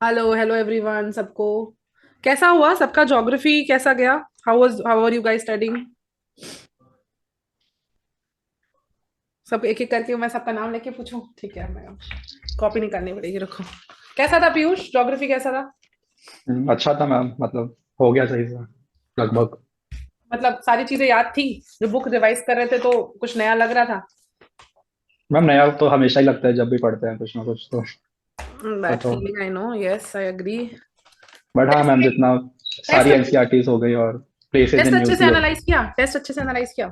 Hello hello everyone सबको। कैसा हुआ सबका? ज्योग्राफी कैसा गया? How are you guys studying? सब एक एक करके मैं सबका नाम लेके पूछूं? ठीक है, मैं कॉपी निकालनी पड़ेगी, रखो। कैसा था पीयूष? ज्योग्राफी कैसा था? अच्छा था मैम, मतलब हो गया सही से लगभग। मतलब सारी चीजें याद थी? जो बुक रिवाइज कर रहे थे तो कुछ नया लग रहा था? मैम नया तो हमेशा ही लगता है जब भी पढ़ते हैं कुछ ना कुछ दैट तो feeling I know, yes I agree. But हाँ टेस्ट मैम, में जितना सारी टेस्ट एनसीईआरटीज हो गई और प्लेसेस इन टेस्ट अच्छे से म्यूजियम। एनालाइज किया? टेस्ट अच्छे से एनालाइज किया?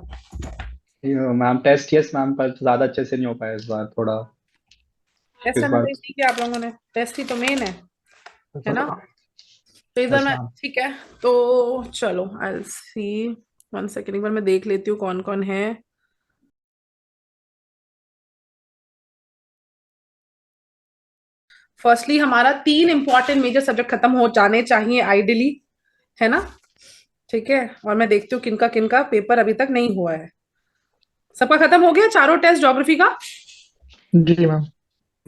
मैम टेस्ट यस मैम, पर ज्यादा अच्छे से नहीं हो पाया इस बार थोड़ा। टेस्ट इस बार एनालाइज नहीं किया आप लोगों ने? टेस्ट ही तो मेन है ना? तो इधर यस मैं, मैम। ठीक है। तो चलो आई सी, वन सेकेंड, एक बार मैं देख लेती हूँ कौन कौन है। फर्स्टली हमारा तीन इंपॉर्टेंट मेजर सब्जेक्ट खत्म हो जाने चाहिए आइडियली, है ना? ठीक है, और मैं देखती हूँ किनका किनका पेपर अभी तक नहीं हुआ है। सबका खत्म हो गया चारों टेस्ट ज्योग्राफी का? जी मैम।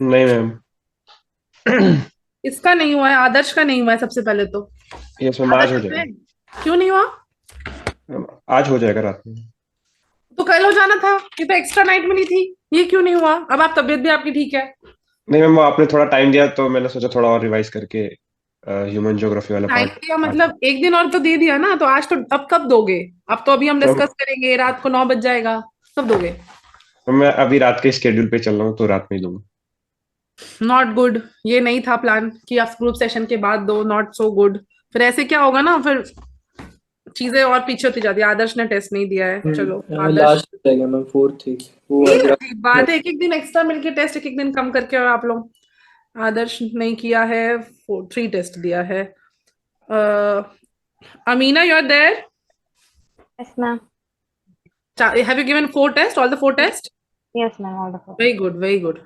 नहीं मैम। इसका नहीं हुआ है, आदर्श का नहीं हुआ है सबसे पहले तो। यस मैम, आज आदर्श हो का जाएगा। है? क्यों नहीं हुआ? मैम, आज हो जाएगा रात में। तो कल हो जाना था, ये तो एक्स्ट्रा नाइट मिली थी। ये क्यों नहीं हुआ? अब आप, तबीयत भी आपकी ठीक है? नहीं मैम, वो आपने थोड़ा टाइम दिया तो मैंने सोचा थोड़ा और रिवाइज करके ह्यूमन ज्योग्राफी वाला टाइम पार्ट दिया आज। मतलब एक दिन और तो दे दिया ना, तो आज तो अब कब दोगे? अब तो अभी हम मैम, डिस्कस करेंगे, रात को 9 बज जाएगा। कब दोगे? मैं अभी रात के स्केड्यूल पे चल रहा हूँ तो रात में ही दूंगा। Not good. ये नहीं था प्लान कि आप ग्रुप सेशन के बाद दो, नॉट सो गुड। फिर ऐसे क्या होगा ना, फिर चीजें और पीछे होती जाती है। आदर्श ने टेस्ट नहीं दिया है, चलो आदर्श। लास्ट रहेगा मैम, फोर्थ थी वो ये अगर अजीब बात है, एक एक दिन एक्स्ट्रा मिलके टेस्ट, एक एक दिन कम करके, और आप लोग। आदर्श नहीं किया है, 3 टेस्ट दिया है। Amina, you are there? Yes, ma'am. Have you given 4 test, all the 4 test? Yes, ma'am. All the photos. Very good, very good.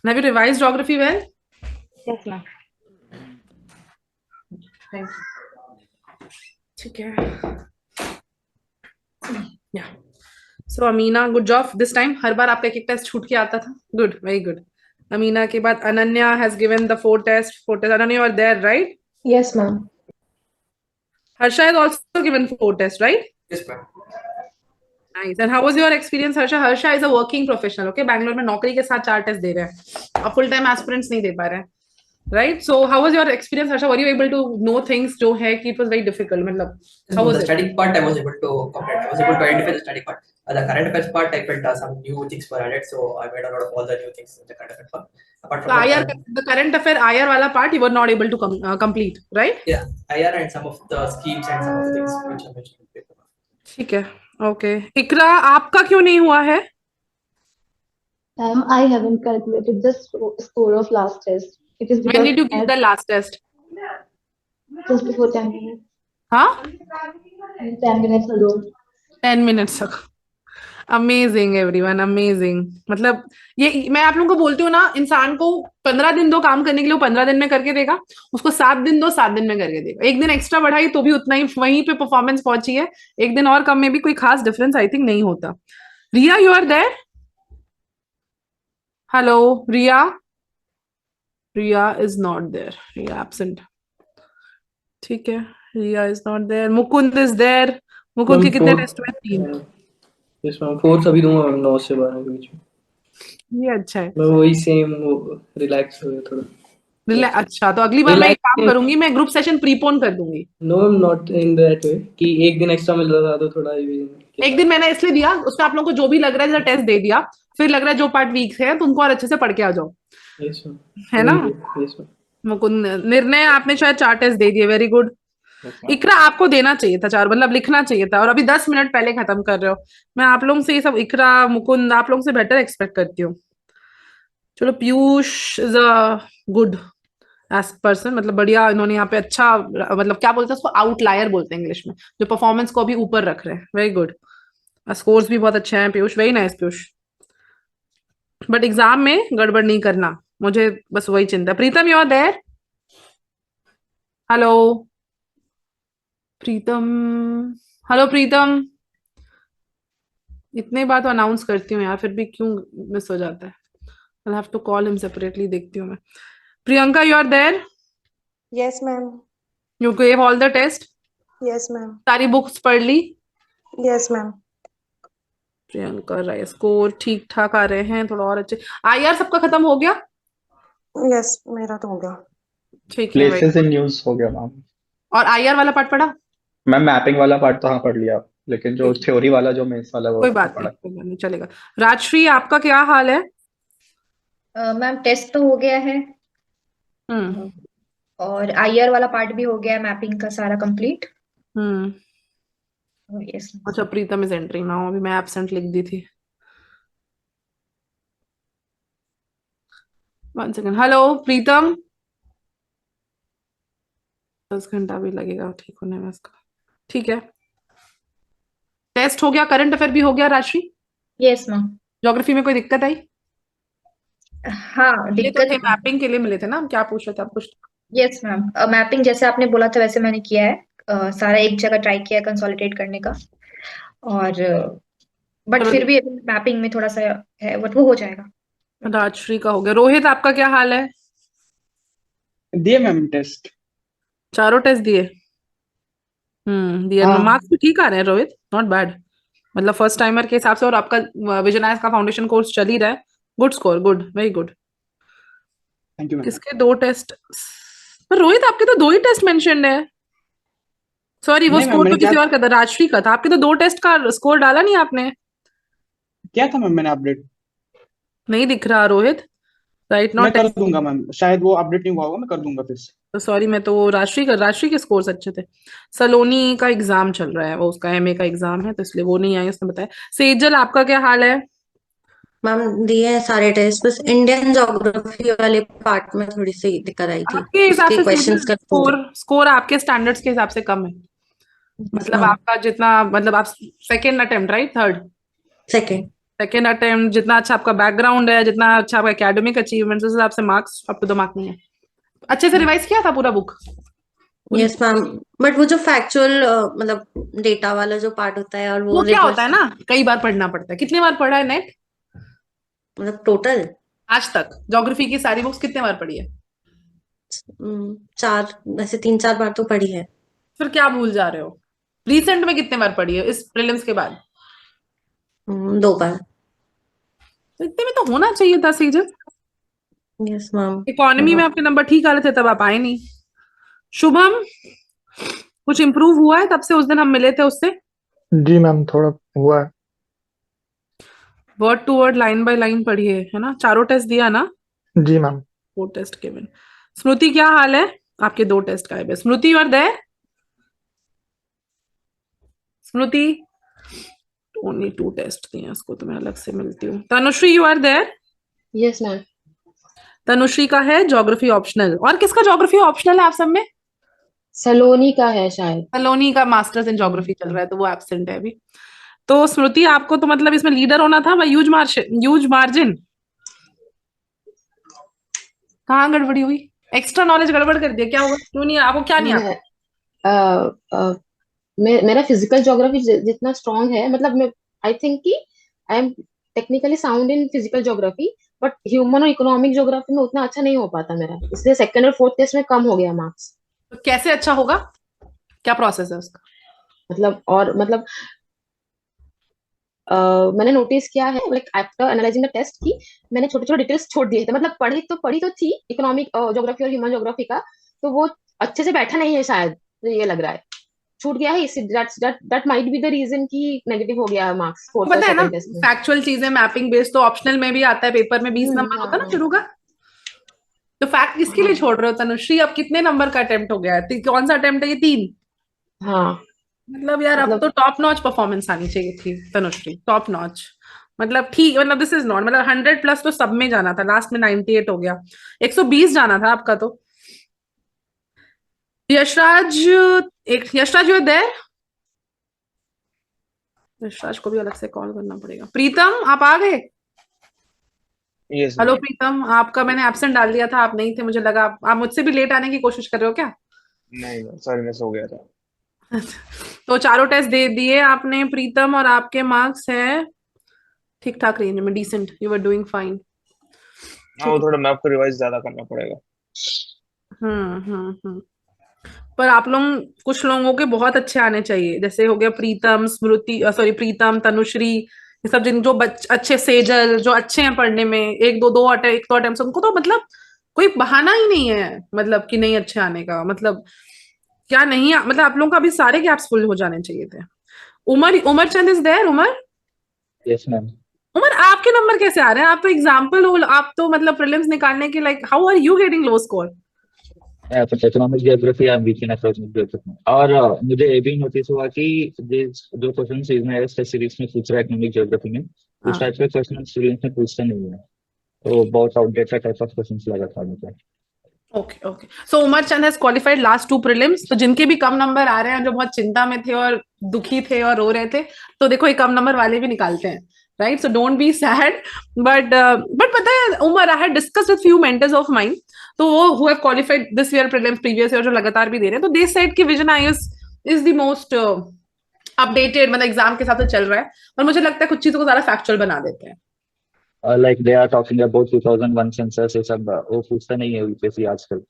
Have you revise geography well? Yes, ma'am. Thank you. ठीक है, या। So Amina, good job this time. हर बार आपका एक एक test छूट के आता था। Good, very good. अमीना के बाद Ananya has given the 4 test. Ananya, are there right? Yes, ma'am. Harsha has also given 4 test right? Yes, ma'am. Nice. And how was your experience Harsha? Harsha is a working professional, okay, Bangalore में नौकरी के साथ 4 टेस्ट दे रहे हैं। अब full time aspirants नहीं दे पा रहे हैं, right? So how was your experience Harsha? Were you able to know things जो है कि इट वाज वेरी डिफिकल्ट, मतलब Yes, how ma'am. Was The it? study part I was able to complete. I was able to identify the study part. The current affairs part, I felt some new things were added, so I made a lot of all the new things in the current affairs part. Apart So from that, IR, the current affair IR वाला part you were not able to complete, right? yeah, IR and some of the schemes and some of the things which I mentioned in the paper. ठीक है, okay. इकरा, आपका क्यों नहीं हुआ है? I haven't calculated the score of last test. It is When because did you give at the last test? just before 10 minutes, हाँ, 10 minutes ago. 10 minutes तक। Amazing everyone, amazing. मतलब ये मैं आप लोगों को बोलती हूँ ना, इंसान को 15 दिन दो काम करने के लिए, वो 15 दिन में करके देगा। उसको 7 दिन दो, 7 दिन में करके देगा। एक दिन एक्स्ट्रा बढ़ाई तो भी उतना ही वहीं पे परफॉर्मेंस पहुंची है। एक दिन और कम में भी कोई खास डिफरेंस आई थिंक नहीं होता। Riya, you are there? Hello Riya? Riya is not there, Riya absent. ठीक है, Riya is not there. Mukund is there. Mukund ma'am के कितने टेस्ट हुए? फोर्थ, 3। यस मैम, फोर्थ अभी दूंगा मैम, 9 से 12 के बीच में। ये अच्छा है। मैं वही सेम वो रिलैक्स हो गया थोड़ा। अच्छा, तो अगली बार मैं एक काम रिलैक्स, करूंगी, मैं ग्रुप सेशन प्रीपोन कर दूंगी। No ma'am, not in that way कि एक दिन एक्स्ट्रा मिल रहा था तो थोड़ा रिवीजन के एक साथ। दिन मैंने इसलिए दिया, उसमें आप लोगों को जो भी लग रहा है जैसा टेस्ट दे दिया। फिर लग रहा है जो पार्ट वीक है तो उनको और अच्छे से पढ़ के आ जाओ, यस मैम, है ना? वही है। Yes ma'am. मुकुंद, निर्णय, आपने शायद 4 टेस्ट दे दिए, very good. Yes ma'am. Iqra, आपको देना चाहिए था 4, मतलब लिखना चाहिए था, और अभी 10 मिनट पहले खत्म कर रहे हो। मैं आप लोगों से ये सब, इकरा, मुकुंद, आप लोगों से बेटर एक्सपेक्ट करती हूँ। चलो, Piyush is a good age person, मतलब बढ़िया। इन्होंने यहाँ पे अच्छा, मतलब क्या बोलते हैं उसको, आउटलायर बोलते हैं इंग्लिश में, जो परफॉर्मेंस को अभी ऊपर रख रहे हैं। Very good. स्कोर्स भी बहुत अच्छे हैं Piyush, very nice Piyush. But exam में गड़बड़ नहीं करना, मुझे बस वही चिंता है। Pritam, you are there? Hello Pritam? Hello Pritam? इतने बार तो अनाउंस करती हूँ यार, फिर भी क्यों मिस हो जाता है? I have to call him separately, देखती हूँ मैं। Priyanka, you are there? Yes, ma'am. You gave all the test, Yes, ma'am. सारी बुक्स पढ़ ली? Yes, ma'am. Priyanka Rai, score ठीक ठाक आ रहे हैं, थोड़ा और अच्छे। आईआर सबका खत्म हो गया? Yes, मेरा तो हो गया। ठीक है भाई। प्लेसेस इन यूज हो गया मैम। और आईआर वाला पार्ट पढ़ा? मैम मैपिंग वाला पार्ट तो हाँ पढ़ लिया, लेकिन जो ठीक। थ्योरी वाला जो मेंस वाला वो कोई बात पढ़ा। नहीं, कोई बात नहीं, चलेगा। राजश्री आपका क्या हाल है? मैम टेस्ट तो हो गया है हम्म और आईआर वाला पार्ट भी हो गया है, मैपिंग का सारा कंप्लीट। हम्म यस अच्छा, प्रीतम इज एंट्रिंग नाउ। अभी मैं एब्सेंट लिख दी थी। 1 सेकंड। हेलो प्रीतम, 10 घंटा भी लगेगा ठीक होने में इसका। ठीक है, टेस्ट हो गया, करंट अफेयर भी हो गया। Rajshree, yes ma'am. ज्योग्राफी में कोई दिक्कत आई? हाँ ये तो थे दिक्कत। मैपिंग के लिए मिले थे ना, हम क्या पूछ रहे थे आप? कुछ यस मैम, मैपिंग जैसे आपने बोला था वैसे मैंने किया है। सारा एक जगह ट्राई किया है कंसोलिडेट करने का, और बट चलो, फिर भी मैपिंग में थोड़ा सा है, बट वो हो जाएगा। राजश्री का हो गया। रोहित आपका क्या हाल है? दिए मैम टेस्ट। चारों टेस्ट दिए? दिए। हाँ। मार्क्स भी ठीक आ रहे हैं रोहित, नॉट बैड। मतलब फर्स्ट टाइमर के हिसाब से, और आपका विजन आइज का फाउंडेशन कोर्स चल ही रहा है। Good score, good, very good. Thank you ma'am. किसके 2 टेस्ट? पर रोहित आपके तो 2 ही टेस्ट मेंशन्ड है। सॉरी, वो नहीं मैम, स्कोर तो मैंने किसी क्या और का था, राजश्री का था। आपके तो 2 टेस्ट का स्कोर डाला नहीं आपने। किया था मैम, मैंने अपडेट। नहीं दिख रहा रोहित, राइट मैं नॉट कर टेस्ट। दूंगा मैम, शायद वो अपडेट नहीं हुआ होगा, मैं कर दूंगा फिर से। तो सॉरी, मैं तो राजश्री के स्कोर्स अच्छे थे। सलोनी का एग्जाम चल रहा है, वो उसका एमए का एग्जाम है, तो इसलिए वो नहीं आई, उसने बताया। सेजल आपका क्या हाल है? मैम दिए हैं सारे टेस्ट, बस इंडियन ज्योग्राफी वाले पार्ट में थोड़ी सी दिक्कत आई थी। आपके हिसाब उसके से क्वेश्चंस सेजल का स्कोर आपके स्टैंडर्ड्स के हिसाब से कम है? मतलब आपका जितना, मतलब आप second attempt right, third second. Second attempt, जितना अच्छा आपका बैकग्राउंड है, जितना अच्छा आपका एकेडमिक अचीवमेंट, उस हिसाब से मार्क्स आपको 2 मार्क नहीं है। अच्छे से रिवाइज किया था पूरा बुक? यस मैम, बट वो जो फैक्चुअल मतलब डेटा वाला जो पार्ट होता है, और वो क्या होता है ना, कई बार पढ़ना पड़ता है। कितने बार पढ़ा है नेट मतलब टोटल आज तक? ज्योग्राफी की सारी बुक्स कितने बार पढ़ी है? 4, वैसे 3-4 बार तो पढ़ी है। फिर क्या भूल जा रहे हो? रिसेंट में कितने बार पढ़ी है इस प्रीलिम्स के बाद? 2 बार। तो इतने में तो होना चाहिए था सीजन। Yes ma'am. इकोनॉमी में आपके नंबर ठीक आ रहे थे, तब आप आए नहीं। शुभम, कुछ इम्प्रूव हुआ है तब से, उस दिन हम मिले थे उससे? जी मैम, थोड़ा हुआ है। Word to word, line by line पढ़िए, है ना? चारों टेस्ट दिया ना? जी मैम। 4 test given. स्मृति क्या हाल है? आपके 2 टेस्ट गायब है। Smriti, you are there? Smriti, only 2 test दिए हैं उसको, तो मैं अलग से मिलती हूँ। Tanushree, you are there? Yes, ma'am. Tanushree का है ज्योग्राफी ऑप्शनल। और किसका ज्योग्राफी ऑप्शनल है आप सब में? सलोनी का है शायद। सलोनी का मास्टर्स इन ज्योग्राफी चल रहा है, तो वो एब्सेंट है अभी। तो स्मृति, आपको तो मतलब इसमें लीडर होना था भाई, ह्यूज मार्जिन। कहाँ गड़बड़ी हुई? एक्स्ट्रा नॉलेज गड़बड़ कर दिया, क्या हुआ? क्यों नहीं, आपको क्या नहीं आता? मेरा फिजिकल ज्योग्राफी जितना स्ट्रांग है, मतलब मैं आई थिंक कि I am technically sound in physical geography, but human और इकोनॉमिक ज्योग्राफी में उतना अच्छा नहीं हो पाता मेरा, इसलिए सेकंड और फोर्थ टेस्ट में कम हो गया मार्क्स। तो कैसे अच्छा होगा? क्या प्रोसेस है उसका? मतलब मैंने नोटिस किया है, like after analysing the test की मैंने छोटे छोटे डिटेल्स छोड़ दिए थे। मतलब पढ़ी तो थी इकोनॉमिक ज्योग्राफी और ह्यूमन ज्योग्राफी का, तो वो अच्छे से बैठा नहीं है शायद, मुझे ये लग रहा है छूट गया है। That might be the reason कि नेगेटिव हो गया मार्क्स फोर्थ और पता है ना, सेकंड टेस्ट में। फैक्चुअल चीजें मैपिंग बेस्ड तो ऑप्शनल में भी आता है, पेपर में 20 नंबर होता है ना शुरू का। तो फैक्ट किसके लिए छोड़ रहे हो तनुश्री? अब कितने नंबर का अटेम्प्ट हो गया है? कौन सा अटेम्प्ट है ये? 3? हाँ, मतलब यार, अब तो टॉप नॉच परफॉर्मेंस आनी चाहिए थी तनुश्री, टॉप नॉच। मतलब ठीक, मतलब दिस इज नॉट, मतलब 100 प्लस तो सब में जाना था, लास्ट में 98 हो गया। 120 जाना था आपका तो। Yashraj, Yashraj you are there? Yashraj को भी अलग से कॉल करना पड़ेगा। प्रीतम, आप आ गए? यस हेलो प्रीतम, आपका मैंने एब्सेंट डाल दिया था, आप नहीं थे, मुझे लगा आप मुझसे भी लेट आने की कोशिश कर रहे हो क्या? नहीं सॉरी, मैं सो गया था। तो चारों टेस्ट दे दिए आपने प्रीतम, और आपके मार्क्स है ठीक ठाक रेंज में, decent, you are doing fine. हाँ, वो थोड़ा मैप को रिवाइज ज्यादा करना पड़ेगा। हम्म। पर आप लोग, कुछ लोगों के बहुत अच्छे आने चाहिए, जैसे हो गया प्रीतम, स्मृति, सॉरी प्रीतम, तनुश्री, ये सब जिन जो अच्छे, सेजल जो अच्छे हैं पढ़ने में, एक तो अटेम्प्ट, उनको तो मतलब कोई बहाना ही नहीं है, मतलब कि नहीं अच्छे आने का, मतलब क्या नहीं मतलब आप लोगों का अभी सारे गैप्स फुल हो जाने चाहिए थे। Umar Chand is there? Yes ma'am. Umar, आपके नंबर कैसे आ रहे हैं? आप तो एग्जाम्पल हो, आप तो मतलब प्रीलिम्स निकालने के, like how are you getting low score? Economic geography I am weak in economic geography. और मुझे ये भी नोटिस हुआ कि जो क्वेश्चन सीरीज में पूछ रहा है इकोनॉमिक जियोग्राफी में, उस टाइप के क्वेश्चन सीरीज में पूछते नहीं है, तो बहुत आउटडेटेड टाइप ऑफ क्वेश्चंस लगा था मुझे। Okay. So Umar Chand has qualified last 2 prelims. तो जिनके भी कम नंबर आ रहे हैं, जो बहुत चिंता में थे और दुखी थे और रो रहे थे, तो देखो ये कम नंबर वाले भी निकालते हैं, right? So don't be sad. But पता है Umar, I had discussed with few mentors of mine, तो वो who have qualified this year prelims, previous year जो लगातार भी दे रहे हैं, तो दे सेड कि vision IAS is the most updated, मतलब एग्जाम के साथ चल रहा है, और मुझे लगता है कुछ चीजों को ज्यादा फैक्चुअल बना देते हैं। Like they are talking about 2001 census, ये सब वो पूछता नहीं है यूपीएससी आजकल,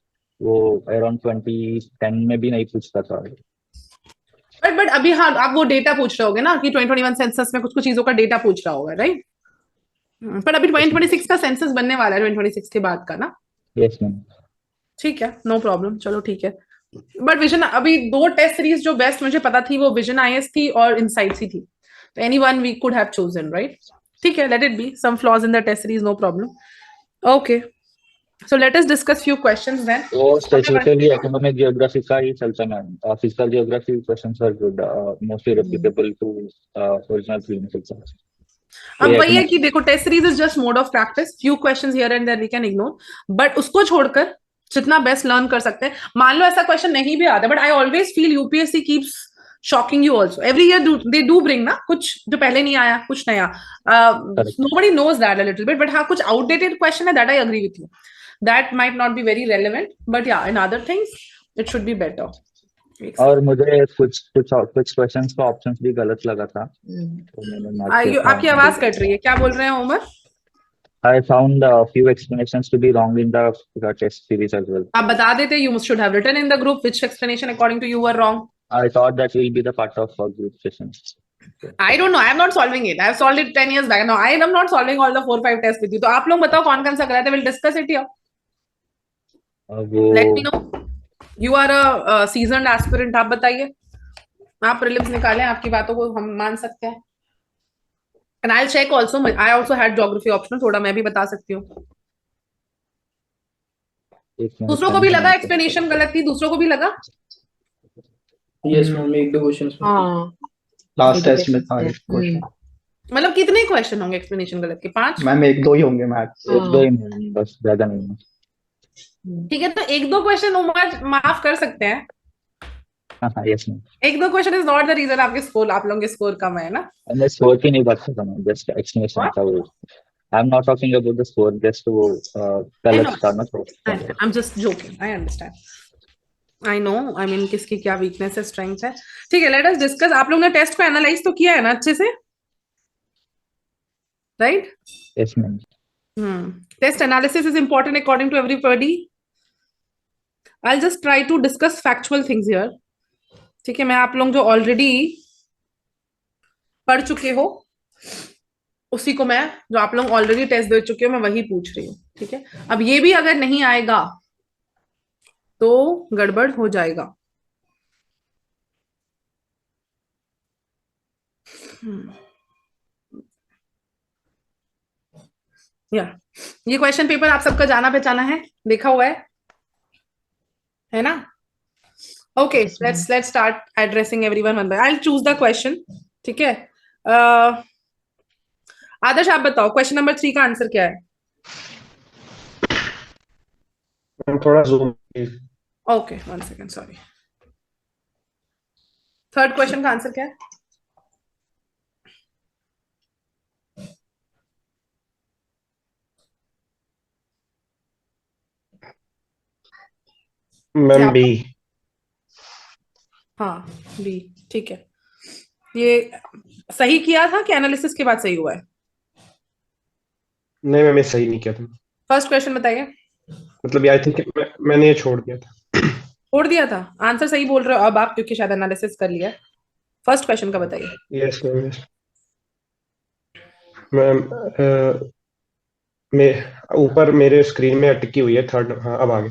वो अराउंड 2010 में भी नहीं पूछता था। बट अभी हाँ, आप वो डेटा पूछ रहे होगे ना कि 2021 सेंसस में कुछ चीजों का डेटा पूछ रहा होगा, राइट? पर अभी 2026 का सेंसस बनने वाला है, 2026 के बाद का ना? Yes ma'am. ठीक है, नो प्रॉब्लम, चलो ठीक है। बट विजन, अभी 2 टेस्ट सीरीज जो बेस्ट मुझे पता थी वो विजन आईएएस थी और इनसाइट्स ही थी, तो anyone we could have chosen, right? ठीक है, let it be, some flaws in the test series, no problem. Okay, so let us discuss few questions then. वो स्पेसिफिकली इकोनॉमिक जियोग्राफी का ही चलता है ma'am. Physical geography questions are good, mostly replicable to original prelims exams. अब वही है कि देखो, test series is just mode of practice, few questions here and there we can ignore, but उसको छोड़कर जितना बेस्ट लर्न कर सकते हैं। मान लो ऐसा क्वेश्चन नहीं भी आता, but I always feel UPSC keeps shocking you also every year, they do bring ना कुछ जो पहले नहीं आया, कुछ नया, nobody knows that a little bit, but हाँ कुछ आउटडेटेड क्वेश्चन है, that I agree with you, that might not be very relevant, but yeah, in other things it should be better. और मुझे कुछ क्वेश्चंस का ऑप्शंस भी गलत लगा था, तो मैंने मार्क किया था। आपकी आवाज कट रही है, क्या बोल रहे हैं Umar? I found a few explanations to be wrong in the test series as well. आप बता देते, you should have written in the group which explanation according to you were wrong. I thought that will be the part of group sessions. I don't know, I am not solving it, I have solved it 10 years back. No, I am not solving all the 4-5 tests with you. तो आप लोग बताओ कौन सा गलत है, we'll discuss it here. Let me know. You are a seasoned aspirant. आप बताइए, आप प्रीलिम्स निकालें, आपकी बातों को हम मान सकते हैं। And I'll check also. I also had geography optional, थोड़ा मैं भी बता सकती हूँ। दूसरों को भी लगा एक्सप्लेनेशन गलत थी, दूसरों को भी लगा? Yes मैम, एक 2 क्वेश्चंस में। हाँ, लास्ट टेस्ट में था एक क्वेश्चन। मतलब कितने क्वेश्चन होंगे एक्सप्लेनेशन गलत के? 5? मैम 1-2 ही होंगे मैक्स। 1-2 ही बस, ज्यादा नहीं। ठीक है, तो 1-2 क्वेश्चन उमर माफ कर सकते हैं। हाँ yes ma'am. 1-2 question is not the reason आपके स्कोर, आप लोगों के स्कोर कम है ना? मैं स्कोर की नहीं बात कर रहा हूँ, जस्ट एक्सप्लेनेशन था वो। आई am not talking about the score, just वो गलत था ना, तो I am just joking, I understand, I know, I mean किसकी क्या वीकनेस है, स्ट्रेंथ है। ठीक है, लेट अस डिस्कस। आप लोगों ने टेस्ट को एनालाइज तो किया है ना अच्छे से, right? Yes ma'am. Test analysis is important according to everybody. I'll just try to discuss factual things here. ठीक है, मैं आप लोग जो ऑलरेडी पढ़ चुके हो उसी को, मैं जो आप लोग ऑलरेडी टेस्ट दे चुके हो मैं वही पूछ रही हूँ। ठीक है, अब ये भी अगर नहीं आएगा तो गड़बड़ हो जाएगा। ये क्वेश्चन पेपर आप सबका जाना पहचाना है, देखा हुआ है ना? Okay, let's start addressing everyone one by. I will choose the question. ठीक है, आदर्श आप बताओ क्वेश्चन नंबर 3 का आंसर क्या है? थोड़ा zoom. Okay, 1 second, sorry. Third question का आंसर क्या है? Ma'am B. हाँ, बी। ठीक है, ये सही किया था कि एनालिसिस के बाद सही हुआ है? नहीं मैम, मैं सही नहीं किया था। फर्स्ट क्वेश्चन बताइए। मतलब आई थिंक मैंने ये छोड़ दिया था। छोड़ दिया था। आंसर सही बोल रहे हो अब आप, क्योंकि शायद एनालिसिस कर लिया। फर्स्ट क्वेश्चन का बताइए। Yes ma'am, yes ma'am. मैं ऊपर मेरे स्क्रीन में अटकी हुई है थर्ड। हाँ अब आ गई।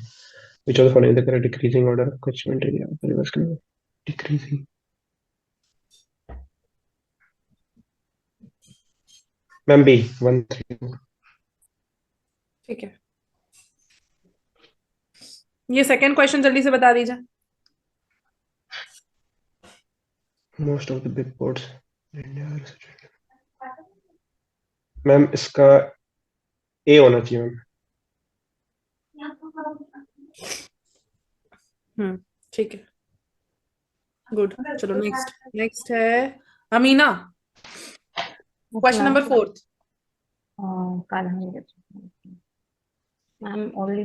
Which of the following the correct decreasing order of catchment area rivers decreasing. Ma'am B 134। ठीक है, ये सेकंड क्वेश्चन जल्दी से बता दीजिए। Most of the big ports ma'am इसका ए होना चाहिए मैम। ठीक है, गुड। चलो नेक्स्ट। नेक्स्ट है Amina, question number 4। Ma'am only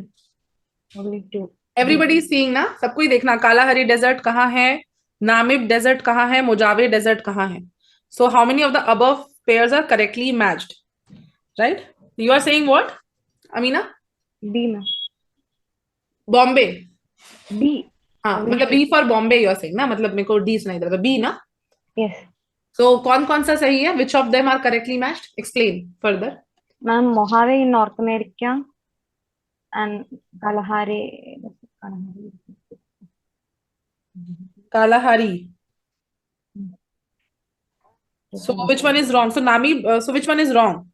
two. Everybody seeing ना, सबको ही देखना। कालाहरी डेजर्ट कहाँ है, नामिब डेजर्ट कहाँ है, मोजावे डेजर्ट कहाँ है। So how many of the above pairs are correctly matched, right? You are saying what Amina? B ma'am. Bombay. B. हाँ, मतलब B for Bombay you are saying ना, मतलब मेरे को डी सुनाई दे रहा था। बी ना? यस सो कौन कौन सा सही है? Which of them are correctly matched? Explain further. Ma'am Mojave in North America and Kalahari. Kalahari. So which one is wrong? So Namib. So which one is wrong?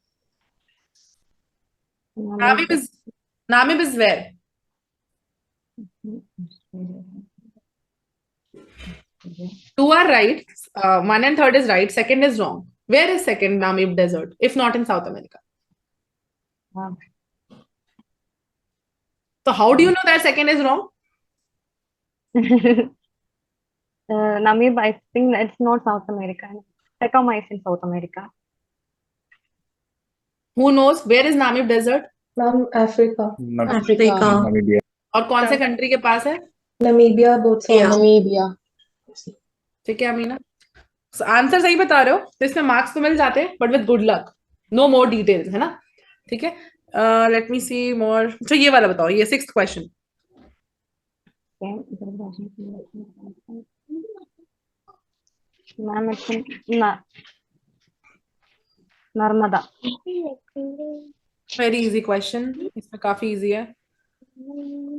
Namib is where? Two are right. 1 and 3rd is right. Second is wrong. Where is second Namib Desert, if not in South America? So how do you know that second is wrong? Namib, I think it's not South America. Tacoma is in South America. Who knows? Where is Namib Desert? Ma'am Africa. Africa. Namibia. और कौन से country के पास है? Namibia, Botswana. Namibia. ठीक है Amina, answer सही बता रहे हो तो इसमें मार्क्स तो मिल जाते हैं, but with good luck, no more details, है ना? ठीक है, लेट मी सी मोर। तो ये वाला बताओ, ये 6th question. Ma'am Narmada. Very easy question, इसमें काफी इजी है।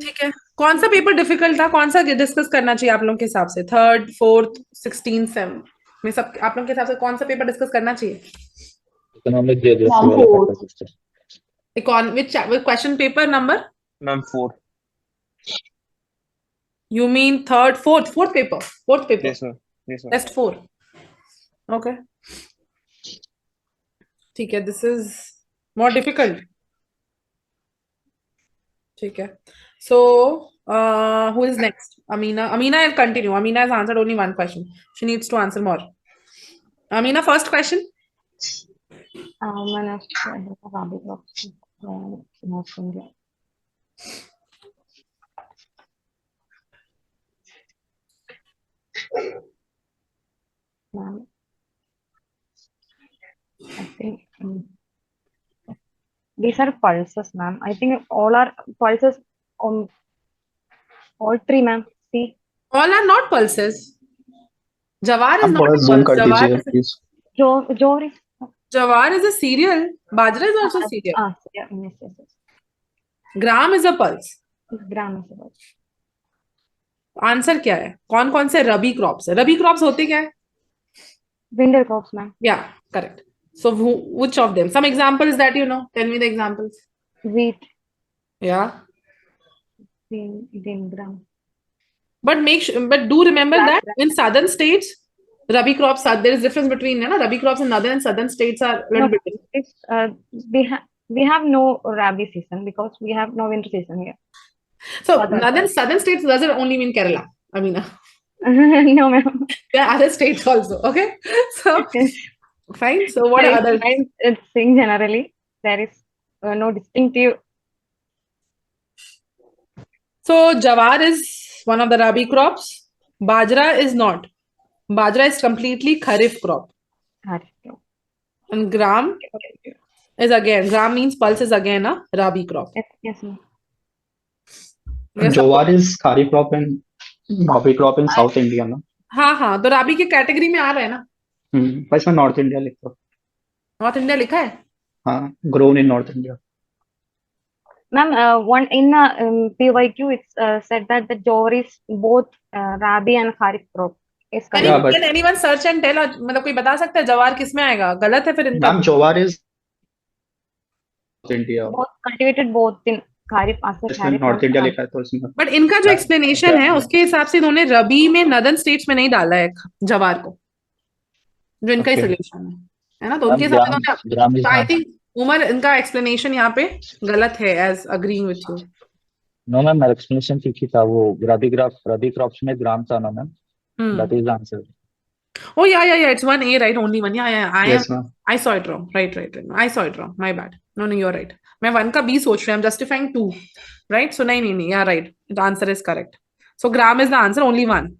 ठीक है, कौन सा पेपर डिफिकल्ट था, कौन सा डिस्कस करना चाहिए आप लोगों के हिसाब से? 3rd, 4th, 16th, 7th में सब आप लोगों के हिसाब से कौन सा पेपर डिस्कस करना चाहिए? इकोनॉमिक जियोग्राफी वाला which question paper number? Ma'am 4। You mean 3rd, 4th paper? 4th paper. Yes sir, yes sir. Test 4. Okay. ठीक है, this is more difficult. ठीक है, so who is next? Amina. Amina will continue. Amina has answered only one question. She needs to answer more. Amina, first question. Ma'am, I think these are pulses, ma'am. I think all are pulses on all 3, ma'am. See, all are not pulses. Jawar is आप not थोड़ा a zoom pulse. कर दीजिए please. Jawar is a cereal. Bajra is also cereal. Yes. Gram is a pulse. Gram is a pulse. Answer क्या है? कौन कौन से रबी crops है? रबी क्रॉप्स होते क्या है? Winter crops, ma'am. Yeah, correct. So which of them? Some examples that you know. Tell me the examples. Wheat. Yeah. Then gram. But do remember that in southern states, rabi crops are, there is difference between rabi crops in northern and southern states are a little bit different. We have no rabi season because we have no winter season here. So southern states doesn't only mean Kerala, Amina. No, ma'am. There are other states also. Okay. So fine. So what are other? It's saying generally there is no distinctive. So Jawar is one of the rabi crops. Bajra is not. Bajra is completely kharif crop. And gram is again. Gram means pulse is again a rabi crop. Yes, ma'am. ये सब Jowar is kharif crop and rabi crop in South India ना. हाँ, तो राबी की category में आ रहा है ना. पर इसमें नॉर्थ इंडिया लिखा है. नॉर्थ इंडिया लिखा है. हाँ, grown in North India. Ma'am, one in PYQ, it's said that the jowar is both rabi and kharif crop. Is Can correct. Yeah, but anyone search and tell? मतलब कोई बता सकता है जवार किस में आएगा? गलत है फिर इनका. ma'am, Jowar is North India. Both cultivated both in kharif after इसमें kharif. नॉर्थ इंडिया लिखा है तो इसमें. बट इनका जो एक्सप्लेनेशन है उसके हिसाब से इन्होंने रबी में नदर्न स्टेट्स में नहीं डाला है जवार को, जो इनका ही Okay. सोल्यूशन है ना. तो उनके हिसाब से इन्होंने, ग्राम इज आई थिंक उमर इनका एक्सप्लेनेशन यहाँ पे गलत है as agreeing with you. No ma'am, मेरा एक्सप्लेनेशन ठीक ही था। वो रबी क्रॉप्स में ग्राम था ना ma'am, that is answer. Oh yeah, it's 1A, right? Only one. Yeah. Yes, ma'am. I saw it wrong. Right. I saw it wrong. My bad. No, you're right. मैं 1 का B सोच रही हूँ. I'm justifying 2. Right? So नहीं. Yeah, right. The answer is correct. So gram is the answer. Only 1.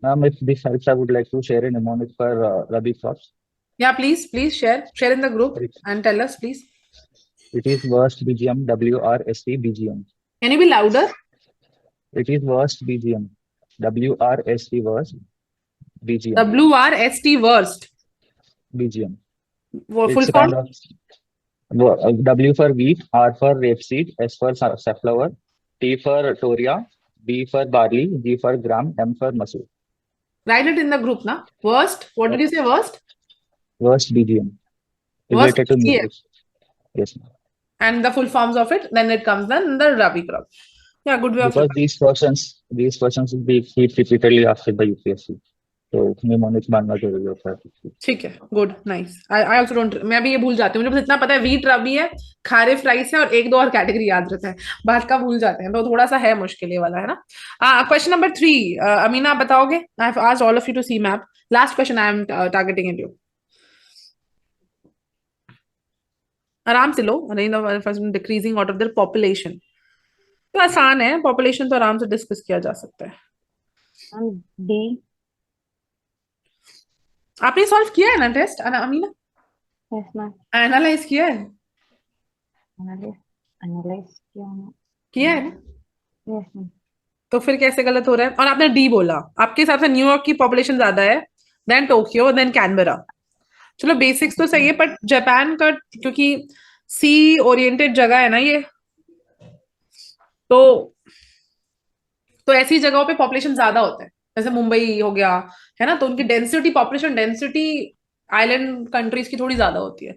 Ma'am, if this helps, I would like to share a mnemonic for Rabi crops. Yeah, please share in the group and tell us, please. It is worst BGM, WRST BGM. Can you be louder? It is worst BGM, WRST worst BGM. WRST worst. BGM. Full It's form? kind of W for wheat, R for rapeseed, S for safflower, T for toria, B for barley, G for gram, M for masoor. Write it in the group, na? Worst. What did you say? Worst? Worst BGM. Worst Related to BGM. music. Yes, ma'am. And the full forms of it, then it comes then the Rabi crop. Yeah, good way of Because these questions will be repeatedly asked by UPSC. तो mnemonic मानना जरूरी होता है। ठीक है, good, nice. I also don't, मैं भी ये भूल जाती हूँ। मुझे बस इतना पता है वीट रबी है, खारिफ राइस है और 1-2 और कैटेगरी याद रहता है, बाद का भूल जाते हैं, तो थोड़ा सा है मुश्किल ये वाला, है ना। क्वेश्चन नंबर 3, अमीना आप बताओगे? I have asked all of you to see map. Last question I am targeting at you. आराम से लो, decreasing out of their population, तो आसान है, पॉपुलेशन तो आराम से डिस्कस किया जा सकता है। D. आपने सॉल्व किया है ना test Amina? Yes, ma'am. Analyse किया है? Analyze किया है ना? Yes, ma'am. तो फिर कैसे गलत हो रहा है? और आपने डी बोला, आपके हिसाब से न्यूयॉर्क की पॉपुलेशन ज्यादा है देन टोक्यो देन कैनबरा। चलो बेसिक्स तो सही है, बट जापान का क्योंकि सी ओरिएंटेड जगह है ना ये, तो ऐसी जगहों पे पॉपुलेशन ज्यादा होता है, जैसे मुंबई हो गया, है ना, तो उनकी density, population density island countries की थोड़ी ज्यादा होती है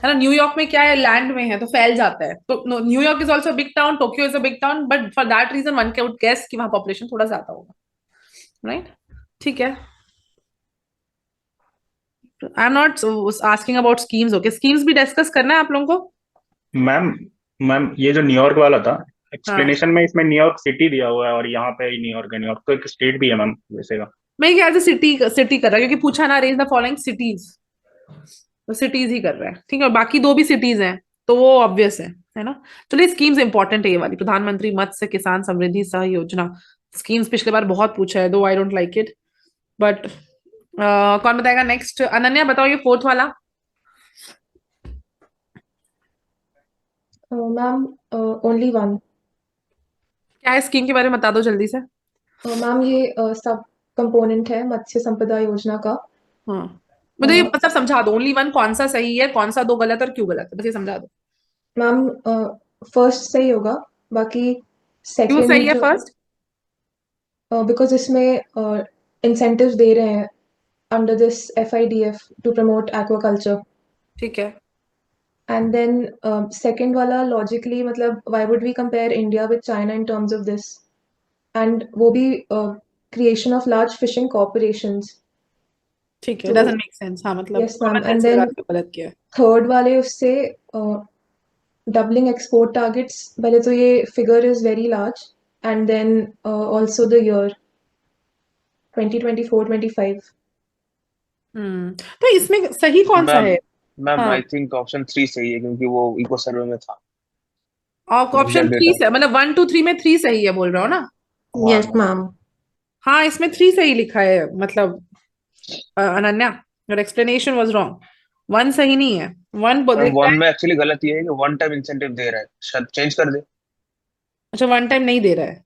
ना। न्यूयॉर्क में क्या है, लैंड में है तो फैल जाता है, तो New York is also big town, Tokyo is a big town, but for that reason one can guess कि वहां पॉपुलेशन थोड़ा ज्यादा होगा, राइट? ठीक है, I am not asking about schemes. Okay, schemes भी डिस्कस करना है आप लोगों को? मैम ये जो न्यूयॉर्क वाला था, एक्सप्लेनेशन में इसमें न्यूयॉर्क सिटी दिया हुआ है और यहाँ पे ही न्यूयॉर्क है। न्यूयॉर्क तो एक स्टेट भी है मैम वैसे का। मैं ख्याल से सिटी कर रहा है, क्योंकि पूछा ना अरेंज द फॉलोइंग सिटीज, तो सिटीज ही कर रहा है, ठीक है। और बाकी 2 भी सिटीज हैं, तो वो ऑब्वियस है ना। चलिए, स्कीम्स इंपॉर्टेंट है ये वाली, प्रधानमंत्री मत्स्य किसान समृद्धि सह योजना। स्कीम्स पिछले बार बहुत पूछा है, दो I don't like it, but कौन बताएगा नेक्स्ट? अनन्या बताओ ये 4th वाला। Ma'am only 1। क्या है स्कीम के बारे में बता दो जल्दी से। मैम ये सब कंपोनेंट है मत्स्य संपदा योजना का। हाँ, मुझे ये मतलब समझा दो, ओनली 1 कौन सा सही है, कौन सा 2 गलत और क्यों गलत है, बस ये समझा दो। मैम फर्स्ट सही होगा, बाकी क्यों सही सेकंड है फर्स्ट? बिकॉज इसमें इंसेंटिव्स दे रहे हैं under this FIDF to promote aquaculture. ठीक है। एंड देन सेकंड वाला लॉजिकली, मतलब why would we compare India with China in terms of this, and वो भी creation of large fishing corporations. ठीक है, डजंट मेक सेंस। हाँ, मतलब yes ma'am. common and sense के देन हिसाब से गलत किया है। थर्ड वाले उससे डबलिंग एक्सपोर्ट टारगेट्स, पहले तो ये figure is very large, and then also the year 2024-25। तो इसमें सही कौन सा है? मैम हाँ, आई थिंक ऑप्शन 3 सही है क्योंकि वो इको सर्वे में था। और ऑप्शन 3 से मतलब 1 2 3 में 3 सही है बोल रहा हो ना? Yes ma'am. हाँ, इसमें 3 सही लिखा है, मतलब Ananya your explanation was wrong. 1 सही नहीं है, 1 वन में एक्चुअली गलत ये है कि वन टाइम इंसेंटिव दे रहा है, शायद चेंज कर दे। अच्छा, वन टाइम नहीं दे रहा है।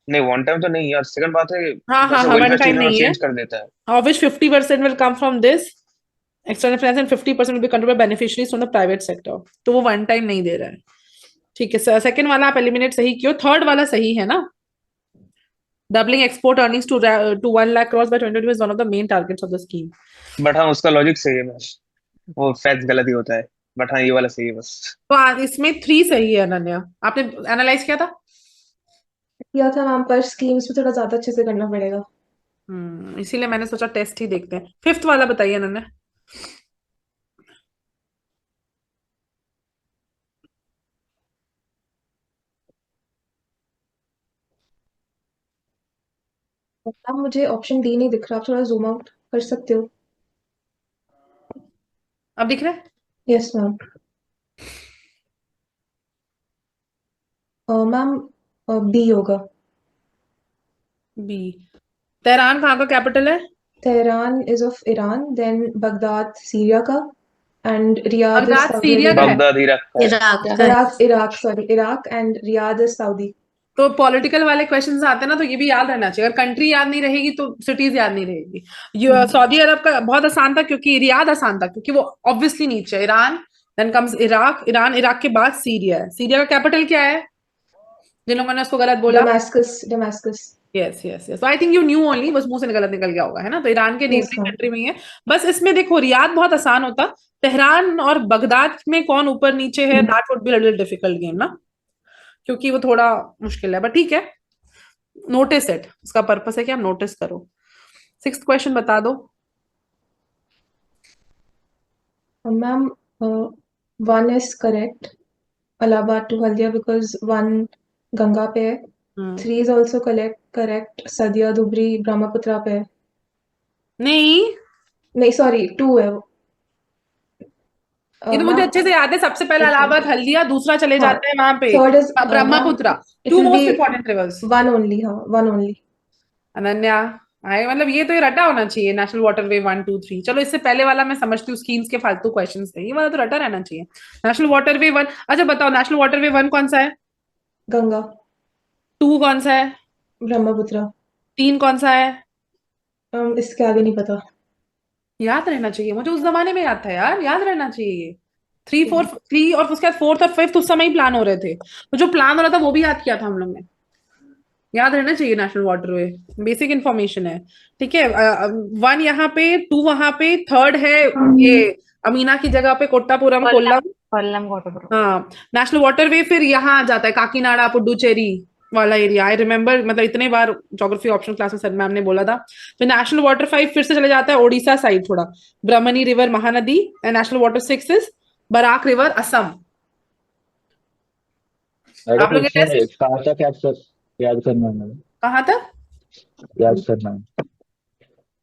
नहीं, वन टाइम तो नहीं यार, सेकंड बात है हाँ हाँ जैसे हाँ, वन वेलफेयर टाइम स्टेट में नहीं है, चेंज कर देता है। of which 50% will come from this external finance and 50% will be controlled by beneficiaries from the private sector। तो वो वन टाइम नहीं दे रहा है। ठीक है, सेकंड वाला आप एलिमिनेट सही किया, थर्ड वाला सही है ना। Doubling export earnings to 1 lakh crores by 2022 is one of the main targets of the scheme। But हाँ, उसका लॉजिक सही है बस, वो फैक्ट गलत ही होता है, बट हाँ ये वाला सही है बस। तो इसमें 3 सही है अनन्या। आपने एनालाइज किया था? किया था मैम, पर स्कीम्स में थोड़ा ज्यादा अच्छे से करना पड़ेगा। इसीलिए मैंने सोचा टेस्ट ही देखते हैं। फिफ्थ वाला बताइए अनन्या। मैम मुझे ऑप्शन डी नहीं दिख रहा, आप थोड़ा जूम आउट कर सकते हो? अब दिख रहा है? Yes ma'am. मैम बी होगा। बी। तेहरान कहाँ का कैपिटल है? Tehran is of Iran, then Baghdad Syria का, and Riyadh is Baghdad Saudi Syria का है? बगदाद इराक का है। Iraq sorry, Iraq, and Riyadh is Saudi. तो पॉलिटिकल वाले क्वेश्चंस आते हैं ना, तो ये भी याद रहना चाहिए। अगर कंट्री याद नहीं रहेगी तो सिटीज याद नहीं रहेगी। सऊदी अरब का बहुत आसान था, क्योंकि रियाद आसान था, क्योंकि वो ऑब्वियसली नीचे है। Iran, then comes Iraq, Iraq के बाद सीरिया है। सीरिया का कैपिटल क्या है? जिन लोगों ने उसको गलत बोला, Damascus. Yes yes yes. I think you knew only, बस मुंह से गलत निकल गया होगा, है ना। तो ईरान के नेबरिंग कंट्री में ही है। बस इसमें देखो, रियाद बहुत आसान होता, तेहरान और बगदाद में कौन ऊपर नीचे है, that would be little difficult game ना, क्योंकि वो थोड़ा मुश्किल है। बट ठीक है, नोटिस इट, उसका पर्पस है कि आप नोटिस करो। 6th क्वेश्चन बता दो। Ma'am 1 is correct, Allahabad to Haldia, because 1 Ganga पे है। 3 is also correct, Sadiya Dhubri Brahmaputra पे है। नहीं सॉरी, 2 है वो। ये तो मुझे अच्छे से याद है। सबसे पहला इलाहाबाद हल्दिया, दूसरा चले जाते हैं वहां पे third is Brahmaputra. 2 most important rivers. 1 only, हाँ 1 ओनली। अनन्या, मतलब ये तो ये रटा होना चाहिए, नेशनल वाटरवे 1 2 3। चलो, इससे पहले वाला मैं समझती हूँ स्कीम्स के फालतू क्वेश्चंस थे, ये वाला तो रटा रहना चाहिए। नेशनल वाटरवे 1, अच्छा बताओ, नेशनल वाटरवे 1 कौन सा है? गंगा। 2 कौन सा है? ब्रह्मपुत्रा। 3 कौन सा है? इसके आगे नहीं पता। याद रहना चाहिए, मुझे उस जमाने में याद था यार, याद रहना चाहिए। 3 4 3 और उसके बाद 4th और 5th उस समय ही प्लान हो रहे थे, तो जो प्लान हो रहा था वो भी याद किया था हम लोग ने। याद रहना चाहिए नेशनल वाटरवे, बेसिक इंफॉर्मेशन है। ठीक है, 1 यहाँ पे, 2 वहां पे, 3rd है ये अमीना की जगह पे कोट्टापुरम, कोल्लम। हाँ, नेशनल वाटरवे फिर यहाँ आ जाता है काकीनाडा, पुडुचेरी वाला एरिया। आई रिमेम्बर, मतलब इतने बार ज्योग्राफी ऑप्शन क्लास में सर मैम ने बोला था। फिर नेशनल वाटर 5 फिर से चले जाता है ओडिशा साइड थोड़ा, Brahmani river Mahanadi. And national water 6 is Barak river, Assam. आप लोग टेस्ट कहाँ तक याद करना है? कहाँ तक याद करना है?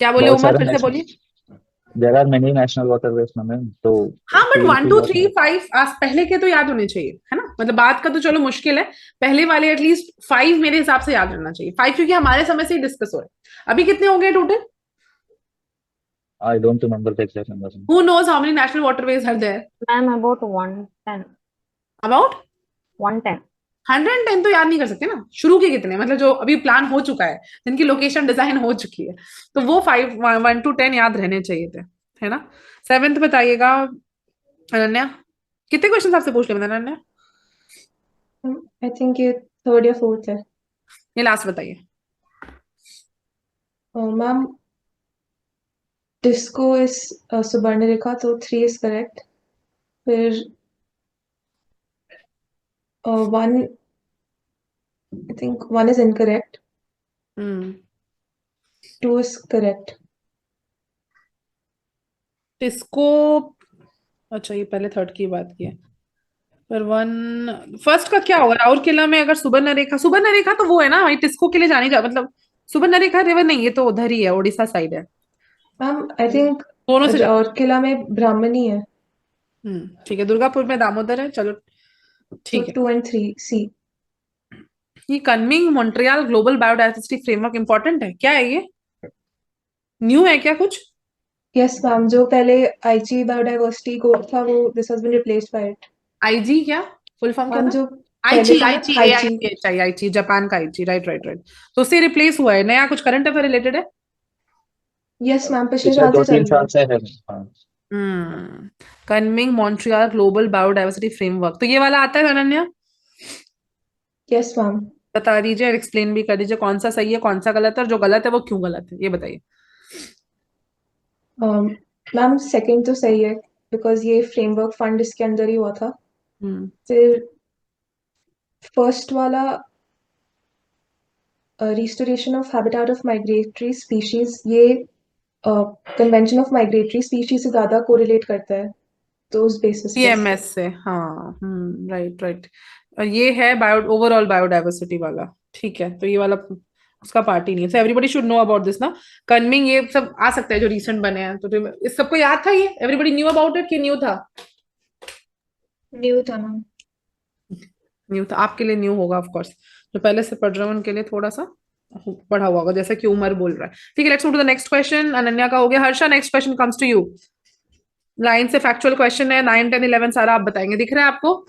क्या बोले उमर, फिर से बोलिए। There are many national waterways ma'am, तो हाँ, बट 1 2 3 5 पहले के तो याद होने चाहिए, है ना। मतलब बात का तो चलो मुश्किल है, पहले वाले एटलीस्ट 5 मेरे हिसाब से याद रहना चाहिए। 5 क्योंकि हमारे समय से ही डिस्कस हो रहे हैं। अभी कितने हो गए total? I don't remember the exact numbers. Who knows how many national waterways are there? Ma'am, about 110. About 110. 110 तो याद नहीं कर सकते ना। शुरू के कितने, मतलब जो अभी प्लान हो चुका है, जिनकी लोकेशन डिजाइन हो चुकी है, तो वो 1 to 10 याद रहने चाहिए थे, है ना। 7th बताइएगा अनन्या। कितने क्वेश्चन आपसे पूछ लेंगे अनन्या? आई थिंक ये 3rd या 4th है। ये लास्ट बताइए। मैम डिस्को इज सुवर्णरेखा, तो 3 इज करेक्ट। फिर 1, I think 1 is incorrect. 2 is correct. इसको, अच्छा ये पहले 3rd की बात की है। पर 1 फर्स्ट का क्या होगा? राउरकेला में अगर सुवर्णरेखा तो वो है ना भाई, टिस्को के लिए जाने का मतलब। सुवर्णरेखा रिवर नहीं, ये तो उधर ही है, ओडिशा साइड है। मैम आई थिंक दोनों से राउरकेला में ब्राह्मणी है। ठीक है, दुर्गापुर में दामोदर है। चलो ठीक है। 2 and 3 C। ये Kunming Montreal global biodiversity framework important है क्या? है ये न्यू है क्या कुछ? यस मैम, जो पहले IG बायोडायवर्सिटी कोड था, वो this has been replaced by it. IG क्या फुल फॉर्म क्या था? जो आईची था आईची आईची। आईची जापान का आईची, राइट राइट राइट। तो उससे रिप्लेस हुआ है, नया कुछ करंट अफेयर रिलेटेड है? यस मैम, पिछले पिछले साल से चल 2-3 रहा साल है। से है। हाँ। कनमिंग मॉन्ट्रियल ग्लोबल बायोडाइवर्सिटी फ्रेमवर्क, तो ये वाला आता है अनन्या? Yes ma'am. बता दीजिए, एक्सप्लेन भी कर दीजिए कौन सा सही है कौन सा गलत है, और जो गलत है वो क्यों गलत है, ये बताइए। मैम सेकंड तो सही है, बिकॉज ये फ्रेमवर्क फंड इसके अंदर ही हुआ था। फिर फर्स्ट वाला restoration of habitat of migratory species, ये कन्वेंशन ऑफ माइग्रेटरी स्पीशीज से ज्यादा कोरिलेट करता है, तो उस बेसिस पे। पीएमएस से, हाँ राइट राइट। और ये है बायो ओवरऑल बायोडाइवर्सिटी वाला, ठीक है, तो ये वाला उसका पार्ट ही नहीं है। So everybody should know about this ना, कनमिंग ये सब आ सकता है जो रिसेंट बने हैं, तो इस सबको याद था, ये एवरीबडी न्यू अबाउट इट कि न्यू था? न्यू था मैम। न्यू था, आपके लिए न्यू होगा ऑफ कोर्स, जो पहले से पढ़ रहे हैं उनके लिए थोड़ा सा पढ़ा हुआ होगा, जैसे कि उमर बोल रहा है। ठीक है, let's move to the next question. Ananya का हो गया। Harsha, next question comes to you. Line से फैक्चुअल क्वेश्चन है, 9, 10, 11 सारा आप बताएंगे, दिख रहा है आपको?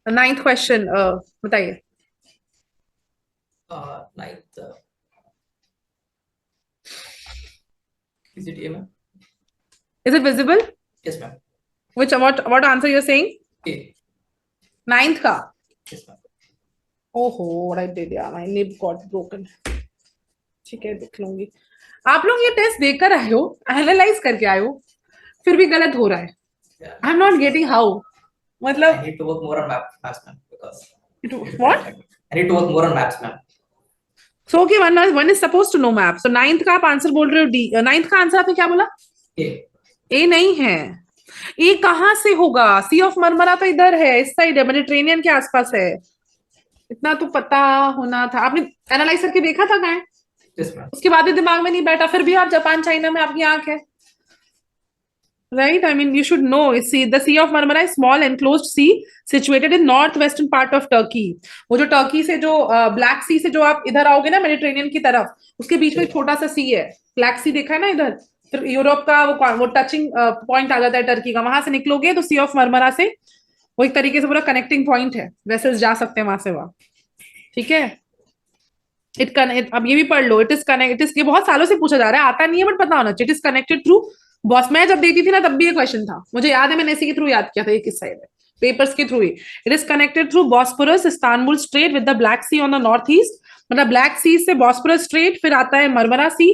नाइन्थ क्वेश्चन बताइए। Ninth, is it A, ma'am? Is it visible? Yes, ma'am. What answer you're saying? A. Ninth का? Yes, ma'am. ओहो, what I did, yeah, my nib got broken. ठीक है, देख लूंगी। आप लोग ये टेस्ट देकर आए हो, एनालाइज करके आए हो, फिर भी गलत हो रहा है। I am not getting how, मतलब I need to work more on maps, ma'am, because what? I need to work more on maps, ma'am. So okay, one is supposed to know map. So ninth का आप answer बोल रहे हो D, ninth का answer आपने क्या बोला? A. ए नहीं है। ए कहाँ से होगा? सी ऑफ मरमरा तो इधर है, इस साइड है, मेडिटेरेनियन के आसपास है, इतना तो पता होना था। आपने एनालाइज करके देखा था कहाँ? Yes, ma'am. उसके बाद भी दिमाग में नहीं बैठा, फिर भी आप जापान चाइना में आपकी आंख है, right? I mean you should know, the sea of Marmara is small enclosed sea situated in north western part of Turkey. वो जो टर्की से जो ब्लैक सी से जो आप इधर आओगे ना मेडिटेरेनियन की तरफ, उसके बीच में एक छोटा सा सी है, ब्लैक सी देखा है ना इधर, फिर यूरोप का वो टचिंग पॉइंट आ जाता है टर्की का, वहां से निकलोगे तो सी ऑफ मरमरा से वो एक तरीके से पूरा कनेक्टिंग पॉइंट है, वेसल्स जा सकते हैं वहां से वहां, ठीक है? अब ये भी पढ़ लो, इट इज कनेक्ट, ये बहुत सालों से पूछा जा रहा है, आता नहीं है बट पता होना चाहिए। It is connected through boss, मैं जब देती थी ना तब भी ये क्वेश्चन था, मुझे याद है मैंने इसी के थ्रू याद किया था, ये किस साइड है, पेपर्स के थ्रू ही। It is connected through Bosphorus Istanbul strait with the Black Sea on the north east, मतलब ब्लैक सी से बॉस्फोरस स्ट्रेट, फिर आता है मरमरा सी,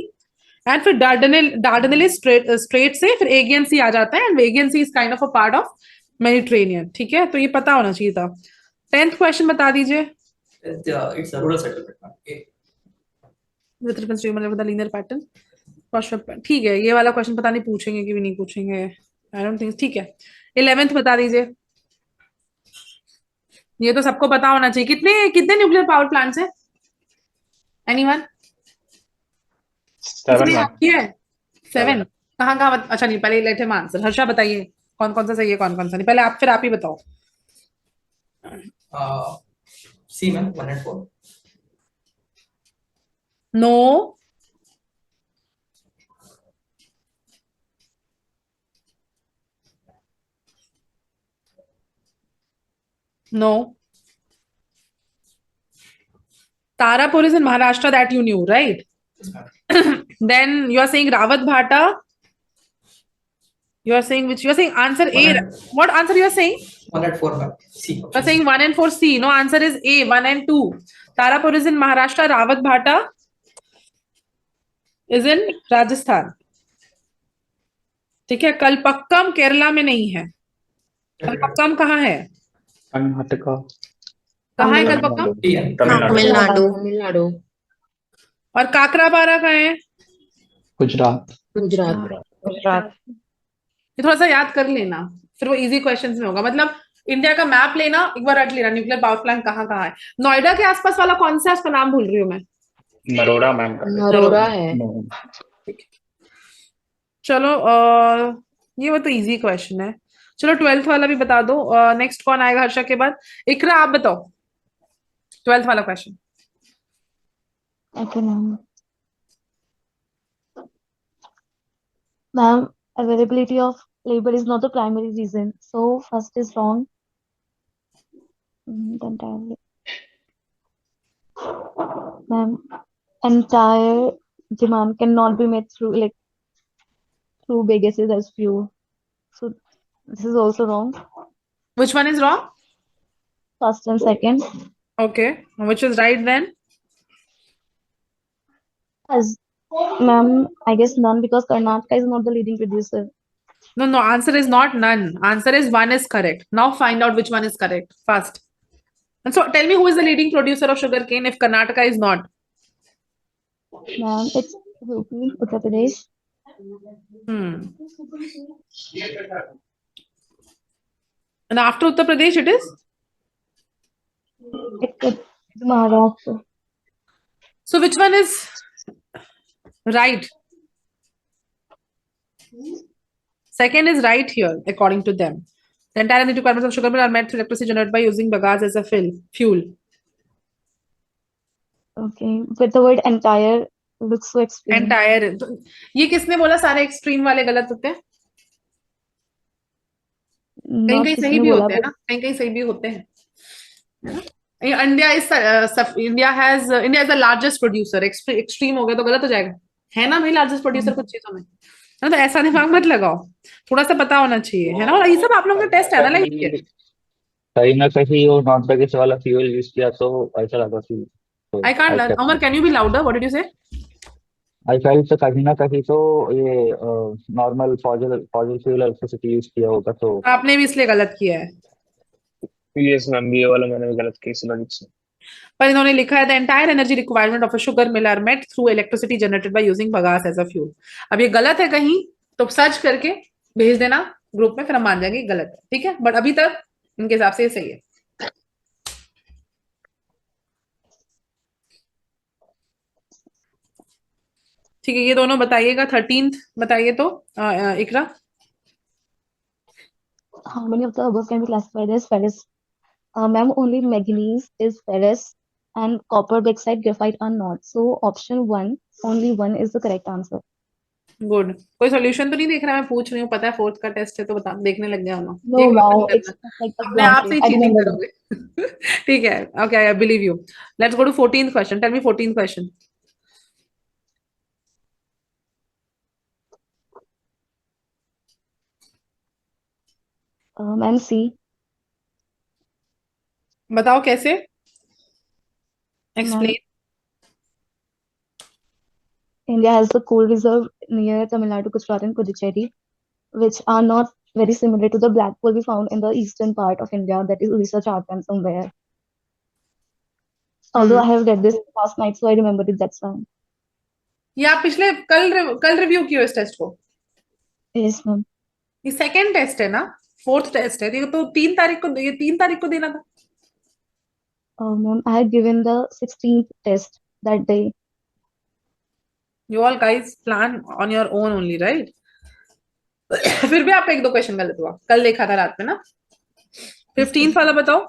एंड फिर डार्डनेलिस स्ट्रेट से फिर एगियन सी आ जाता है, and Aegean Sea is kind of a part of Mediterranean, ठीक है? तो ये पता होना चाहिए था। 10th क्वेश्चन बता दीजिए। It's a rural settlement, ma'am. A. With reference to मतलब linear pattern, ठीक है, ये वाला क्वेश्चन पता नहीं पूछेंगे कि भी नहीं पूछेंगे, आई डोंट थिंक, ठीक है। 11th बता दीजिए, ये तो सबको पता होना चाहिए। कितने कितने न्यूक्लियर पावर प्लांट्स हैं? एनीवन? 7, मैम। 7 कहाँ कहाँ? अच्छा नहीं, पहले लेट हिम आंसर। हर्षा बताइए कौन कौन सा सही है कौन कौन सा नहीं, पहले आप, फिर आप ही बताओ। C, ma'am. 1 and 4. No, no, Tarapur is in Maharashtra, that you knew, right? Yes, ma'am. Then you are saying Rawat Bhata. You are saying which? You are saying answer A. What answer you are saying? 1 and 4, ma'am. C. You are saying 1 and 4 C. No, answer is A, 1 and 2. Tarapur is in Maharashtra. Rawat Bhata is in Rajasthan. ठीक है, कल्पक्कम केरला में नहीं है। कल्पक्कम कहाँ है? कर्नाटका। कहाँ है कल्पक्कम? तमिलनाडु। तमिलनाडु। और काकरापारा कहाँ है? गुजरात। गुजरात। ये थोड़ा सा याद कर लेना, फिर वो इजी क्वेश्चंस में होगा। मतलब इंडिया का मैप लेना, एक बार रट लेना, न्यूक्लियर पावर प्लांट कहाँ कहाँ है। नोएडा के आसपास वाला कौन सा, उसका नाम भूल रही हूँ मैं। नरोड़ा, मैम। नरोड़ा है। चलो ये वो तो इजी क्वेश्चन है। चलो 12th वाला भी बता दो। नेक्स्ट कौन आएगा हर्षा के बाद? इकरा आप बताओ 12th वाला question. Okay, ma'am. Ma'am, availability of labor is not the primary reason. So first is wrong. The entire ma'am, entire demand cannot be met through through big gases as fuel. So this is also wrong. Which one is wrong? First and second. Okay. Which is right then? As ma'am, I guess none because Karnataka is not the leading producer. No, answer is not none. Answer is one is correct. Now find out which one is correct first. And so tell me who is the leading producer of sugarcane if Karnataka is not? Ma'am, it's UP, Uttar Pradesh. And after Uttar Pradesh it is? It's Maharashtra. So which one is right? Second is right here, according to them. The entire energy requirements of sugar mill are met through electricity generated by using bagasse as a fuel. Okay, but the word entire looks so extreme. Entire. ये किसने बोला सारे extreme वाले गलत होते हैं? कहीं Not कहीं किसी सही ने भी बोला होते हैं but ना, कहीं कहीं सही भी होते हैं. India is the largest producer. Extreme हो गया तो गलत हो जाएगा. है ना भाई largest producer कुछ चीजों में. है ना, तो ऐसा दिमाग मत लगाओ. थोड़ा सा पता होना चाहिए, है ना. और ये सब आप लोगों का टेस्ट एनालाइज किया. कहीं ना कहीं वो नॉन पैकेज वाला फ्यूल यूज किया तो ऐसा लगा कि तो I can't learn. Amar, can you be louder? What did you say? I felt तो कहीं ना कहीं तो ये normal fossil fuel electricity use किया होगा तो आपने भी इसलिए गलत किया है. यस मैम, ये वाला मैंने भी गलत किया इस लॉजिक से। पर इन्होंने लिखा है the entire energy requirement of a sugar mill are met through electricity generated by using bagasse as a fuel. अब ये गलत है कहीं तो सर्च करके भेज देना ग्रुप में, फिर हम मान जाएंगे गलत है. ठीक है, बट अभी तक इनके हिसाब से ये सही है. ठीक है, ये दोनों बताइएगा. 13th बताइए तो इकरा. how many of the above can be classified as ferrous? Ma'am, only manganese is ferrous and copper, bauxite, graphite are not. So option 1, only 1 is the correct answer. Good. कोई सॉल्यूशन तो नहीं देख रहा, मैं पूछ रही हूँ. पता है 4th का टेस्ट है तो बता, देखने लग गया हम. No, wow, it's like a अपने आप से ही blanket. I चीटिंग remember करोगे. ठीक है, okay, I believe you. Let's go to 14th question. Tell me 14th question. Ma'am, C. बताओ कैसे. Explain. India has the coal reserve near Tamil Nadu, Gujarat, and Puducherry, which are not very similar to the black coal we found in the eastern part of India, that is Odisha, Jharkhand somewhere. Although I have read this last night, so I remembered it. That's why. ये आप पिछले कल review किया इस test को. Yes, ma'am. ये second test है ना, 4th टेस्ट है. ये तो 3 तारीख को, ये 3 तारीख को देना था. Ma'am, I had given the 16th test that day. You all guys plan on your own only, right? फिर भी आपका 1-2 क्वेश्चन गलत हुआ. कल देखा था रात में ना. 15th वाला बताओ.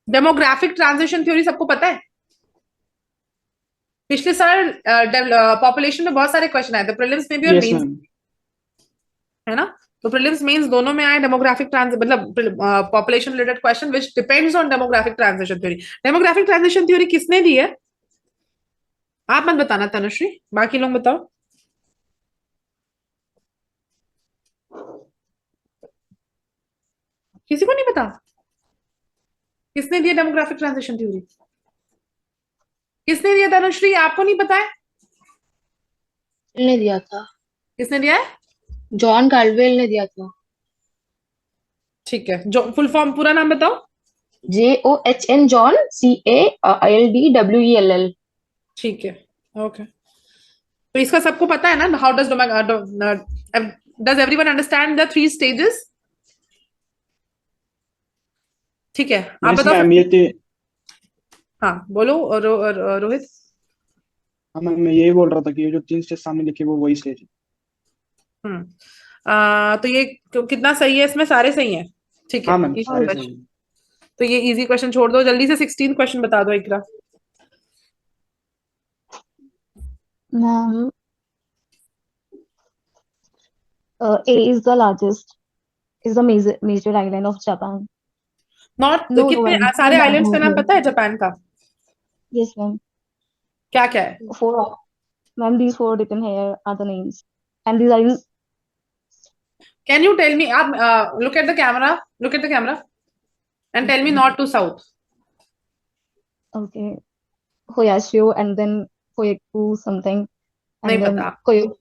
डेमोग्राफिक ट्रांजिशन थ्योरी सबको पता है. पिछले साल पॉपुलेशन में बहुत सारे क्वेश्चन आए थे. प्रीलिम्स में भी और यस मेंस, मैम। है ना. तो प्रीलिम्स मेंस दोनों में आए डेमोग्राफिक मतलब population related question which depends on demographic transition theory. Demographic transition theory किसने दी है? आप मत बताना तनुश्री, बाकी लोग बताओ. किसी को नहीं पता किसने दिया डेमोग्राफिक ट्रांजिशन थ्योरी? किसने दिया तनुश्री? आपको नहीं पता है? ने दिया था, किसने दिया है? जॉन कार्डवेल ने दिया था। ठीक है, जो फुल फॉर्म पूरा नाम बताओ. JOHN John, CALDWELL। ठीक है, ओके. तो इसका सबको पता है ना. How does everyone understand the 3 stages? ठीक है, आप यस बताओ. मैम, हाँ बोलो रोहित. हाँ मैम, मैं यही बोल रहा था कि ये जो 3 स्टेज सामने लिखे वो वही स्टेज है। तो ये कितना सही है? इसमें सारे सही हैं. ठीक है. हाँ मैम, सारे सही हैं। तो ये इजी क्वेश्चन छोड़ दो. जल्दी से 16th क्वेश्चन बता दो इकरा. Ma'am, A is the largest, is the major island of Japan. North No, no, कितने ma'am. सारे No, ma'am, आइलैंड्स no, का नाम no. पता है जापान का? Yes, ma'am. क्या क्या है? 4. Ma'am, these 4 written here are the names. And these are in, Can you tell me? आप look at the camera and tell me north to south. okay, Hoyashio and then Koyaku something. नहीं And then पता. Koyaku.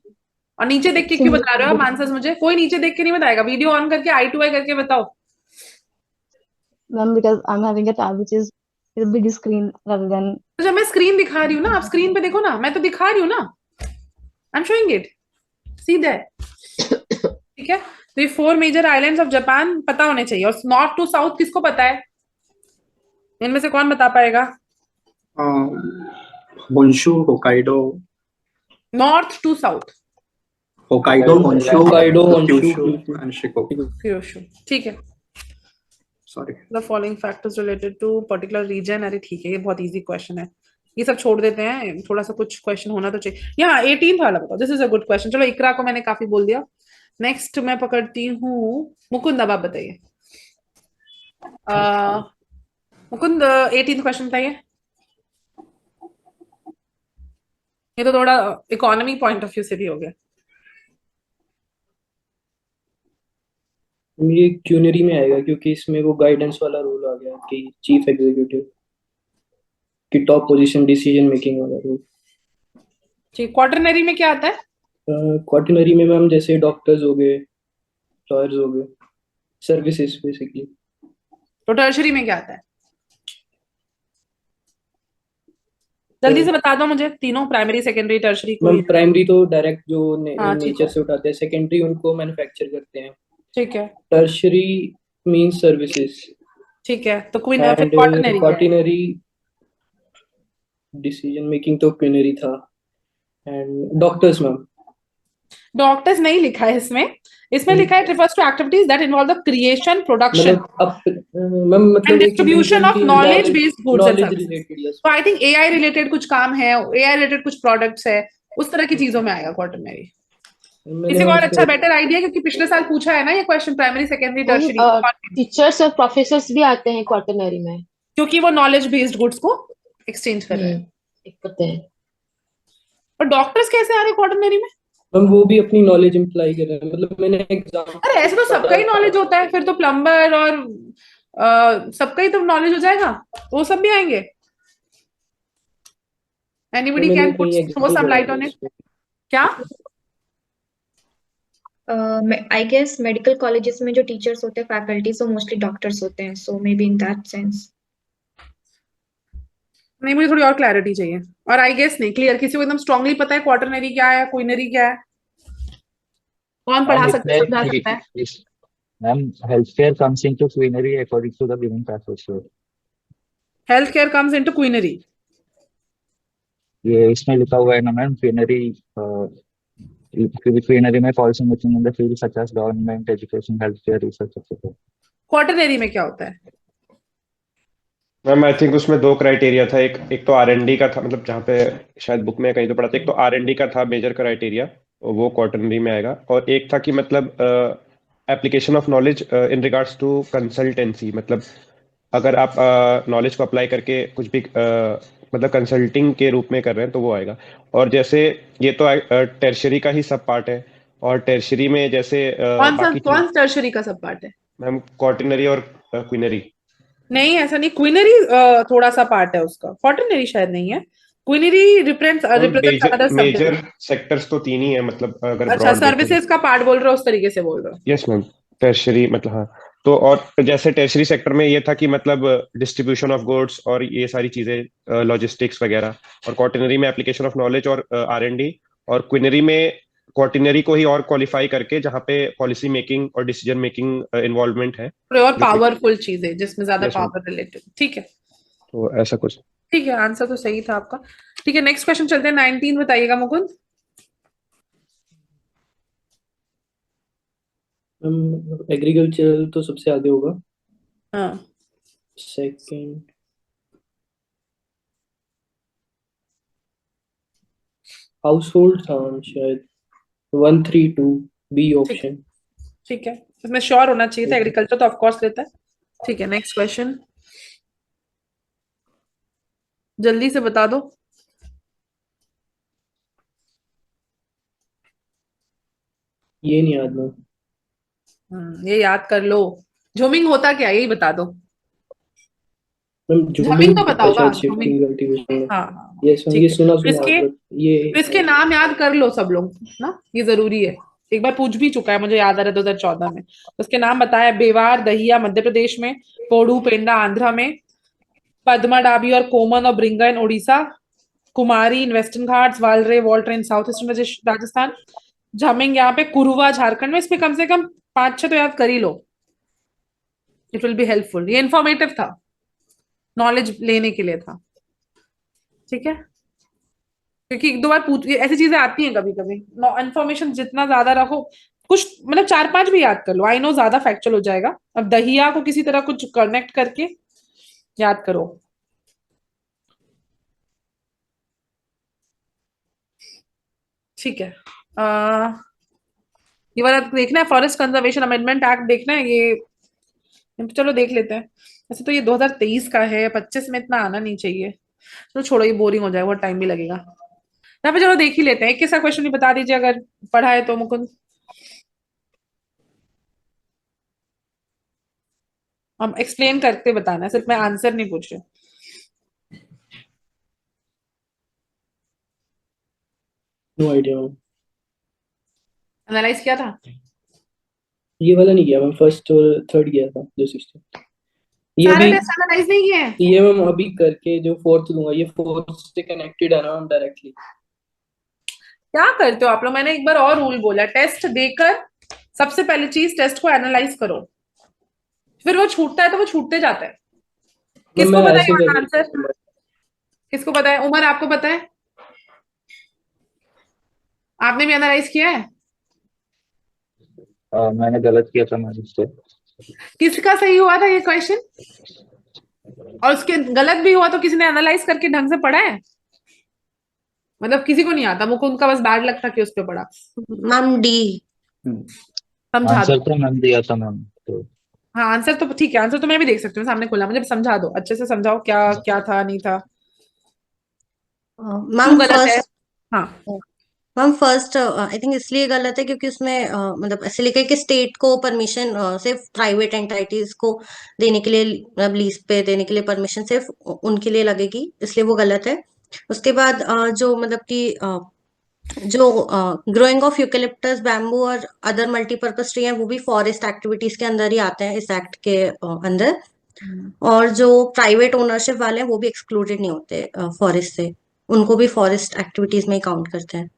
और नीचे देख के क्यों बता रहे हो आप आंसर्स मुझे? कोई नीचे देख के नहीं बताएगा. वीडियो ऑन करके आई टू आई करके बताओ. Ma'am, because I'm having a tab which is a big screen rather than. तो जब मैं स्क्रीन दिखा रही हूँ ना, आप स्क्रीन पे देखो ना, मैं तो दिखा रही हूँ ना. I am showing it. See that. ठीक है. तो ये 4 मेजर आइलैंड्स ऑफ जापान पता होने चाहिए. और नॉर्थ टू साउथ किसको पता है? इनमें से कौन बता पाएगा? Honshu, Hokkaido, north to south. Hokkaido, Honshu, Kyushu and Shikoku. Kyushu. ठीक है. Sorry. The following factors related to particular region. अरे ठीक है, ये बहुत इजी क्वेश्चन है. ये सब छोड़ देते हैं. थोड़ा सा कुछ क्वेश्चन होना तो चाहिए. यहाँ 18th वाला बताओ. This is a good question. चलो इकरा को मैंने काफी बोल दिया. नेक्स्ट मैं पकड़ती हूँ मुकुंद. अब आप बताइए. मुकुंद 18th क्वेश्चन बताइए. ये तो थोड़ा इकोनॉमी पॉइंट ऑफ व्यू से भी हो गया. ये क्यूनरी में आएगा क्योंकि इसमें वो गाइडेंस वाला रूल आ गया कि चीफ एग्जीक्यूटिव की टॉप पोजीशन डिसीजन मेकिंग वाला रूल. ठीक. क्वार्टरनरी में क्या आता है? क्वार्टरनरी में मैम जैसे डॉक्टर्स हो गए, लॉयर्स हो गए, सर्विसेज बेसिकली. तो टर्शरी में क्या आता है? जल्दी से बता दो मुझे. तीनों primary, secondary, tertiary. Ma'am primary तो डायरेक्ट जो हाँ, ठीक नेचर है. से उठाते हैं, सेकेंडरी उनको मैन्युफैक्चर करते हैं. ठीक है. Tertiary means services. ठीक है. तो queen and quaternary quaternary decision making तो क्वीनरी था. And doctors ma'am. डॉक्टर्स नहीं लिखा है इसमें. इसमें लिखा है refers to activities that involve the creation, production ma'am मतलब and distribution of knowledge based goods and knowledge services. Related. Yes. तो आई थिंक AI रिलेटेड कुछ काम है, AI रिलेटेड कुछ प्रोडक्ट्स है, उस तरह की चीजों में आएगा क्वार्टरनरी. किसी को और अच्छा बेटर आइडिया? क्योंकि पिछले साल पूछा है ना ये question primary, secondary, tertiary. Teachers और प्रोफेसर्स भी आते हैं क्वार्टरनरी में क्योंकि वो नॉलेज बेस्ड गुड्स को एक्सचेंज कर रहे हैं. करते हैं. और डॉक्टर्स कैसे आ रहे हैं क्वार्टरनरी में? हम वो भी अपनी नॉलेज इम्प्लाई कर रहे हैं. मतलब मैंने एग्जाम. अरे ऐसे तो सबका ही नॉलेज होता है. फिर तो प्लम्बर और सबका ही तो नॉलेज हो जाएगा. वो सब भी आएंगे. Anybody can put some light on it. क्या? आई गेस मेडिकल कॉलेजेस में जो टीचर्स होते हैं, फैकल्टीज, वो मोस्टली डॉक्टर्स होते हैं. So maybe in that sense. नहीं, मुझे थोड़ी और क्लैरिटी चाहिए. और आई गेस नहीं क्लियर. किसी को एकदम स्ट्रांगली पता है क्वार्टरनरी क्या है, क्वीनरी क्या है? कौन पढ़ा सकता है, समझा सकता है? Ma'am healthcare comes into queenery according to the given passage. Health care comes into quinary. ये इसमें लिखा हुआ है ना मैम. क्वीनरी में falls within the field such as government, education, healthcare, research, etc. Quaternary में क्या होता है? मैम आई थिंक उसमें 2 क्राइटेरिया था. एक तो R&D का था, मतलब जहाँ पे शायद बुक में कहीं तो पढ़ा था. एक तो R&D का था मेजर क्राइटेरिया, वो क्वार्टरनरी में आएगा. और एक था कि मतलब application of knowledge in regards to consultancy. मतलब अगर आप नॉलेज को अप्लाई करके कुछ भी मतलब कंसल्टिंग के रूप में कर रहे हैं तो वो आएगा. और जैसे ये तो टर्शरी का ही सब पार्ट है. और टर्शरी में जैसे कौन टर्शरी का सब पार्ट है? मैम क्वार्टरनरी और क्वीनरी. नहीं, ऐसा नहीं. क्वीनरी थोड़ा सा पार्ट है उसका. क्वार्टरनरी शायद नहीं है. Quinary represents other major sectors तो 3 ही है. मतलब अगर अच्छा, सर्विसेज का पार्ट बोल रहे हो, उस तरीके से बोल रहे हो? Yes ma'am. टर्शरी मतलब हाँ. तो और जैसे टर्शरी सेक्टर में ये था कि मतलब डिस्ट्रीब्यूशन ऑफ गुड्स और ये सारी चीजें, लॉजिस्टिक्स वगैरह. और क्वार्टरनरी में एप्लीकेशन ऑफ नॉलेज और R&D. और क्वीनरी में क्वार्टरनरी को ही और क्वालिफाई करके जहाँ पे पॉलिसी मेकिंग और डिसीजन मेकिंग इन्वॉल्वमेंट है, और पावरफुल चीजें जिसमें ज्यादा पावर रिलेटेड. ठीक है. तो ऐसा कुछ. ठीक है, आंसर तो सही था आपका. ठीक है, नेक्स्ट क्वेश्चन चलते हैं. 19 बताइएगा मुकुंद. एग्रीकल्चर तो सबसे आगे होगा. हाँ. सेकंड हाउस होल्ड था शायद 132. बी ठीक ऑप्शन। ठीक है, इसमें श्योर होना चाहिए था, एग्रीकल्चर तो ऑफ कोर्स लेता है। ठीक है, नेक्स्ट क्वेश्चन, जल्दी से बता दो। ये नहीं याद मैम। ये याद कर लो। झूमिंग होता क्या है, यही बता दो। मैम झमिंग जूमिंग तो होता पता है होगा, शायद झूमिंग। शिफ्टिंग कल्टीवेशन में। हाँ हाँ, यस मैम, ठीक ये है। सुना तो सुना है इसके बट ये तो इसके नाम याद कर लो सब लोग ना, ये जरूरी है। एक बार पूछ भी चुका है, मुझे याद आ रहा है 2014 में। तो उसके नाम बताया, बेवार दहिया मध्य प्रदेश में, पोड़ू पेंडा आंध्रा में, पद्मा डाबी और कोमन और ब्रिंगा इन उड़ीसा, कुमारी इन वेस्टर्न घाट्स, वालरे वॉल्टर इन साउथ ईस्टर्न राजस्थान, झमिंग यहाँ पे कुरुवा झारखंड में। इसमें कम से कम 5-6 तो याद कर ही लो, इट विल बी हेल्पफुल। ये इन्फॉर्मेटिव था, नॉलेज लेने के लिए था, ठीक है। क्योंकि एक दो बार पूछ, ऐसी चीजें आती हैं कभी कभी, इन्फॉर्मेशन जितना ज्यादा रखो, कुछ मतलब 4-5 भी याद कर लो, आई नो ज्यादा फैक्चुअल हो जाएगा। अब दहिया को किसी तरह कुछ कनेक्ट करके याद करो। ठीक है, ये वाला देखना है, फॉरेस्ट कंजर्वेशन अमेंडमेंट एक्ट देखना है ये, चलो देख लेते हैं। वैसे तो ये 2023 का है, 25 में इतना आना नहीं चाहिए। चलो छोड़ो, ये बोरिंग हो जाएगा, बहुत टाइम भी लगेगा यहाँ पे। चलो देख ही लेते हैं, एक कैसा क्वेश्चन भी बता दीजिए अगर पढ़ा है तो मुकुंद। हम एक्सप्लेन करके बताना है, सिर्फ मैं आंसर नहीं पूछ रही। No idea. एनालाइज किया था? ये वाला नहीं किया मैम, फर्स्ट और थर्ड किया था जो सिस्टम। ये सारे अभी टेस्ट एनालाइज नहीं किए हैं? ये मैम अभी करके जो फोर्थ दूंगा, ये फोर्थ से कनेक्टेड है ना मैम डायरेक्टली। क्या करते हो आप लोग? मैंने एक बार और रूल बोला, टेस्ट देकर सबसे पहली चीज टेस्ट को एनालाइज करो, फिर वो छूटता है तो वो छूटते जाता है। मैम किसको मैं पता ऐसे है कर आंसर? किसको पता है? उमर आपको पता है? आपने भी एनालाइज किया है? मैंने गलत किया था मैम इससे। किसका सही हुआ था ये क्वेश्चन? और उसके गलत भी हुआ तो किसी ने एनालाइज करके ढंग से पढ़ा है? मतलब किसी को नहीं आता, मुकुंद का बस बैड लक था कि उस पे पढ़ा। Ma'am D. समझा आंसर दो। तो मैम दिया था मैम तो। हाँ आंसर तो ठीक है, आंसर तो मैं भी देख सकती हूँ, सामने खुला, मुझे समझा दो, अच्छे से समझाओ क्या क्या था नहीं था, मैम क्यों गलत है। फर्स्ट हाँ मैम फर्स्ट आई थिंक इसलिए गलत है क्योंकि उसमें मतलब ऐसे लिखा है कि स्टेट को परमिशन सिर्फ प्राइवेट एंटिटीज को देने के लिए, मतलब लीज पे देने के लिए परमिशन सिर्फ उनके लिए लगेगी, इसलिए वो गलत है। उसके बाद जो मतलब कि जो ग्रोइंग ऑफ यूकेलिप्टस बैम्बू और अदर मल्टीपर्पज ट्री हैं वो भी फॉरेस्ट एक्टिविटीज के अंदर ही आते हैं इस एक्ट के अंदर। और जो प्राइवेट ओनरशिप वाले हैं वो भी एक्सक्लूडेड नहीं होते फॉरेस्ट से, उनको भी फॉरेस्ट एक्टिविटीज में ही काउंट करते हैं।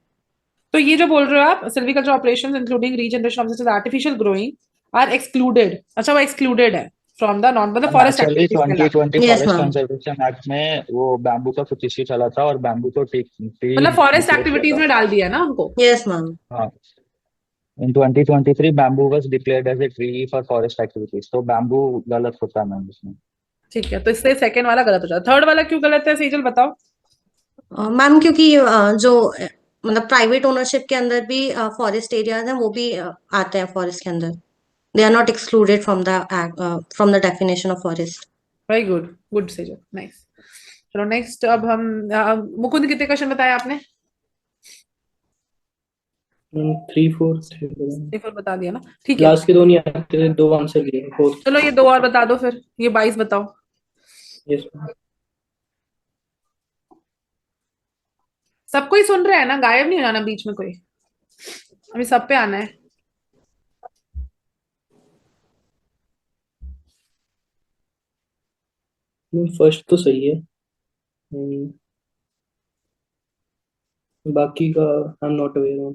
तो ये जो बोल रहे हो आप, silviculture operations including regeneration of artificial growing are excluded, अच्छा वो एक्सक्लूडेड है फ्रॉम द नॉन मतलब फॉरेस्ट एक्चुअली एक्टिविटीज में 2020 yes forest ma'am. Conservation act में वो बैम्बू का कुछ इश्यू चला था और बैम्बू को ट्री मतलब फॉरेस्ट डिक्लेयर किया एक्टिविटीज था। में डाल दिया ना उनको। Yes ma'am. हाँ, in 2023 bamboo was declared as a tree for forest activities, तो बैम्बू गलत होता है मैम इसमें। ठीक है, तो इससे सेकंड वाला गलत हो जाता, थर्ड वाला क्यों गलत है सेजल बताओ। मैम क्योंकि जो मतलब प्राइवेट ओनरशिप के अंदर भी फॉरेस्ट एरियाज हैं वो भी आते हैं फॉरेस्ट के अंदर, they are not excluded from the definition of forest. Very good, good Sejal, nice. चलो नेक्स्ट, अब हम मुकुंद कितने क्वेश्चन बताए आपने? 3-4 थे। सिर्फ बता दिया ना, ठीक है। लास्ट के दो नहीं आते थे, 2 आंसर दिए फोर्थ। चलो ये 2 और बता दो, फिर ये 22 बताओ। Yes ma'am. सबको ही सुन रहे हैं ना, गायब नहीं हो जाना बीच में कोई, अभी सब पे आना है। फर्स्ट तो सही है। बाकी का I am not aware of.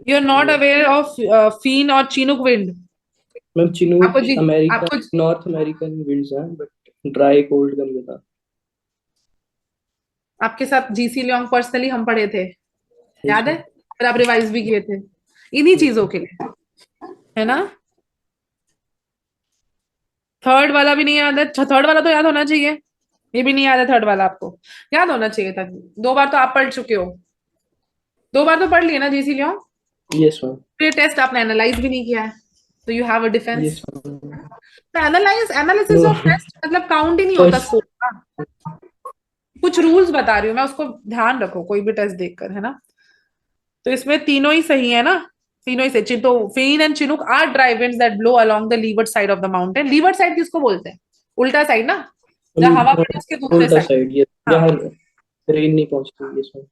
You are not aware of foehn और चीनुक विंड? मैम चिनूक आपको जी अमेरिका, आपको नॉर्थ अमेरिकन विंड्स हैं बट ड्राई कोल्ड का नहीं पता। आपके साथ जीसी लियोंग पर्सनली हम पढ़े थे, याद है? मैम। फिर आप रिवाइज भी किए थे इन्हीं चीजों के लिए, है ना? थर्ड वाला भी नहीं याद है? थर्ड वाला तो याद होना चाहिए, ये भी नहीं याद है थर्ड वाला, आपको याद होना चाहिए था। 2 बार तो आप पढ़ चुके हो, 2 बार तो पढ़ लिए ना जीसी लियोंग। Yes, ma'am. ये टेस्ट आपने एनालाइज भी नहीं किया है, तो you have a defence. Yes, ma'am. तो एनालिसिस No. ऑफ टेस्ट मतलब काउंट ही नहीं होता First, स्कोर का। कुछ रूल्स बता रही हूँ मैं, उसको ध्यान रखो कोई भी टेस्ट देखकर, है ना। तो इसमें तीनों ही सही है ना, तीनों ही सही। तो foehn and chinook are dry winds that blow along the leeward side of the mountain. Leeward side किसको बोलते हैं? उल्टा साइड ना, जहाँ हवा पड़े उसके दूसरे उल्टा साइड। Side, yes. हाँ, जहाँ रेन नहीं पहुंचती, yes, ma'am.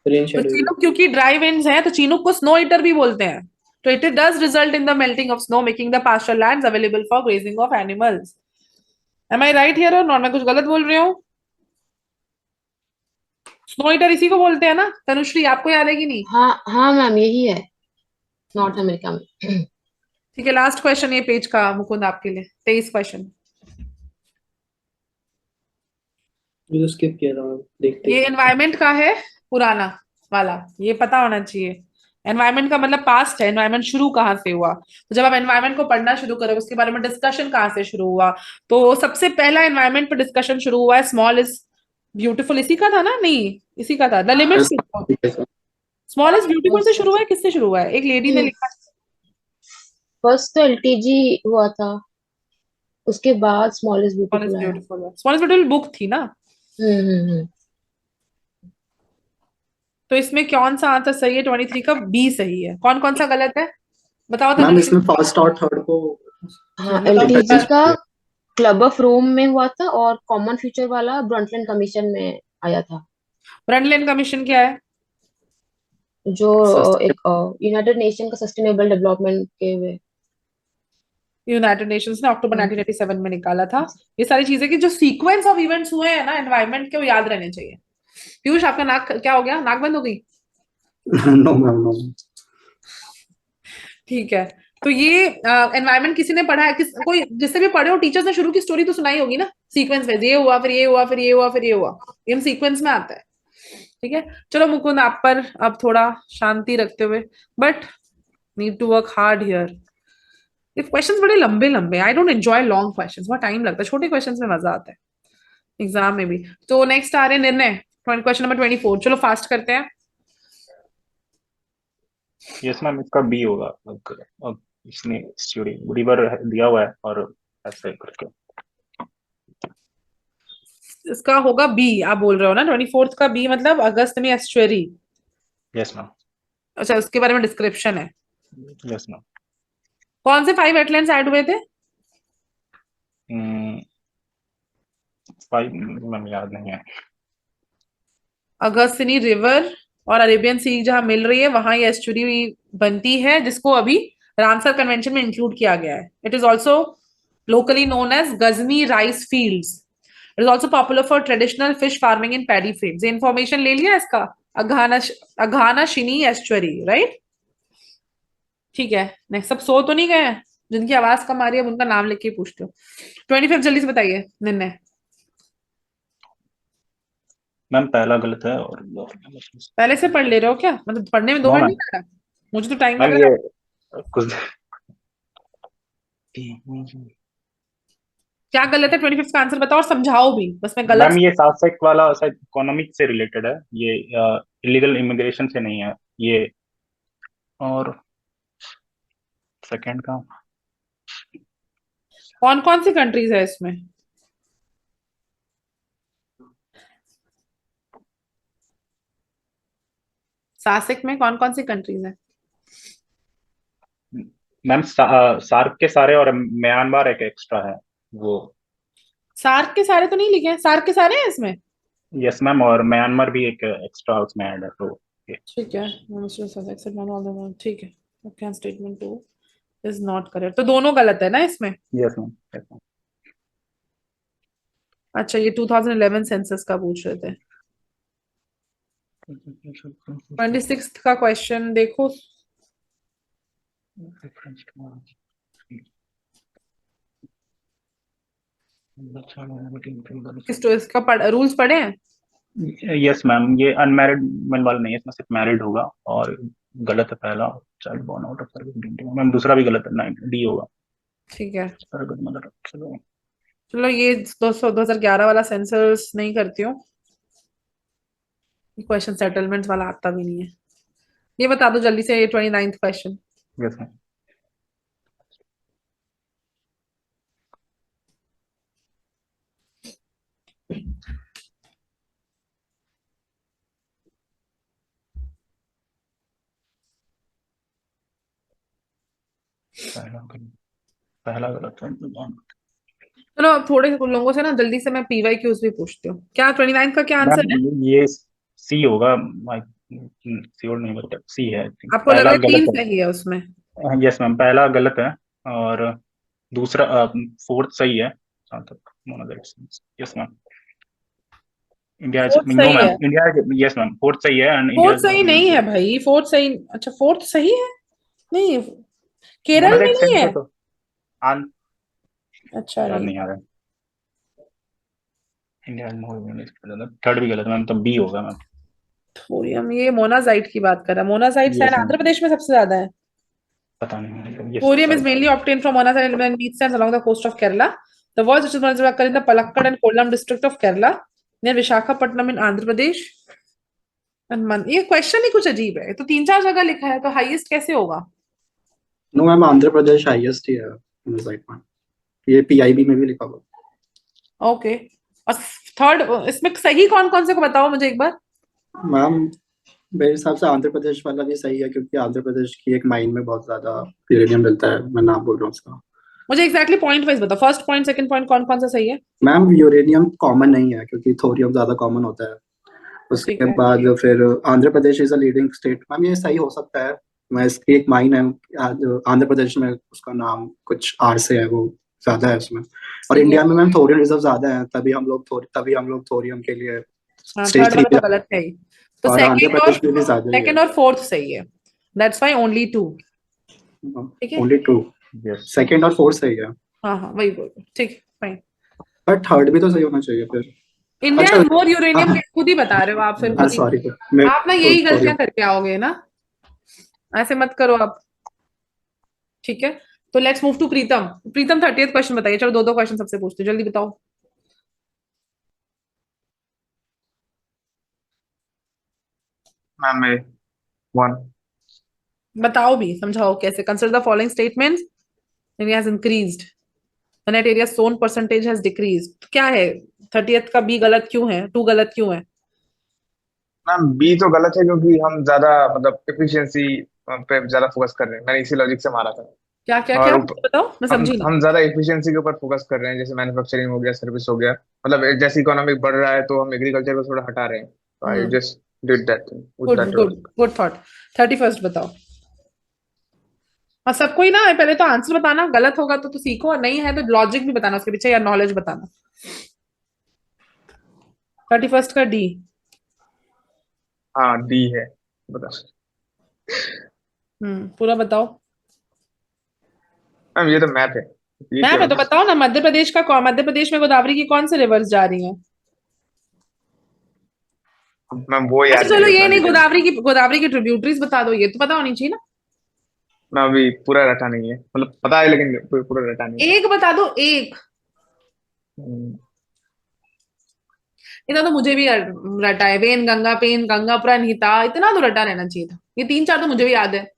Rain तो shadow. चीनूक क्योंकि ड्राई विंड्स हैं, तो चीनूक को स्नो ईटर भी बोलते हैं। तो it does result in the melting of snow, making the pasture lands available for grazing of animals. Am I right here और नॉट? मैं कुछ गलत बोल रही हूँ? स्नो ईटर इसी को बोलते हैं ना तनुश्री, आपको याद है कि नहीं? हाँ हाँ मैम, यही है नॉर्थ अमेरिका में। ठीक है, लास्ट क्वेश्चन ये पेज का मुकुंद आपके लिए, 23 क्वेश्चन। ये तो skip किया था मैम, देखते ये ही। एनवायरमेंट का है, पुराना वाला, ये पता होना चाहिए। एनवायरमेंट का मतलब पास्ट है, एनवायरमेंट शुरू कहाँ से हुआ। तो जब आप एनवायरमेंट को पढ़ना शुरू करोगे, उसके बारे में डिस्कशन कहाँ से शुरू हुआ, तो सबसे पहला एनवायरमेंट पर डिस्कशन शुरू हुआ है स्मॉल इज ब्यूटीफुल, इसी का था ना? नहीं, इसी का था, the limits. Small is beautiful से शुरू हुआ है, किससे शुरू हुआ है? एक लेडी ने लिखा। फर्स्ट तो एलटीजी हुआ था, उसके बाद small is small is beautiful आया। Beautiful, small is beautiful book थी ना। हम्म। तो इसमें कौन सा आंसर सही है? 23 का बी सही है। कौन कौन सा गलत है बताओ मैम तनुश्री। इसमें फर्स्ट और थर्ड को हाँ, बताओ। एलटीजी का क्लब ऑफ रोम में हुआ था और कॉमन फ्यूचर वाला ब्रंटलैंड कमीशन में आया था, ब्रंटलैंड कमीशन क्या है? जो एक यूनाइटेड नेशन का सस्टेनेबल डेवलपमेंट के वे। यूनाइटेड नेशंस ने अक्टूबर 1987 में निकाला था। ये सारी चीजें की जो सीक्वेंस ऑफ इवेंट्स हुए हैं ना एनवायरनमेंट के, वो याद रहने चाहिए। पीयूष, आपका नाक क्या हो गया? नाक बंद हो गई? No ma'am, no. ठीक है, तो ये एनवायरनमेंट किसी ने पढ़ा है? कोई जिससे भी पढ़े हो, टीचर्स ने शुरू की स्टोरी तो सुनाई होगी ना, सीक्वेंस में ये हुआ, फिर ये हुआ, फिर ये हुआ, फिर ये हुआ, ये सीक्वेंस में आता है। ठीक है, चलो मुकुंद आप पर अब थोड़ा शांति रखते हुए, but need to work hard here. ये क्वेश्चंस बड़े लंबे लंबे, I don't enjoy long questions, बहुत टाइम लगता है, छोटे क्वेश्चंस में मजा आता है एग्जाम में भी। तो नेक्स्ट आ रहे निर्णय, क्वेश्चन नंबर 24। चलो फास्ट करते हैं। यस मैम, इसका बी होगा। अब इसने रिवर दिया हुआ है और ऐसे करके इसका होगा बी, आप बोल रहे हो ना? 24 का बी मतलब अगस्त में एस्चुअरी। Yes ma'am. अच्छा, उसके बारे में डिस्क्रिप्शन है। Yes ma'am. कौन से 5 वेटलैंड्स ऐड हुए थे? 5 मैम याद नहीं है। अगस्तनी रिवर और अरेबियन सी जहां मिल रही है, वहां ये एस्चुरी बनती है, जिसको अभी रामसर कन्वेंशन में इंक्लूड किया गया है। It is also locally known as Ghazni rice fields. It is also popular for traditional fish farming in paddy fields. ये information ले लिया इसका? अघाना शिनी एस्चुरी, राइट? ठीक है, नेक्स्ट। सब सो तो नहीं गए हैं? जिनकी आवाज कम आ रही है उनका नाम लिख के पूछते हो। 25 जल्दी से बताइए निर्णय। मैम पहला गलत है और पहले से पढ़ ले रहे हो क्या? मतलब पढ़ने में 2 नो मिनट मैम। नहीं लगा? मुझे तो टाइम मैम लगा। ये कुछ क्या गलत है? 25 का आंसर बताओ और समझाओ भी, बस मैं गलत। मैम ये सासेक वाला शायद इकोनॉमिक से रिलेटेड है, ये इलीगल इमिग्रेशन से नहीं है ये। और सेकंड का कौन कौन सी कंट्रीज है इसमें? सासिक में कौन कौन सी कंट्रीज है? मैम सार्क के सारे और म्यांमार एक एक्स्ट्रा है वो। सार्क के सारे तो नहीं लिखे हैं, सार्क के सारे हैं इसमें। यस मैम, और म्यांमार भी एक एक्स्ट्रा उसमें ऐड है तो ठीक है, ठीक है। Okay, statement 2 is not correct, तो दोनों गलत है ना इसमें? Yes ma'am. अच्छा, ये 2011 सेंसस का पूछ रहे थे। 26 का क्वेश्चन देखो। इसका रूल्स पढ़े हैं? यस मैम, ये अनमैरिड मैन वाला नहीं है, इसमें सिर्फ मैरिड होगा और गलत है पहला, child born out of service. Ma'am दूसरा भी गलत है, 9 डी होगा। ठीक है, मदर। चलो ये 2011 वाला सेंसस नहीं करती हूँ, क्वेश्चन सेटलमेंट वाला आता भी नहीं है। ये बता दो जल्दी से 29th क्वेश्चन। Yes ma'am. पहला गलत है। चलो अब थोड़े लोगों से ना जल्दी से मैं PYQs भी पूछती हूँ। क्या 29 का क्या आंसर है? मैम ये सी होगा, श्योर नहीं बता, सी है I think। आपको लग पहला रहा है 3 गलत सही है उसमें? है। यस मैम, पहला गलत है और दूसरा फोर्थ सही है जहाँ तक monazite. Yes ma'am. India, fourth no सही मैम, है? इंडिया, यस मैम, फोर्थ सही है एंड इंडिया फोर्थ सही नहीं है भाई, फोर्थ सही, अच्छा फोर्थ सही है? नहीं, केरल में मोनाजाइट नहीं सही है। था तो आन अच्छा याद नहीं, नहीं आ रहा है। इंडिया थर्ड भी गलत मैम, तब बी होगा मैम। थोरियम, ये मोनाजाइट की बात कर रहा है। मोनाजाइट यस शायद मैम, आंध्र प्रदेश में सबसे ज्यादा है। पता नहीं। Yes Thorium is sorry. mainly obtained from monazite and wheat sands along the coast of Kerala. The worst which is known occur in the Palakkad and Kollam district of Kerala, near Visakhapatnam in Andhra Pradesh. ये question ही कुछ अजीब है, तो 3-4 जगह लिखा है, तो highest कैसे होगा? No ma'am, Andhra Pradesh highest ही है मोनाजाइट में, ये PIB में भी लिखा हुआ। ओके, और थर्ड इसमें सही कौन कौन से को बताओ मुझे एक बार। मैम मेरे हिसाब से आंध्र प्रदेश वाला भी सही है, क्योंकि आंध्र प्रदेश की एक माइन में बहुत ज्यादा यूरेनियम मिलता है। मैं नाम बोल रहा हूँ उसका। मुझे एग्जैक्टली पॉइंट वाइज बताओ, फर्स्ट पॉइंट सेकंड पॉइंट कौन कौन सा सही है? मैम यूरेनियम कॉमन नहीं है, क्योंकि थोरियम ज्यादा कॉमन होता है। ठीक उसके है, बाद फिर Andhra Pradesh is a leading state. Ma'am ये सही हो सकता है। मैं इसकी एक माइन है आंध्र प्रदेश में, उसका नाम कुछ R से है, वो ज्यादा है उसमें। और ठीक है। इंडिया में मैम थोरियम रिजर्व ज्यादा है, तभी हम लोग थोरियम के लिए हाँ, स्टेज थर्ड 3 वाला तो गलत है ही, तो और आंध्र प्रदेश में भी ज्यादा ही है। सेकंड और फोर्थ सही है, दैट्स व्हाई ओनली 2। ठीक है, ओनली 2, सेकंड और फोर्थ सही है। हाँ हाँ वही बोल, ठीक फाइन। पर थर्ड भी तो सही होना चाहिए फिर। इंडिया अच्छा, हैज मोर यूरेनियम, हाँ, खुद ही बता रहे हो आप, फिर खुद ही सॉरी, मैं आप ना यही थोरियम। गलतियां करके आओगे ना, ऐसे मत करो आप। ठीक है, तो let's move to Pritam. Pritam 30th question बताइए। चलो 2-2 क्वेश्चन सबसे पूछते हैं, जल्दी बताओ। मैम 1। बताओ भी, समझाओ कैसे। Consider the following statements, India has increased, the net area sown percentage has decreased. क्या है 30th का बी गलत क्यों है, 2 गलत क्यों है? मैम बी तो गलत है क्योंकि हम ज्यादा मतलब एफिशिएंसी पे ज्यादा फोकस कर रहे हैं। मैंने इसी लॉजिक से मारा था। क्या क्या और क्या बताओ, मैं हम समझी नहीं। हम ज्यादा एफिशिएंसी के ऊपर फोकस कर रहे हैं, जैसे मैन्युफैक्चरिंग हो गया, सर्विस हो गया। मतलब जैसे इकोनॉमिक बढ़ रहा है तो हम एग्रीकल्चर को थोड़ा हटा रहे हैं। तो I just did that thing with good that good logic. Good thought. 31st बताओ। और सबको ही ना पहले तो आंसर बताना, गलत होगा तो सीखो, और नहीं है तो लॉजिक भी बताना उसके पीछे, या नॉलेज बताना। 31st का डी। हाँ डी है, बता। पूरा बताओ। मैम ये तो मैथ है, ये मैम क्या है तो होता बताओ ना, मध्य प्रदेश में गोदावरी की कौन से रिवर्स जा रही हैं? है? मैम वो अच्छा याद नहीं चलो है ये उतना नहीं, डिटेल। गोदावरी की ट्रिब्यूटरीज बता दो, ये तो पता होनी चाहिए ना। मैं अभी पूरा रटा नहीं है, मतलब पता है लेकिन पूरा रटा नहीं एक बता दो, एक। है। इतना तो मुझे भी रटा है, वेन गंगा, पेन गंगा, प्रणहिता, इतना तो रटा रहना चाहिए था। ये 3-4 तो मुझे भी याद है।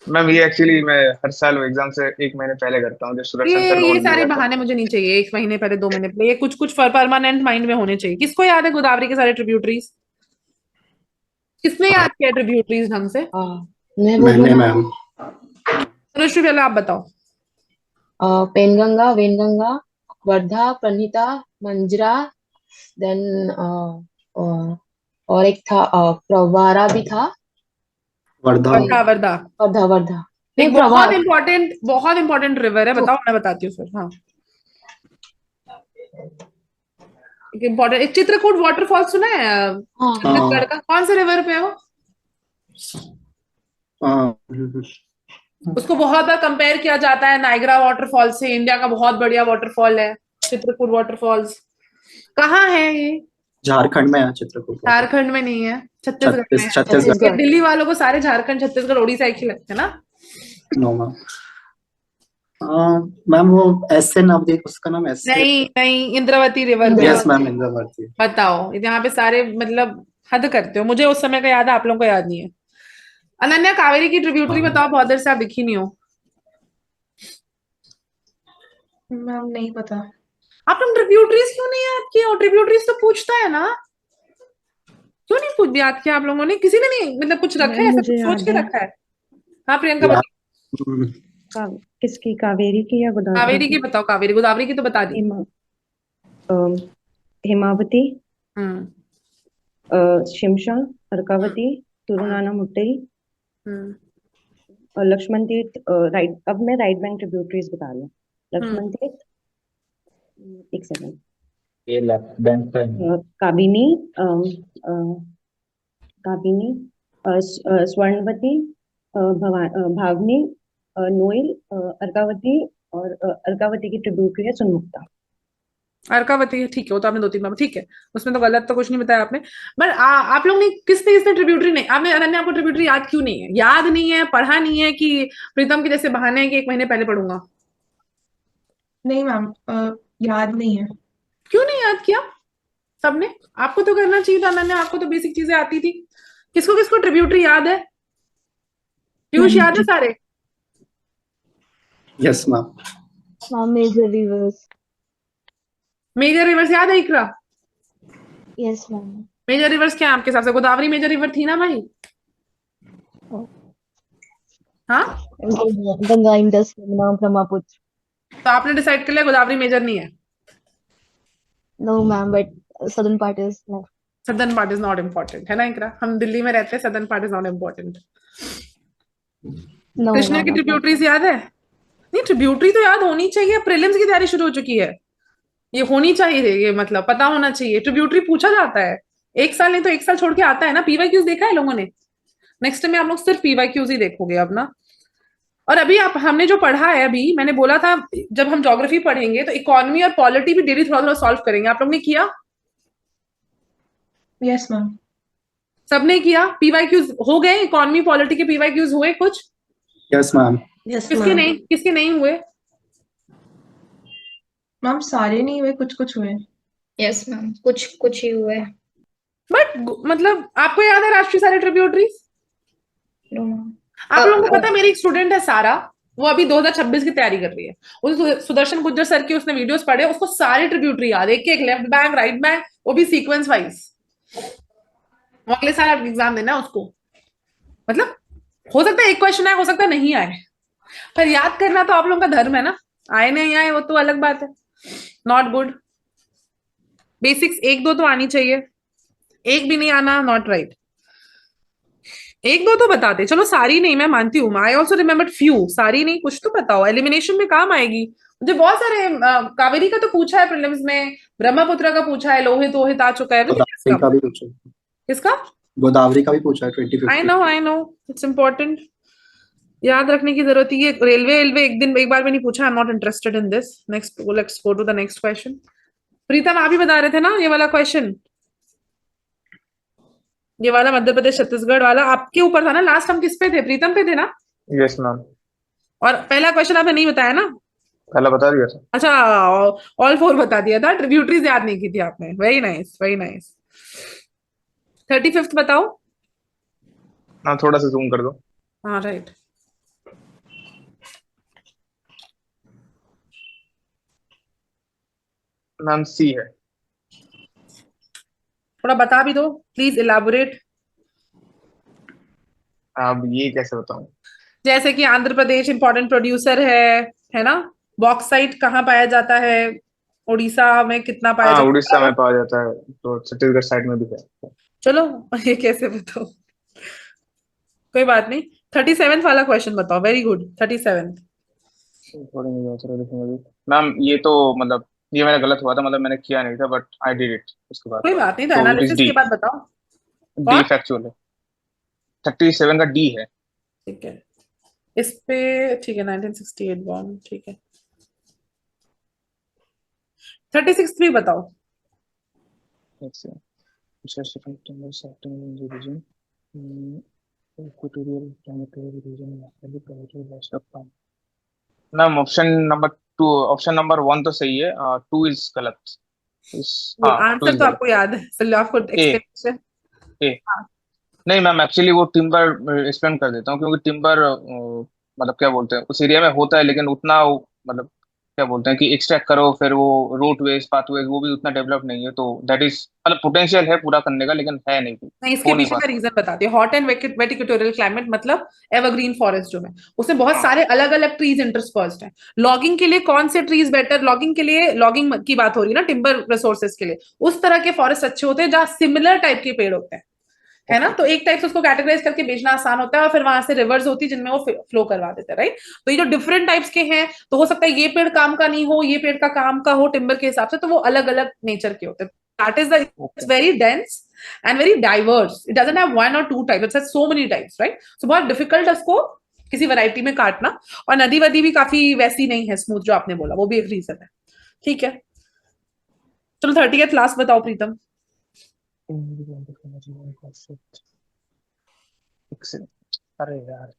मैम ये एक्चुअली मैं हर साल एग्जाम से 1 महीने पहले करता हूँ, जब सूरज शंकर ये नोट दिया सारे जाता है। बहाने मुझे नहीं चाहिए, 1 महीने पहले, 2 महीने पहले, ये कुछ कुछ परमानेंट माइंड में होने चाहिए। किसको याद है गोदावरी के सारे ट्रिब्यूटरीज? किसने याद किया ट्रिब्यूटरीज ढंग से? मैंने मैम अनुश्री पहले आप बताओ। पेनगंगा, वेनगंगा, वर्धा, प्रणहिता, मंजरा, देन और एक था प्रवारा भी था। वर्धा। वर्धा वर्धा वर्धा नहीं, एक प्रवार। बहुत इंपॉर्टेंट रिवर है, बताओ, मैं बताती हूँ फिर। हाँ, एक इम्पोर्टेंट, एक चित्रकूट वाटरफॉल सुना है छत्तीसगढ़ का? कौन से रिवर पे है वो? उसको बहुत बार कंपेयर किया जाता है नायग्रा वाटरफॉल से। इंडिया का बहुत बढ़िया वाटरफॉल है चित्रकूट वाटरफॉल्स। कहाँ है ये? झारखंड में है चित्रकूट। झारखंड में नहीं है, छत्तीसगढ़ में है। छत्तीसगढ़। दिल्ली वालों को सारे झारखंड, छत्तीसगढ़, उड़ीसा एक ही लगते हैं ना। नो मैम, मैम वो एस से नवदीप, उसका नाम एस से। नहीं, Indravati river. Yes ma'am, Indravati. बताओ, यहाँ पे सारे मतलब हद करते हो। मुझे उस समय का याद है, आप लोगों को याद नहीं है। अनन्या कावेरी की ट्रिब्यूटरी बताओ, बहुत देर से आप दिखी नहीं हो। मैम नहीं पता। आप लोग ट्रिब्यूटरीज क्यों नहीं याद किए हो? ट्रिब्यूटरीज तो पूछता है ना, क्यों नहीं पूछ याद किया आप लोगों ने? किसी ने नहीं मतलब कुछ रखा है मैम ऐसा, मुझे कुछ सोच याद के है। रखा है? हाँ प्रियंका यार बताओ। किसकी, कावेरी की या गोदावरी कावेरी की की? बताओ, कावेरी, गोदावरी की तो बता दी। हेमावती, हम्म शिमशा, अर्कावती, तुरुनाना मुट्टई हम्म और लक्ष्मण तीर्थ। राइट, अब मैं राइट बैंक ट्रिब्यूटरीज बता रही हूँ। लक्ष्मण तीर्थ, एक सेकंड। ये लेफ्ट बैंक का है। काबिनी, काबिनी, स्वर्णवती, भावनी, नोएल, अर्कावती और अर्कावती की ट्रिब्यूटरी है सुनमुक्ता। अर्कावती है, ठीक है, वो तो आपने 2-3 बार, ठीक है, उसमें तो गलत तो कुछ नहीं बताया आपने। बट आप लोग ने किसने ट्रिब्यूटरी नहीं, आपने अनन्या आपको ट्रिब्यूटरी याद क्यों नहीं है? याद नहीं है, पढ़ा नहीं है, कि प्रीतम के जैसे बहाने हैं कि 1 महीने पहले पढ़ूंगा? नहीं मैम, याद नहीं है। क्यों नहीं याद किया सबने? आपको तो करना चाहिए था अनन्या, आपको तो बेसिक चीजें आती थी। किसको किसको ट्रिब्यूटरी याद है? पीयूष याद है सारे? Yes ma'am. Ma'am, major rivers. Major rivers याद है इकरा? Yes, ma'am. मेजर रिवर्स क्या है आपके हिसाब से? गोदावरी मेजर रिवर थी ना भाई? हाँ, Ganga, Indus, Yamuna, Brahmaputra. तो आपने डिसाइड कर लिया गोदावरी मेजर नहीं है? No, ma'am, but southern part is no. Southern part is not important, है ना इकरा? हम दिल्ली में रहते हैं, southern part is not important. No, Krishna ma'am, की not ट्रिब्यूटरीज याद है? नहीं, ट्रिब्यूटरी तो याद होनी चाहिए, प्रीलिम्स की तैयारी शुरू हो चुकी है, ये होनी चाहिए, ये मतलब पता होना चाहिए। ट्रिब्यूटरी पूछा जाता है, 1 साल नहीं तो 1 साल छोड़ के आता है ना। पीवाईक्यूज देखा है लोगों ने? नेक्स्ट में आप लोग सिर्फ पीवाईक्यूज ही देखोगे अब ना। और अभी आप, हमने जो पढ़ा है अभी, मैंने बोला था जब हम ज्योग्राफी पढ़ेंगे तो इकोनॉमी और पॉलिटी भी डेली थोड़ा थोड़ा सॉल्व करेंगे। आप लोग ने किया? Yes ma'am. सबने किया? पीवाईक्यूज हो गए? इकोनॉमी पॉलिटी के पीवाईक्यूज हुए कुछ? Yes ma'am. किसके नहीं हुए? मैम सारे नहीं हुए, कुछ कुछ हुए। यस मैम, कुछ कुछ ही हुए। बट मतलब आपको याद है राष्ट्रीय सारे ट्रिब्यूटरीज? No ma'am. आप लोगों को पता है, मेरी एक स्टूडेंट है सारा, वो अभी 2026 की तैयारी कर रही है। उस सुदर्शन गुज्जर सर की उसने वीडियोस पढ़े, उसको सारे ट्रिब्यूटरी याद, एक एक, लेफ्ट बैंक, राइट बैंक, वो भी सीक्वेंस वाइज। वो अगले साल एग्जाम देना है उसको। मतलब हो सकता है एक क्वेश्चन आए, हो सकता है नहीं आए, पर याद करना तो आप लोगों का धर्म है ना। आए नहीं आए वो तो अलग बात है, नॉट गुड। बेसिक्स 1-2 तो आनी चाहिए, एक भी नहीं आना, नॉट राइट। 1-2 तो बता दे, चलो सारी नहीं, मैं मानती हूँ, आई ऑल्सो रिमेम्बर फ्यू, सारी नहीं, कुछ तो बताओ, एलिमिनेशन में काम आएगी। मुझे बहुत सारे कावेरी का तो पूछा है प्रीलिम्स में, ब्रह्मपुत्र का पूछा है, लोहित वोहित आ चुका है। गोदावरी का भी पूछा। किसका? गोदावरी का भी पूछा है 2050। आई नो, इट्स इंपॉर्टेंट, याद रखने की जरूरत है। रेलवे एक बार भी नहीं पूछा। I am not interested in this. Next, let's go to the next question. Pritam आप ही बता रहे थे ना ये वाला क्वेश्चन, ये वाला मध्य प्रदेश छत्तीसगढ़ वाला आपके ऊपर था ना? लास्ट हम किस पे थे? प्रीतम पे थे ना? Yes ma'am. और पहला क्वेश्चन आपने नहीं बताया ना? पहला बता दिया था। अच्छा, ऑल 4 बता दिया था, ट्रिब्यूटरीज याद नहीं की थी आपने। Very nice, very nice. 35th बताओ। हाँ, थोड़ा सा जूम कर दो। हाँ राइट। मैम सी है। थोड़ा बता भी दो प्लीज, इलाबोरेट। अब ये कैसे बताऊं? जैसे कि आंध्र प्रदेश इंपॉर्टेंट प्रोड्यूसर है ना? बॉक्साइट कहाँ पाया जाता है? उड़ीसा में कितना पाया हाँ, जाता उड़ीसा है? में पाया जाता है, तो छत्तीसगढ़ साइड में भी है। चलो ये कैसे बताओ, कोई बात नहीं। 37th वाला क्वेश्चन बताओ। Very good, 37th। मैम ये तो मतलब ये मेरा गलत हुआ था, मतलब मैंने किया नहीं था, बट आई डिड इट उसके बाद। कोई बात नहीं, तो तो इट इज एनालिसिस डी। के बाद बताओ। डी फैक्चुअल है। 37 का डी है। ठीक है, इस पे ठीक है, 1968 बॉर्न, ठीक है। 36 भी बताओ। Ma'am option number 2, option number 1 तो सही है, 2 इज गलत। हाँ, 2 आंसर इज तो गलत। आपको याद है, चलो आपको एक्सप्लेनेशन। ए। नहीं मैम, एक्चुअली वो टिम्बर एक्सप्लेन कर देता हूँ, क्योंकि टिम्बर मतलब क्या बोलते हैं, उस एरिया में होता है, लेकिन उतना मतलब क्या बोलते हैं कि एक्सट्रैक्ट करो, फिर वो रोडवेज पाथवेज वो भी उतना डेवलप नहीं है, तो दैट इज मतलब पोटेंशियल है पूरा करने का, लेकिन है नहीं, नहीं, इसके हो नहीं पीछे का पाता। रीजन बताती है। Hot and wet equatorial climate मतलब एवरग्रीन फॉरेस्ट जो है उसमें बहुत हाँ सारे अलग अलग ट्रीज इंटरस्पर्स्ड हैं। लॉगिंग के लिए कौन से ट्रीज बेटर, लॉगिंग के लिए लॉगिंग की बात हो रही है ना, टिम्बर रिसोर्सेज के लिए उस तरह के फॉरेस्ट अच्छे होते हैं जहाँ सिमिलर टाइप के पेड़ होते हैं, है ना। ओके। तो एक टाइप से उसको कैटेगराइज करके बेचना आसान होता है और फिर वहां से रिवर्स होती है जिनमें वो फ्लो करवा देते हैं, राइट। तो ये जो डिफरेंट टाइप्स के हैं, तो हो सकता है ये पेड़ काम का नहीं हो, ये पेड़ का काम का हो टिम्बर के हिसाब से, तो वो अलग अलग नेचर के होते हैं। That is the, it's very dense and very diverse, it doesn't have one or two types, it's has so many types, right. So बहुत डिफिकल्ट है उसको किसी वैरायटी में काटना। और नदी वदी भी काफी वैसी नहीं है स्मूथ जो आपने बोला, वो भी एक रीजन है। ठीक है, चलो 30th लास्ट बताओ प्रीतम। अरे यार,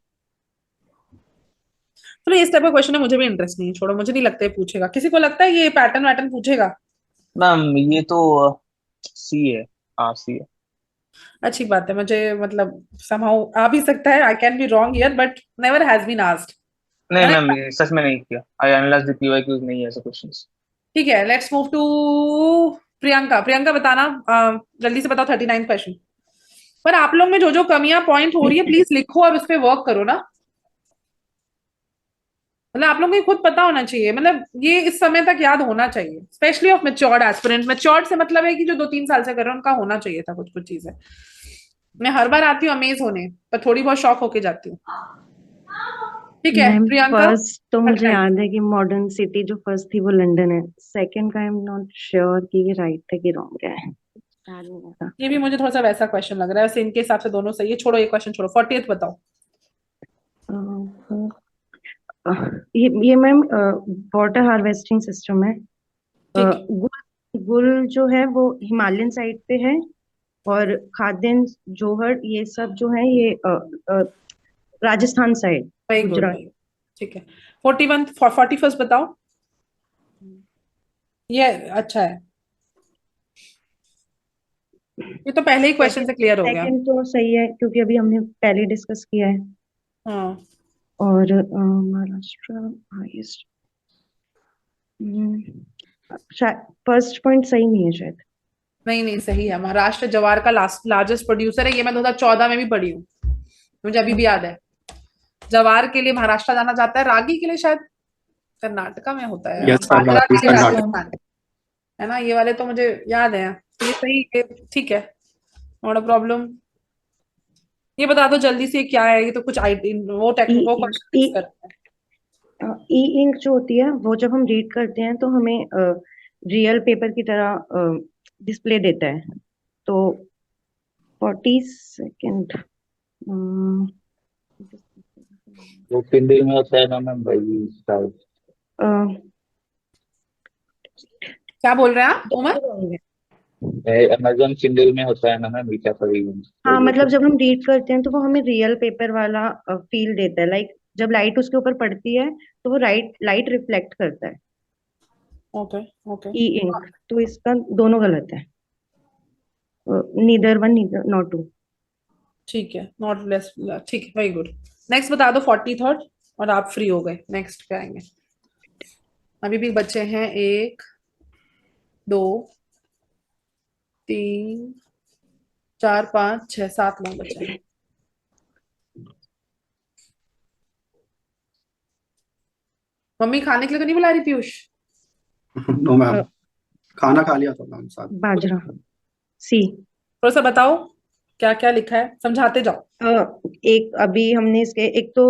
चलो इस टाइप का क्वेश्चन है, मुझे भी इंटरेस्ट नहीं है, छोड़ो, मुझे नहीं लगता है पूछेगा। किसी को लगता है ये पैटर्न वैटर्न पूछेगा? मैम ये तो सी है। हाँ सी है। अच्छी बात है, मुझे मतलब somehow आ भी सकता है, I can be wrong here but never has been asked, नहीं है मैम, ना। ये सच में नहीं किया, आई एनालाइज द पीवाईक्यूज, नहीं है ऐसे क्वेश्चंस। ठीक है, let's move to Priyanka. Priyanka बताना, जल्दी से बताओ 39 क्वेश्चन। पर आप लोग में जो जो कमियां पॉइंट हो रही है प्लीज लिखो, अब इस पे वर्क करो ना। मतलब आप लोगों को ये खुद पता होना चाहिए, मतलब ये इस समय तक याद होना चाहिए, specially of matured aspirant. Matured से मतलब है कि जो 2-3 साल से कर रहे हैं उनका होना चाहिए था कुछ कुछ चीजें। मैं हर बार आती हूँ अमेज होने, पर थोड़ी बहुत शॉक होके जाती हूँ। ठीक है मैम प्रियंका, फर्स्ट तो मुझे 39। याद है कि मॉडर्न सिटी जो फर्स्ट थी वो लंदन है, सेकंड का आई एम नॉट श्योर कि ये राइट है कि रॉन्ग है, याद नहीं आता। ये भी मुझे थोड़ा सा वैसा क्वेश्चन लग रहा है, वैसे इनके हिसाब से दोनों सही है, छोड़ो ये क्वेश्चन छोड़ो। 40th बताओ। ये मैम वाटर हार्वेस्टिंग सिस्टम है। ठीक है, गुल जो है वो हिमालयन साइड पे है, और खाद्यान्न जोहर ये सब जो है ये Rajasthan side, very good, Gujarat. ठीक है। 41st बताओ। ये अच्छा है, ये तो पहले ही क्वेश्चन से क्लियर हो गया। सेकंड तो सही है क्योंकि अभी हमने पहले डिस्कस किया है। हाँ, और महाराष्ट्र हाईएस्ट, फर्स्ट पॉइंट सही नहीं है शायद। नहीं नहीं सही है। महाराष्ट्र जवार का लार्जेस्ट प्रोड्यूसर है, ये मैं 2014 में भी पढ़ी हूँ, मुझे अभी भी याद है। जवार के लिए महाराष्ट्र जाना जाता है, रागी के लिए शायद कर्नाटका में होता है, यस सर, बाजरा के लिए कर्नाटक। राजस्थान, है ना। ये वाले तो मुझे याद है, तो ये सही है, ठीक है, नॉट अ प्रॉब्लम। ये बता दो जल्दी से क्या है, ये तो कुछ वो वो क्वेश्चन कर रहे हैं। ई इंक जो होती है वो जब हम रीड करते हैं तो हमें रियल पेपर की तरह डिस्प्ले देता है। तो 40 सेकेंड वो किंडल में होता है ना मैम, भाई शायद। क्या बोल रहे हैं आप उमर? अमेजोन किंडल में होता है ना मैम, मीठा पड़ी। हाँ मतलब जब हम रीड करते हैं तो वो हमें रियल पेपर वाला फील देता है, लाइक जब लाइट उसके ऊपर पड़ती है तो वो लाइट रिफ्लेक्ट करता है। ओके ओके, ई इंक, तो इसका दोनों गलत है, neither one neither not two. ठीक है, नॉट लेस, ठीक है, वेरी गुड। नेक्स्ट बता दो 43rd, और आप फ्री हो गए, नेक्स्ट पे आएंगे। अभी भी बच्चे हैं 1 2 3 4 5 6 7 9 बच्चे हैं। मम्मी खाने के लिए तो नहीं बुला रही पीयूष? नो मैम, खाना खा लिया था मैम साथ। बाजरा सी। थोड़ा सा बताओ क्या क्या लिखा है, समझाते जाओ। एक अभी हमने इसके एक तो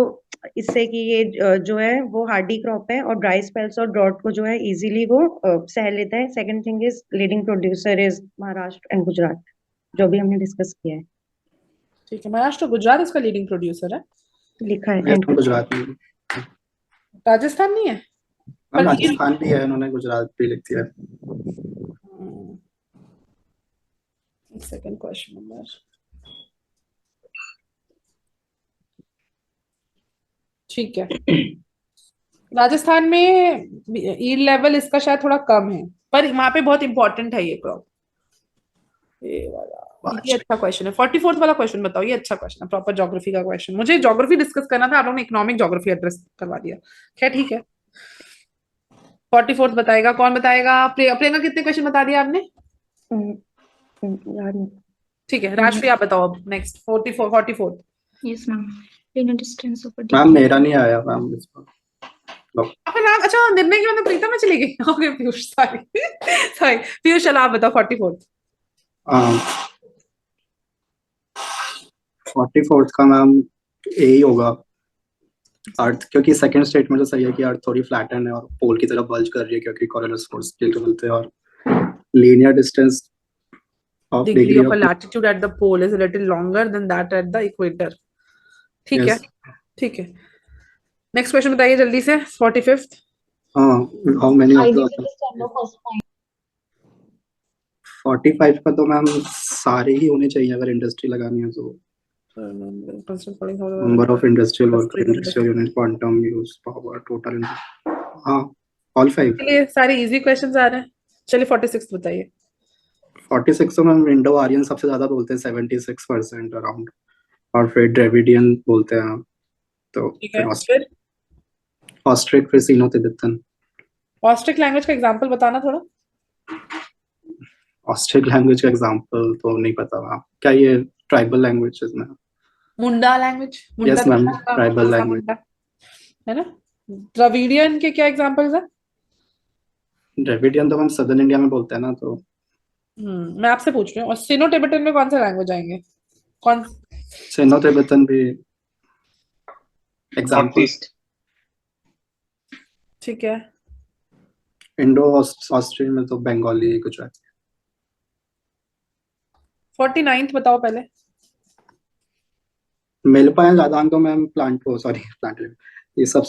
इससे कि ये जो है वो हार्डी क्रॉप है और ड्राई स्पेल्स और ड्रॉट को जो है इजीली वो सह लेता है। Second thing is leading producer is Maharashtra and Gujarat, जो भी हमने डिस्कस किया है। ठीक है, महाराष्ट्र गुजरात इसका लीडिंग प्रोड्यूसर है, लिखा है यस मैम, गुजरात में। राजस्थान नहीं है। मैम पर ये राजस्थान भी है, उन्होंने गुजरात भी लिख दिया है। सेकंड क्वेश्चन नंबर, ठीक है। राजस्थान में ईल्ड लेवल इसका शायद थोड़ा कम है, पर वहां पे बहुत इंपॉर्टेंट है ये क्रॉप। ये वाला ये अच्छा क्वेश्चन है। 44th वाला क्वेश्चन बताओ, ये अच्छा क्वेश्चन है, प्रॉपर ज्योग्राफी का क्वेश्चन। मुझे ज्योग्राफी डिस्कस करना था, आप लोगों ने इकोनॉमिक ज्योग्राफी एड्रेस करवा दिया। खैर ठीक है, 44th बताएगा, कौन बताएगा? प्रियंका कितने क्वेश्चन बता दिया आपने? यार ठीक है, राजश्री आप बताओ अब next 44th। Yes, ma'am. Linear distance of a ma'am degree. मेरा नहीं आया मैम इस बार। आपका नाम अच्छा निर्णय की मतलब प्रीता में चली गई। Okay Piyush, sorry sorry Piyush, चलो आप बताओ 44th। 44th का मैम यही होगा, अर्थ, क्योंकि सेकंड स्टेटमेंट तो सही है कि अर्थ थोड़ी फ्लैटन है और पोल की तरफ बल्ज कर रही है, क्योंकि कॉरियोलिस फोर्स के बोलते हैं, और linear distance of Degree degree of a of latitude at the pole is a little longer than that at the equator। ठीक है, यस। ठीक है। नेक्स्ट क्वेश्चन बताइए जल्दी से 45th। How many of the 45 का तो मैम सारे ही होने चाहिए अगर इंडस्ट्री लगानी है तो। Number of industrial worker, industrial unit, quantum use, power, total. हाँ, ऑल 5। चलिए सारे इजी क्वेश्चंस आ रहे हैं। चलिए 46th बताइए। 46 तो मैम इंडो आर्यन सबसे ज्यादा बोलते हैं 76% अराउंड, और फिर द्रविडियन बोलते हैं, तो ठीक है, फिर फिर ऑस्ट्रिक, फिर सीनो तिब्बतन। ऑस्ट्रिक लैंग्वेज का एग्जांपल बताना थोड़ा। ऑस्ट्रिक लैंग्वेज का एग्जांपल तो नहीं पता मैम, क्या ये ट्राइबल लैंग्वेजेस में? मुंडा लैंग्वेज, मुंडा यस मैम, का ट्राइबल कोसा लैंग्वेज। मुंडा, है ना? द्रविडियन के क्या एग्जांपल्स है? द्रविडियन तो हम सदर्न इंडिया में बोलते हैं ना, तो मैं आपसे पूछ रही हूँ, और सिनो टिबेटन में कौन सा लैंग्वेज आएंगे? कौन? सिनो तिब्बतन भी एग्जांपल। ठीक है, इंडो ऑस्ट्रियन में तो बंगाली कुछ है। 49th बताओ पहले। मिल पाए लादान तो मैम प्लांट को, सॉरी प्लांट, ये सब।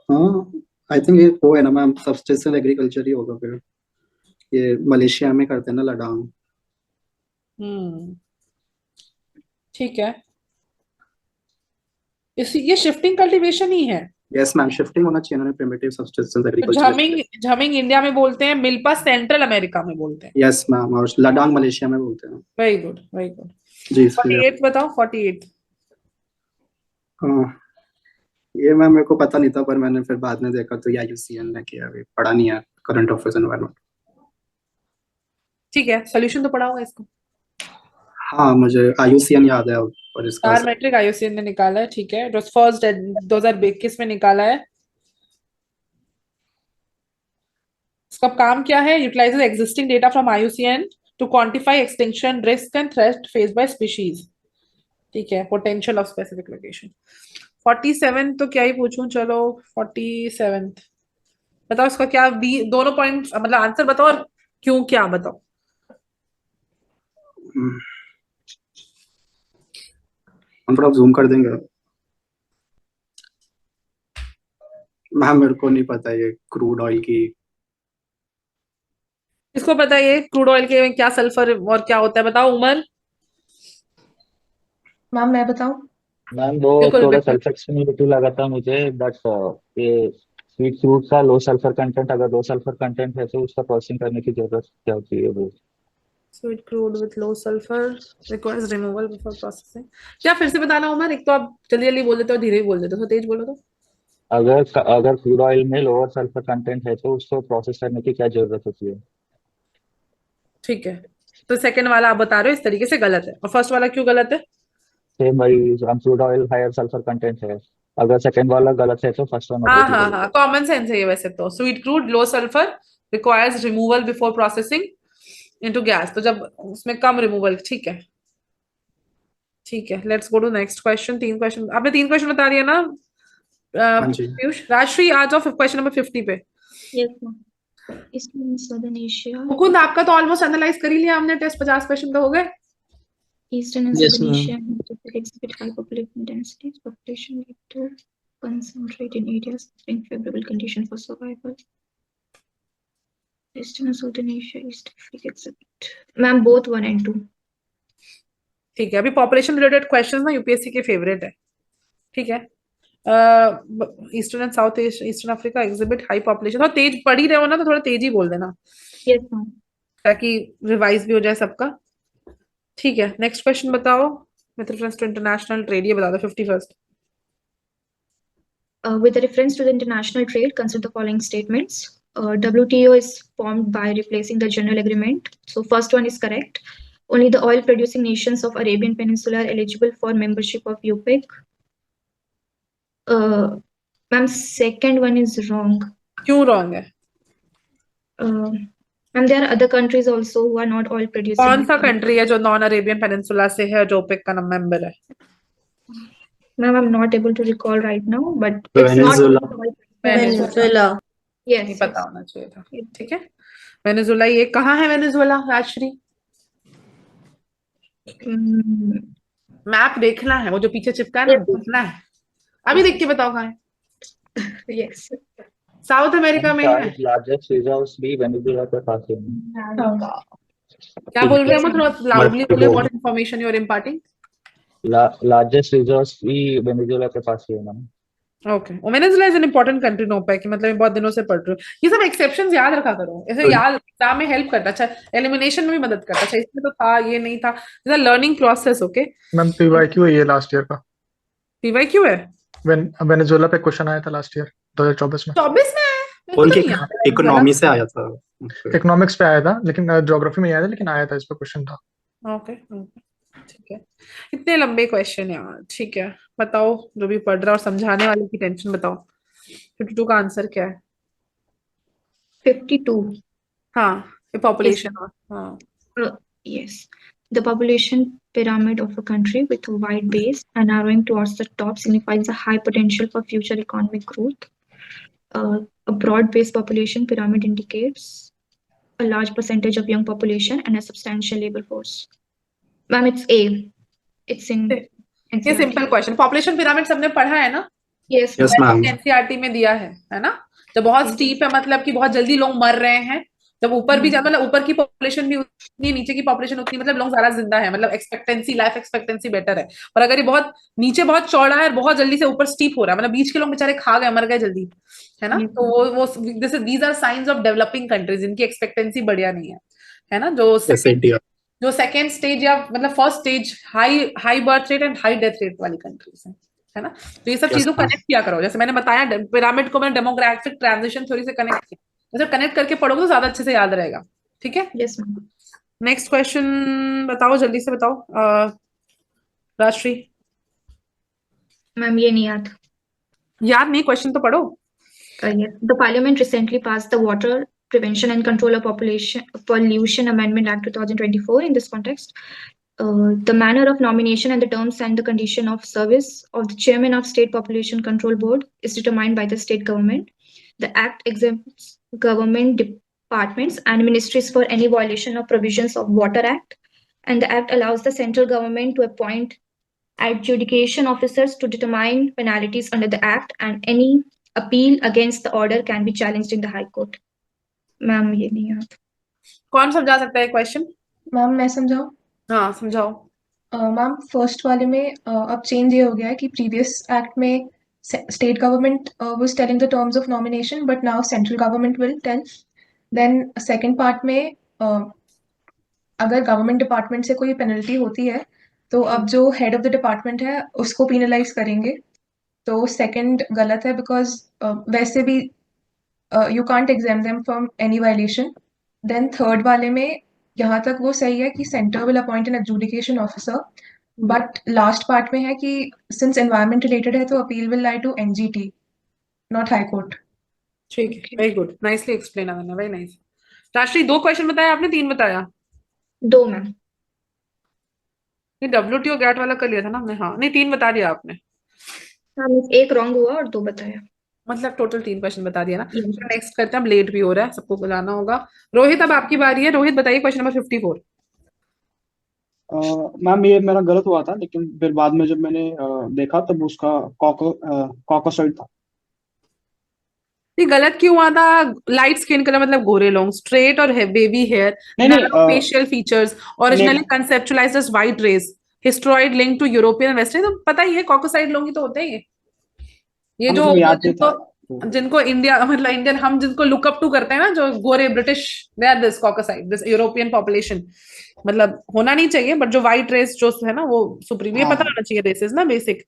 हाँ, आई थिंक ये वो है ना मैम, सब्सिस्टेंस एग्रीकल्चर ही होगा फिर। ये मलेशिया में करते हैं ना लडांग। ठीक है, ये शिफ्टिंग कल्टीवेशन ही है। यस मैम, शिफ्टिंग होना चाहिए ना, प्रिमिटिव सब्सिस्टेंस तो एग्रीकल्चर। झमिंग इंडिया में बोलते हैं, मिल्पा सेंट्रल अमेरिका में बोलते हैं। यस मैम, और लडांग मलेशिया में बोलते हैं। Very good, very good. जी 48th बताओ, 48th। हाँ, ये मैम मेरे को पता नहीं था, पर मैंने फिर बाद में देखा तो ये IUCN ने किया, अभी पढ़ा नहीं है करंट अफेयर्स एनवायरनमेंट। ठीक है, सोल्यूशन तो पढ़ा होगा इसको। हाँ, मुझे IUCN याद है, और इसका स्टार मैट्रिक IUCN ने निकाला है। ठीक है, फर्स्ट 2021 में निकाला है। इसका काम क्या है? Utilises existing data from IUCN to quantify extinction risk and threat faced by species. ठीक है, पोटेंशियल ऑफ स्पेसिफिक लोकेशन। 47 तो क्या ही पूछूं, चलो 47 बताओ इसका क्या, बी दोनों पॉइंट मतलब आंसर बताओ और क्यों, क्या बताओ। हम थोड़ा जूम कर देंगे मैम, मेरे को नहीं पता ये क्रूड ऑयल की। इसको पता है क्रूड ऑयल के में क्या सल्फर और क्या होता है, बताओ उमर। मैम मैं बताऊं? मैम वो बिल्कुल थोड़ा बिल्कुल। सल्फर एक्सपेरिमेंट लगा था मुझे, बट ये स्वीट फ्रूट का लो सल्फर कंटेंट, अगर लो सल्फर कंटेंट है तो उसका प्रोसेसिंग करने की जरूरत क्या होती है वो? Sweet crude with low sulfur requires removal before processing। क्या फिर से बताना उमर, एक तो आप जल्दी जल्दी बोल देते हो, धीरे ही बोल देते हो, तेज बोलो तो। अगर क्रूड ऑयल में लोअर सल्फर कंटेंट है तो उसको प्रोसेस करने की क्या जरूरत होती है? ठीक है, तो सेकंड वाला आप बता रहे हो इस तरीके से गलत है, और फर्स्ट वाला क्यों गलत है? सेम वही, crude oil higher sulphur content है, अगर सेकंड वाला गलत है तो फर्स्ट वन हाँ ऑब्वियसली हाँ गलत हाँ, है। कॉमन सेंस है ये वैसे तो। Sweet crude low sulphur requires removal before processing into gas, तो जब उसमें कम रिमूवल। ठीक है, ठीक है, let's go to next question. 3 question आपने 3 क्वेश्चन बता दिया ना हाँ जी। पीयूष। राजश्री आ जाओ क्वेश्चन नंबर 50 पे। Yes, ma'am. Eastern Southern Asia. Mukund आपका तो ऑलमोस्ट एनालाइज कर ही लिया हमने, टेस्ट 50 क्वेश्चन तो हो गए। Eastern and Yes, Southern ma'am. Asia exhibit high population densities. Population need to concentrate in areas offering favorable conditions for survival. Eastern and Southern Asia, East Africa exhibit. Ma'am, both 1 and 2. ठीक है, अभी population related questions ना UPSC के favourite है। ठीक है, eastern and south eastern Africa exhibit high population. और तेज पढ़ ही रहे हो ना तो थोड़ा तेज ही बोल देना, Yes, ma'am. ताकि रिवाइज भी हो जाए सबका। ठीक है, नेक्स्ट क्वेश्चन बताओ with reference to international trade, ये बता दो 51st। With reference to the international trade, consider the following statements. WTO is formed by replacing the general agreement. So first one is correct. Only the oil producing nations of Arabian Peninsula are eligible for membership of OPEC. Ma'am, second one is wrong. क्यों wrong है? And there are other countries also who are not oil producing. कौन सा country है जो non Arabian peninsula से है जो OPEC का मेंबर है? Ma'am, I'm not able to recall right now, but it's Venezuela. not. Venezuela. Yes, नहीं पता होना चाहिए था। ठीक है, वेनेजुएला, ये कहाँ है वेनेजुएला राजश्री? मैप देखना है, वो जो पीछे चिपका है ना, देखना है। अभी देख के बताओ कहाँ है। Yes. साउथ अमेरिका में है। लार्जेस्ट रिजर्व्स भी वेनेजुएला के पास है। क्या बोल रहे हैं? थोड़ा लाउडली बोलिए, what information you are imparting? Largest reserves भी वेनेजुएला के पास है ma'am. Okay, Venezuela is an important country in OPEC, मतलब मैं बहुत दिनों से पढ़ रही हूँ। ये सब एक्सेप्शंस याद रखा करो, ऐसे याद एग्जाम में हेल्प करता। अच्छा, एलिमिनेशन में भी मदद करता। अच्छा, इसमें तो था, ये नहीं था। It's a learning process. Okay ma'am, PYQ है ये लास्ट ईयर का। पीवाईक्यू है? वेनेजुएला पे क्वेश्चन आया था लास्ट ईयर 2024 में। 24 में आया? उनके इकोनॉमी से आया था। इकोनॉमिक्स पे आया था, लेकिन ज्योग्राफी में आया था, लेकिन आया था, इस पे क्वेश्चन था। ओके, ठीक है। इतने लंबे क्वेश्चन यार। ठीक है, बताओ जो भी पढ़ रहा और समझाने वाले की टेंशन बताओ। 52 का आंसर क्या है? 52. हाँ, ये पॉपुलेशन। हाँ, Yes. The population pyramid of a country with a wide base and narrowing towards the top signifies a high potential for future economic growth. A broad-based population pyramid indicates a large percentage of young population and a substantial labor force. Ma'am, it's A. It's in ये simple question. Population pyramid सबने पढ़ा है ना? Yes. Yes, ma'am. NCERT में दिया है ना? जब बहुत स्टीप है, मतलब कि बहुत जल्दी लोग मर रहे हैं। जब ऊपर भी मतलब ऊपर की पॉपुलेशन भी उतनी, नीचे की पॉपुलेशन उतनी, मतलब लोग ज्यादा जिंदा है, मतलब एक्सपेक्टेंसी, लाइफ एक्सपेक्टेंसी बेटर है। और अगर ये बहुत नीचे बहुत चौड़ा है और बहुत जल्दी से ऊपर स्टीप हो रहा है, मतलब बीच के लोग बेचारे खा गए, मर गए जल्दी, है ना? तो वो these are signs of developing countries, इनकी एक्सपेक्टेंसी बढ़िया नहीं है ना? जो सेकेंड स्टेज या मतलब first stage high birth rate and high death rate वाली कंट्रीज है ना? तो ये सब चीजों को कनेक्ट किया करो। जैसे मैंने बताया, पिरामिड को मैंने डेमोग्राफिक ट्रांजिशन थ्योरी से कनेक्ट किया। जैसे कनेक्ट करके पढ़ोगे तो ज्यादा अच्छे से याद रहेगा। ठीक है, Yes, ma'am. नेक्स्ट क्वेश्चन बताओ, जल्दी से बताओ राजश्री। Ma'am, ये नहीं याद। याद नहीं? क्वेश्चन तो पढ़ो। Yes. The Parliament recently passed the Water Prevention and Control of Pollution Amendment Act 2024. In this context, the manner of nomination and the terms and the condition of service of the chairman of State Population Control Board is determined by the state government. The act exempts government departments and ministries for any violation of provisions of Water Act, and the act allows the central government to appoint adjudication officers to determine penalties under the act, and any appeal against the order can be challenged in the High Court. Ma'am, ये नहीं याद। कौन समझा सकता है question? Ma'am, मैं समझाऊं? हाँ, समझाओ। मैम, फर्स्ट वाले में अब चेंज ये हो गया है कि प्रीवियस एक्ट में state government was telling the terms of nomination, but now central government will tell. Then second part में अगर गवर्नमेंट डिपार्टमेंट से कोई पेनल्टी होती है तो अब जो हेड ऑफ द डिपार्टमेंट है उसको पेनलाइज करेंगे। तो सेकंड गलत है, बिकॉज वैसे भी you can't exempt them from any violation. Then third वाले में यहाँ तक वो सही है कि centre will appoint an adjudication officer, but last part में है कि सिंस एनवायरमेंट रिलेटेड है तो appeal will lie to NGT, not high court. ठीक है, very good, nicely explain Ananya, very nice. राष्ट्रीय 2 क्वेश्चन बताया आपने, 3 बताया? 2 मैम। ये WTO गैट वाला कर लिया था ना हमने? हाँ, नहीं 3 बता दिया आपने। हाँ, 1 रॉन्ग हुआ और 2 बताया, मतलब टोटल 3 क्वेश्चन बता दिया ना। नेक्स्ट करते हैं, अब लेट भी हो रहा है, सबको बुलाना होगा। रोहित, अब आपकी बारी है। रोहित बताइए क्वेश्चन नंबर 54। मैम, ये मेरा गलत हुआ था, लेकिन फिर बाद में जब मैंने देखा तब उसका कॉकोसॉइड था। ये गलत क्यों हुआ था? लाइट स्किन कलर मतलब गोरे लोग, स्ट्रेट और baby hair, facial features, originally conceptualised as white race, हिस्टोरॉइड लिंक टू यूरोपियन वेस्टर्न। तो पता ही है, कॉकोसाइड लोग ही तो होते हैं ये जो जिनको इंडिया मतलब इंडियन हम जिनको लुक अप टू करते हैं ना, जो गोरे British, they are this Caucasoid, this European population, मतलब होना नहीं चाहिए बट जो व्हाइट रेस जो है ना वो सुप्रीम, ये हाँ पता होना चाहिए रेसेस ना बेसिक।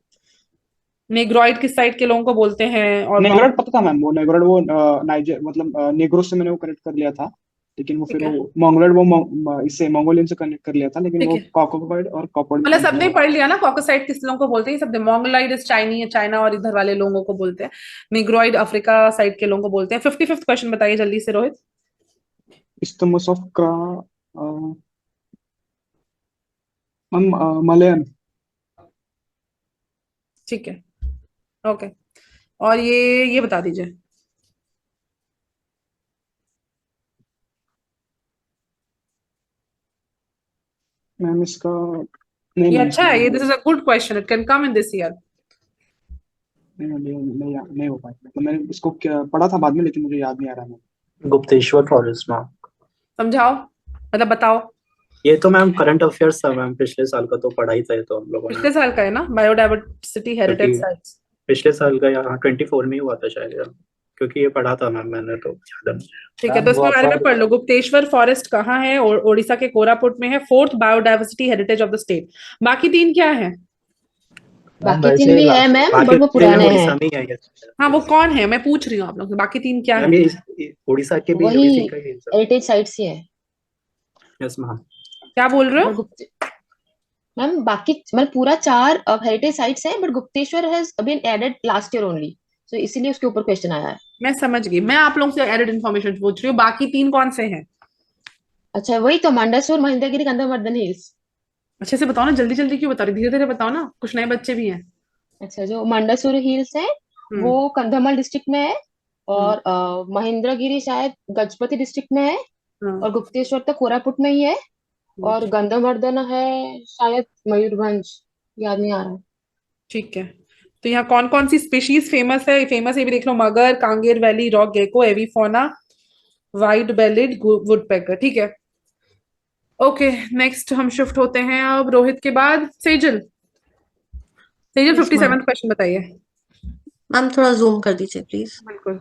नेग्रॉइड किस साइड के लोगों को बोलते हैं, और नेग्रोइड पता था मैम, वो नेग्रोइड वो नाइजर मतलब नेग्रो से मैंने वो करेक्ट कर लिया था, लेकिन वो फिर ठीक है वो मंगोलोइड वो इससे मंगोलियन से कनेक्ट कर लिया था, लेकिन ठीक वो है, कॉकॉपॉइड और कॉपर्ड में मतलब कंफ्यूज सबने हो पढ़ लिया ना कॉकसाइड किस लोगों को बोलते हैं, ये सब मोंगोलाइड इज चाइनी, चाइना और इधर वाले लोगों को बोलते हैं, निग्रोइड अफ्रीका साइड के लोगों को बोलते हैं। 55th क्वेश्चन बताइए जल्दी से रोहित। गया। इस्टमस ऑफ का मैम मलयन। ठीक है ओके, और ये बता दीजिए। मैम इसका नहीं ये मैम, अच्छा इसका है, नहीं ये this is a good question, it can come in this year. नहीं हो पाया, मतलब मैंने इसको पढ़ा था बाद में, लेकिन मुझे याद नहीं आ रहा मैम। Gupteshwar forest ma'am. समझाओ, मतलब बताओ। ये तो मैम करंट अफेयर्स था मैम, पिछले साल का तो पढ़ा ही था ये तो हम लोगों ने। पिछले साल का है ना, बायोडाइवर्सिटी हेरिटेज क्योंकि साइट्स। पिछले साल का यहाँ 24 में ही हुआ था शायद यार, क्योंकि ये पढ़ा था मैम मैंने, तो याद है मुझे। ठीक है, तो मैम वो इसमें बारे में आपका पढ़ लो। गुप्तेश्वर फॉरेस्ट कहाँ है? ओडिशा के कोरापुट में है, 4th biodiversity heritage of the state. बाकी 3 क्या है? मैम बाकी 3 वैसे भी है मैम, बाकी बट वो तीन पुराने उड़ीसा हैं। में ही है ये। हाँ वो कौन है, मैं पूछ रही हूँ आप लोग से, बाकी 3 क्या मैम है? ये उड़ीसा के भी वही इसी का ही है। हेरिटेज साइट्स ही है। Yes ma'am. क्या बोल रहे बट हो? मैम बाकी मतलब पूरा 4 हेरिटेज साइट्स हैं, but Gupteshwar has been added last year only, so इसीलिए उसके ऊपर क्वेश्चन आया है। मैं समझ गई, मैं आप लोगों से एडेड इन्फॉर्मेशन पूछ रही हूँ, बाकी 3 कौन से हैं? अच्छा वही तो मंडसौर, महेंद्रगिरी, गंधमार्दन हिल्स। अच्छे से बताओ ना, जल्दी जल्दी क्यों बता रही, धीरे धीरे बताओ ना, कुछ नए बच्चे भी हैं। अच्छा, जो मंडसौर हिल्स है वो हम्म कंधमाल डिस्ट्रिक्ट में है, हम्म और महेंद्रगिरी शायद गजपति डिस्ट्रिक्ट में है, हाँ, और गुप्तेश्वर तो कोरापुट में ही है, और गंधमार्दन है शायद मयूरभंज, याद नहीं आ रहा। ठीक है। तो यहाँ कौन कौन सी स्पीशीज फेमस है? फेमस ये भी देख लो, मगर, Kanger valley rock gecko, avifauna, white bellied woodpecker. ठीक है ओके, नेक्स्ट हम शिफ्ट होते हैं अब रोहित के बाद Sejal. Sejal yes ma'am. 57th question बताइए। मैम थोड़ा जूम कर दीजिए प्लीज। बिल्कुल।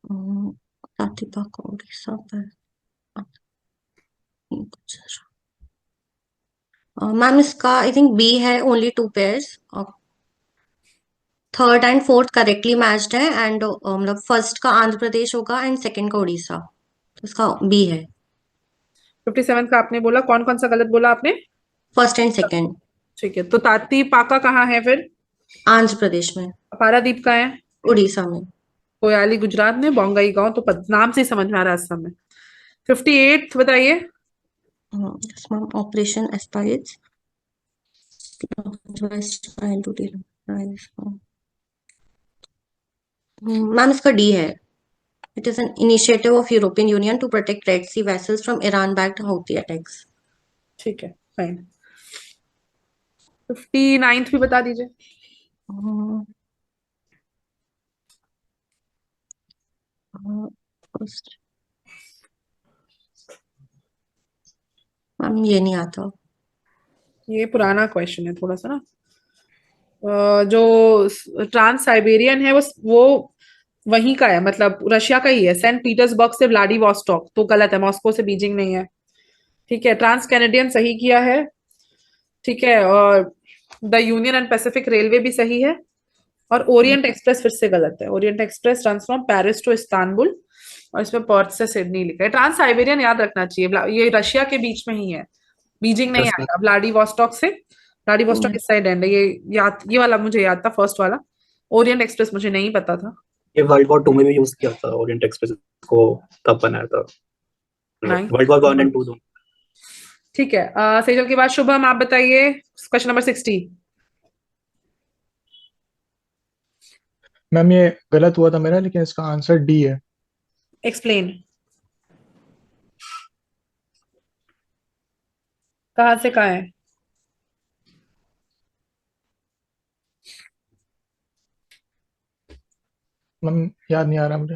प्रतिभा को उड़ीसा पर मैम इसका आई थिंक बी है, only 2 pairs. 3rd and 4th correctly matched है, एंड मतलब फर्स्ट का आंध्र प्रदेश होगा एंड सेकंड का उड़ीसा, तो इसका बी है। 57 का आपने बोला, कौन कौन सा गलत बोला आपने? First and second. ठीक है, तो ताती पाका कहाँ है फिर? आंध्र प्रदेश में। पारादीप का है? उड़ीसा में। कोयाली गुजरात में, बोंगई गांव तो नाम से ही समझ में आ रहा है असम में। 58th बताइए। Yes ma'am, operation aspirates. Ma'am इसका डी है। It is an initiative of European Union to protect Red Sea vessels from Iran backed Houthi attacks. ठीक है फाइन। 59th भी बता दीजिए। मैम ये नहीं आता। ये पुराना क्वेश्चन है थोड़ा सा ना। जो ट्रांस साइबेरियन है वो वहीं का है, मतलब रशिया का ही है, सेंट पीटर्सबर्ग से व्लादिवोस्टॉक, तो गलत है, मॉस्को से बीजिंग नहीं है। ठीक है, ट्रांस कैनेडियन सही किया है। ठीक है, और the union and Pacific railway भी सही है, और ओरिएंट एक्सप्रेस फिर से गलत है। Orient Express run from Paris to Istanbul, और इसमें पर्थ से सिडनी लिखा है। ट्रांस साइबेरियन याद रखना चाहिए, ये रशिया के बीच में ही है, बीजिंग नहीं आएगा। व्लादिवोस्टॉक से, व्लादिवोस्टॉक इस साइड एंड है, ये वाला मुझे याद था, फर्स्ट वाला। ओरिएंट एक्सप्रेस मुझे नहीं पता था। ये वर्ल्ड वॉर 2 में भी यूज किया था ओरिएंट एक्सप्रेस को, तब बनाया था नहीं, वर्ल्ड वॉर 1 एंड 2 दोनों। ठीक है। सेजल के बाद शुभम आप बताइए क्वेश्चन नंबर 60। मैम ये गलत हुआ था मेरा, लेकिन इसका आंसर डी है। एक्सप्लेन। कहाँ से कहाँ है? मैम याद नहीं आ रहा मुझे।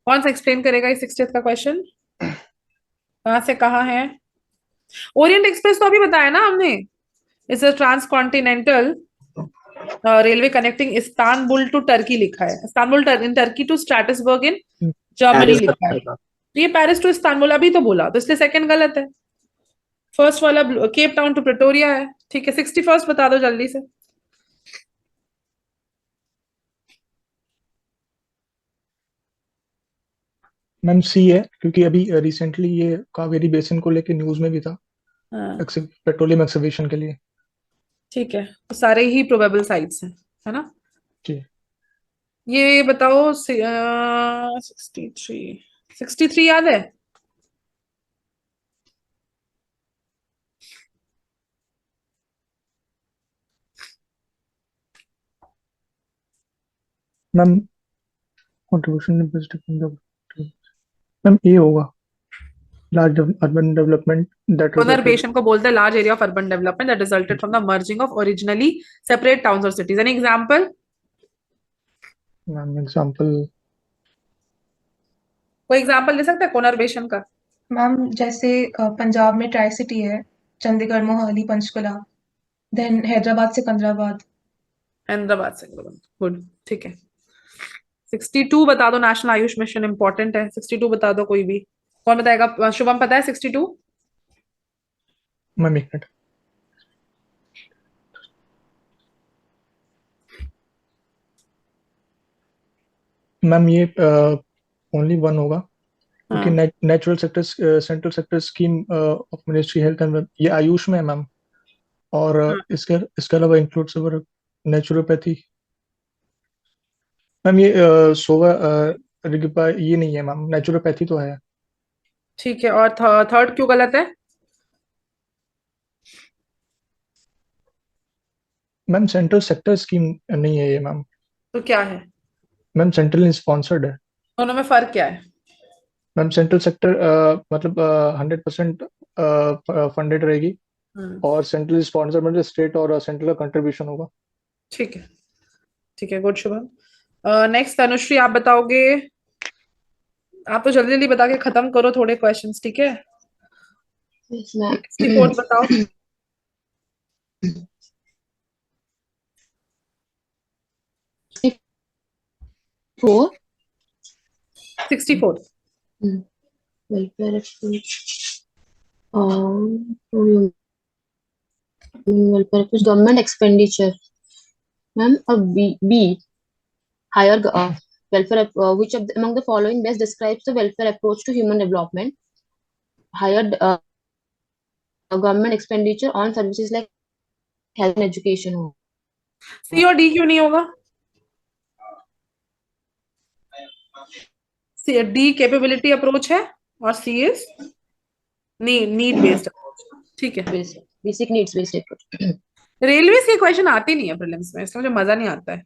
कौन सा एक्सप्लेन करेगा इस 60th का क्वेश्चन? कहाँ से कहाँ है? ओरिएंट एक्सप्रेस तो अभी बताया ना हमने, it's a transcontinental railway connecting Istanbul to Turkey लिखा है, Istanbul in Turkey to Strasbourg in Germany Paris लिखा है। बताया था। तो ये पेरिस टू इस्तांबुल अभी तो बोला, तो इसलिए सेकंड गलत है। फर्स्ट वाला केप टाउन टू प्रिटोरिया है। ठीक है, 61st बता दो जल्दी से। मैम सी है, क्योंकि अभी रिसेंटली ये कावेरी बेसिन को लेके न्यूज में भी था, हाँ पेट्रोलियम एक्सकवेशन के लिए। ठीक है, तो सारे ही प्रोबेबल साइट्स हैं, है ना। जी। ये बताओ 63 याद है? मैम कंट्रीब्यूशन मैम ए होगा, large urban development that conurbation को बोलते हैं large area of urban development that resulted from the merging of originally separate towns और cities. An example? Ma'am example कोई एग्जांपल दे सकते हैं कोनर्बेशन का? मैम जैसे पंजाब में ट्राई सिटी है, चंडीगढ़, मोहाली, पंचकुला, देन हैदराबाद सिकंदराबाद। हैदराबाद से, गुड, ठीक है। 62 बता दो, नेशनल आयुष मिशन इंपॉर्टेंट है। 62 बता दो कोई भी, कौन बताएगा? शुभम पता है 62? मैम एक मिनट। मैम ये ओनली वन होगा, क्योंकि natural sectors central sector scheme of ministry health and ये आयुष में है मैम, और इसके अलावा इंक्लूड्स अवर नेचुरोपैथी। मैम ये सोवा रिगिपा ये नहीं है मैम, नेचुरोपैथी तो है। ठीक है, और थर्ड क्यों गलत है? मैम सेंट्रल सेक्टर स्कीम नहीं है ये मैम। तो क्या है? मैम सेंट्रल स्पॉन्सर्ड है। दोनों में फर्क क्या है? मैम सेंट्रल सेक्टर मतलब 100% फंडेड रहेगी, और सेंट्रल स्पॉन्सर मतलब स्टेट और सेंट्रल का कंट्रीब्यूशन होगा। ठीक है, ठीक है, गुड शुभम। नेक्स्ट तनुश्री, आप बताओगे? आप तो जल्दी जल्दी बता के खत्म करो थोड़े क्वेश्चंस, ठीक है। 64 बताओ। 64 welfare approach, welfare approach, government expenditure. Ma'am, B, higher welfare, which of among the following best describes the welfare approach to human development? Higher government expenditure on services like health and education. सी और D क्यों नहीं होगा? D capability approach है और सी is need based approach. ठीक है, basic needs based approach. Railway के question आते नहीं है प्रीलिम्स में, इसलिए मुझे मजा नहीं आता है।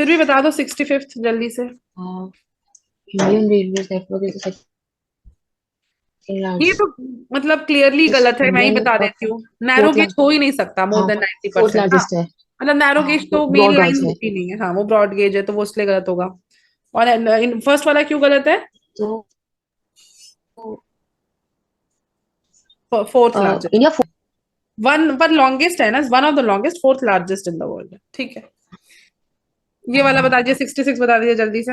फिर भी बता दो 65th जल्दी से। ये तो मतलब क्लियरली गलत है, मैं ही बता देती हूँ। नैरो गेज हो ही नहीं सकता मोर देन 90%। मतलब नैरो गेज तो मेन लाइन होती नहीं है। हाँ, वो ब्रॉड गेज है तो वो इसलिए गलत होगा। और फर्स्ट वाला क्यों गलत है? फोर्थ लार्जेस्ट, वन पर लॉन्गेस्ट है ना, one of the longest, fourth largest in the world. ठीक है, ये वाला बता दीजिए, 66 बता दीजिए जल्दी से।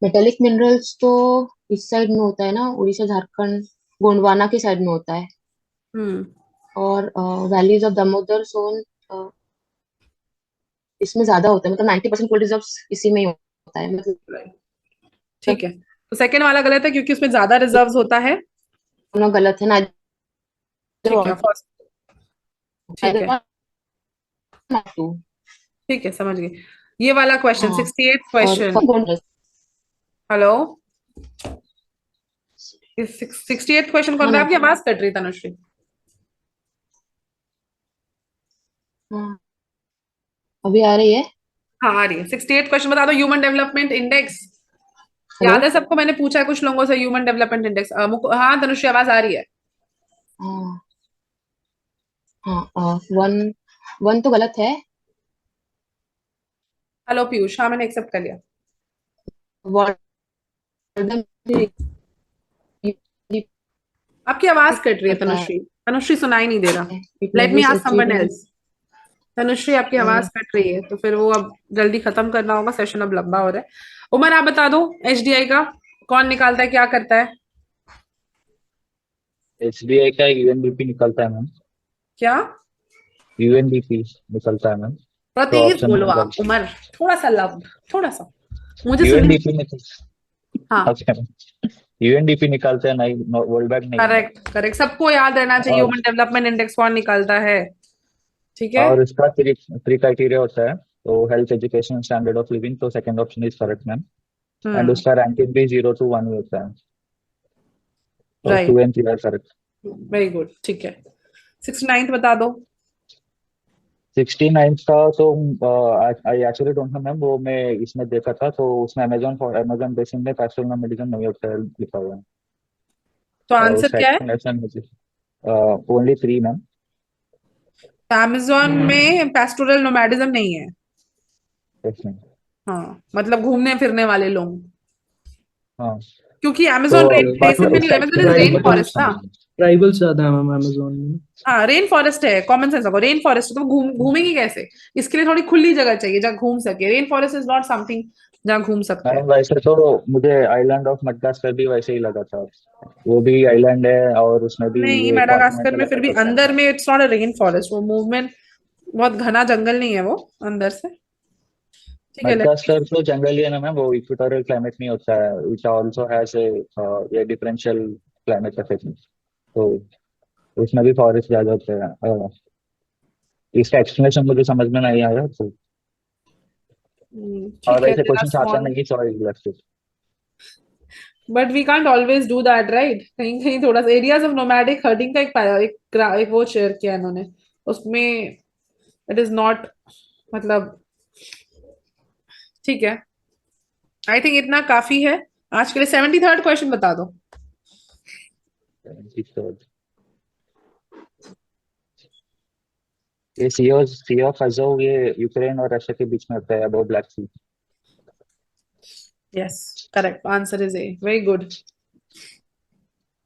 मेटेलिक मिनरल्स तो इस साइड में होता है ना, उड़ीसा, झारखंड, गोंडवाना की साइड में होता है। और वैलीज ऑफ दामोदर सोन इसमें ज्यादा होता है, मतलब 90% गोल्ड रिजर्व्स इसी में ही होता है। मतलब ठीक है, तो सेकंड वाला गलत है क्योंकि उसमें ज्यादा रिजर्व्स होता है। दोनों गलत है ना। ठीक है, फर्स्ट ठीक है, ठीक है, समझ गई। ये वाला question 68th question. Hello, 68th question कौन रहा? आपकी आवाज कट रही तनुश्री। अभी आ रही है? हाँ आ रही है। 68th क्वेश्चन बता दो। ह्यूमन डेवलपमेंट इंडेक्स याद है सबको? मैंने पूछा है कुछ लोगों से ह्यूमन डेवलपमेंट इंडेक्स। हाँ तनुश्री, आवाज आ रही है? हाँ, वन तो गलत है। हेलो पीयूष, हाँ मैंने एक्सेप्ट कर लिया। आपकी आवाज कट रही है तनुश्री। तनुश्री सुनाई नहीं दे रहा। Let me ask someone else. Tanushree आपकी आवाज कट रही है, तो फिर वो अब जल्दी खत्म करना होगा, सेशन अब लंबा हो रहा है। उमर आप बता दो एचडीआई का कौन निकालता है, क्या करता है? एसबीआई का यूएनडीपी निकलता है मैम। क्या? यूएनडीपी निकलता है मैम। थोड़ा तो तेज ऑप्शन बोलो नंबर आप उमर, थोड़ा सा लब, थोड़ा सा मुझे सुन। यूएनडीपी में हाँ यूएनडीपी निकालते हैं, नहीं वर्ल्ड बैंक नहीं। करेक्ट करेक्ट, सबको याद रहना चाहिए। और ह्यूमन डेवलपमेंट इंडेक्स कौन निकालता है? ठीक है। और इसका थ्री क्राइटेरिया होता है, तो health, education, standard of living, तो second option is correct ma'am. And उसका रैंकिंग भी 0 to 1 होता है, तो right, 2 and 3 are correct. Very good, ठीक है। 69th बता दो। 69 का तो I actually don't know ma'am, वो मैं इसमें देखा था, तो उसमें अमेजोन बेसिन में पैस्टोरल मेडिसिन नहीं होता है लिखा हुआ है। तो आंसर उसका क्या है? Explanation only 3 ma'am. अमेज़न में पेस्टोरल नोमैडिज्म नहीं है। Yes, ma'am। हाँ, मतलब घूमने फिरने वाले लोग, हाँ क्योंकि तो अमेज़न रेन बेसिन में नहीं, उसका अमेज़न इज रेन फॉरेस्ट ना। ट्राइबल्स ज्यादा है मैम अमेज़न में। हाँ रेन फॉरेस्ट है, कॉमन सेंस होगा, रेन फॉरेस्ट तो घूमेंगी कैसे? इसके लिए थोड़ी खुली जगह चाहिए जहाँ घूम सके। Rain forest is not something जहाँ घूम सकते हैं। मैम वैसे तो मुझे आइलैंड ऑफ मडगास्कर भी वैसे ही लगा था, वो भी आइलैंड है और उसमें भी नहीं, ये मेडागास्कर कॉन्टिनेंटल में फिर भी होता है। अंदर में it's not a rain forest, वो मूवमेंट बहुत घना जंगल नहीं है वो अंदर से। ठीक है, मडगास्कर तो जंगल ही है ना मैम, वो इक्वेटोरियल क्लाइमेट नहीं होता है, इट आल्सो हैज ये डिफरेंशियल क्लाइमेट इफेक्ट, तो उसमें भी फॉरेस्ट ज्यादा होते हैं। इसका एक्सप्लेनेशन मुझे समझ में नहीं आया, तो और ठीक है, वैसे there are क्वेश्चन आता small, नहीं, sorry left. but we can't always do that, right? कहीं कहीं थोड़ा सा एरियाज ऑफ नोमैडिक हर्डिंग का एक वो शेयर किया इन्होंने, उसमें इट इज नॉट, मतलब ठीक है। आई थिंक इतना काफी है आज के लिए। 73rd क्वेश्चन बता दो। ये सी ऑफ अज़ोव ये यूक्रेन और रशिया के बीच में होता है, above Black Sea. Yes correct, answer is A, very good.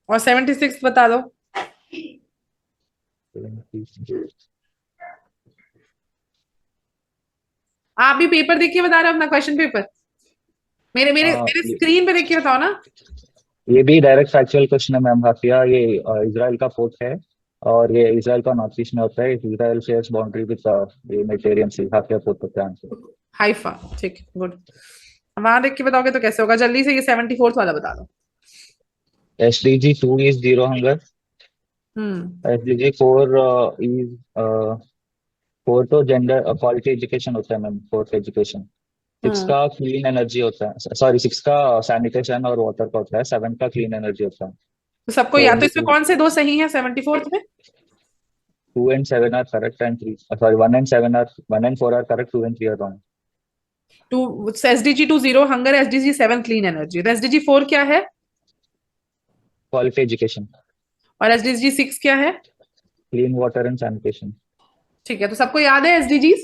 और 76 बता दो। आप भी पेपर देख के बता रहे हो अपना क्वेश्चन पेपर? मेरे मेरे मेरे स्क्रीन पे देख के बताओ ना। ये भी डायरेक्ट फैक्चुअल क्वेश्चन है मैम हाफिया, ये इजराइल का फोर्ट है और ये इजराइल का नॉर्थ ईस्ट में होता है। इजराइल शेयर्स बाउंड्री विद ये मेडिटेरियन सी, हाफिया फोर्ट होता है आंसर। हाइफा, ठीक, गुड। वहां देख के बताओगे तो कैसे होगा? जल्दी से ये 74th वाला बता दो। SDG 2 is zero hunger। SDG 4 is 4 तो जेंडर क्वालिटी एजुकेशन होता है मैम, फोर्थ एजुकेशन। 6 का क्लीन एनर्जी होता है, सॉरी 6 का सैनिटेशन और वाटर का होता है, 7 का क्लीन एनर्जी होता है। तो सबको या तो इसमें कौन से दो सही हैं 74th में? 2 and 7 are correct and 3 sorry 1 and 4 are correct, 2 and 3 are wrong। SDG 2 zero hunger, SDG 7 clean energy, तो SDG 4 क्या है? Quality education. और SDG 6 क्या है? Clean water and sanitation. ठीक है, तो सबको याद है SDGs?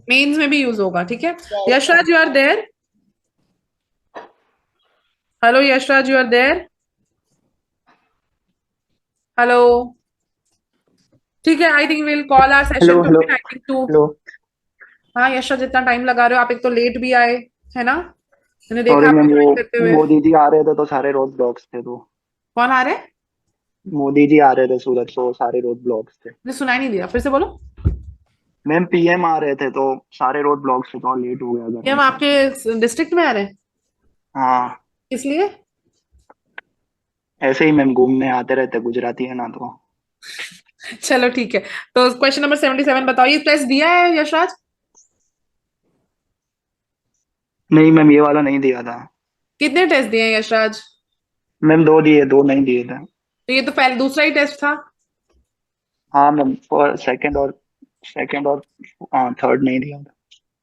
मेंस में भी यूज होगा, ठीक है। Yashraj you are there? Hello Yashraj you are there? Hello, ठीक है, I think will call our session two, I think two. हाँ यशराज, जितना टाइम लगा रहे हो आप, एक तो लेट भी आए है ना, मैंने देखा आपको ज्वाइन करते हुए। मोदी जी आ रहे थे तो सारे रोड ब्लॉक्स थे। तो कौन आ रहे? मोदी जी आ रहे थे सूरत, तो सारे रोड ब्लॉक्स थे। मुझे सुनाई नहीं दिया, फिर से बोलो। मैम PM आ रहे थे तो सारे रोड ब्लॉक्स थे, तो लेट हो गया। क्या हम आपके डिस्ट्रिक्ट में आ रहे हैं? हाँ, इसलिए ऐसे ही मैम घूमने आते रहते, गुजराती है ना तो। चलो ठीक है, तो क्वेश्चन नंबर 77 बताओ। ये टेस्ट दिया है यशराज? नहीं मैम, ये वाला नहीं दिया था। कितने टेस्ट दिए हैं यशराज? मैम 2 दिए, 2 नहीं दिए थे। तो ये तो पहले दूसरा ही टेस्ट था। हाँ मैम, और सेकंड और थर्ड नहीं दिया था।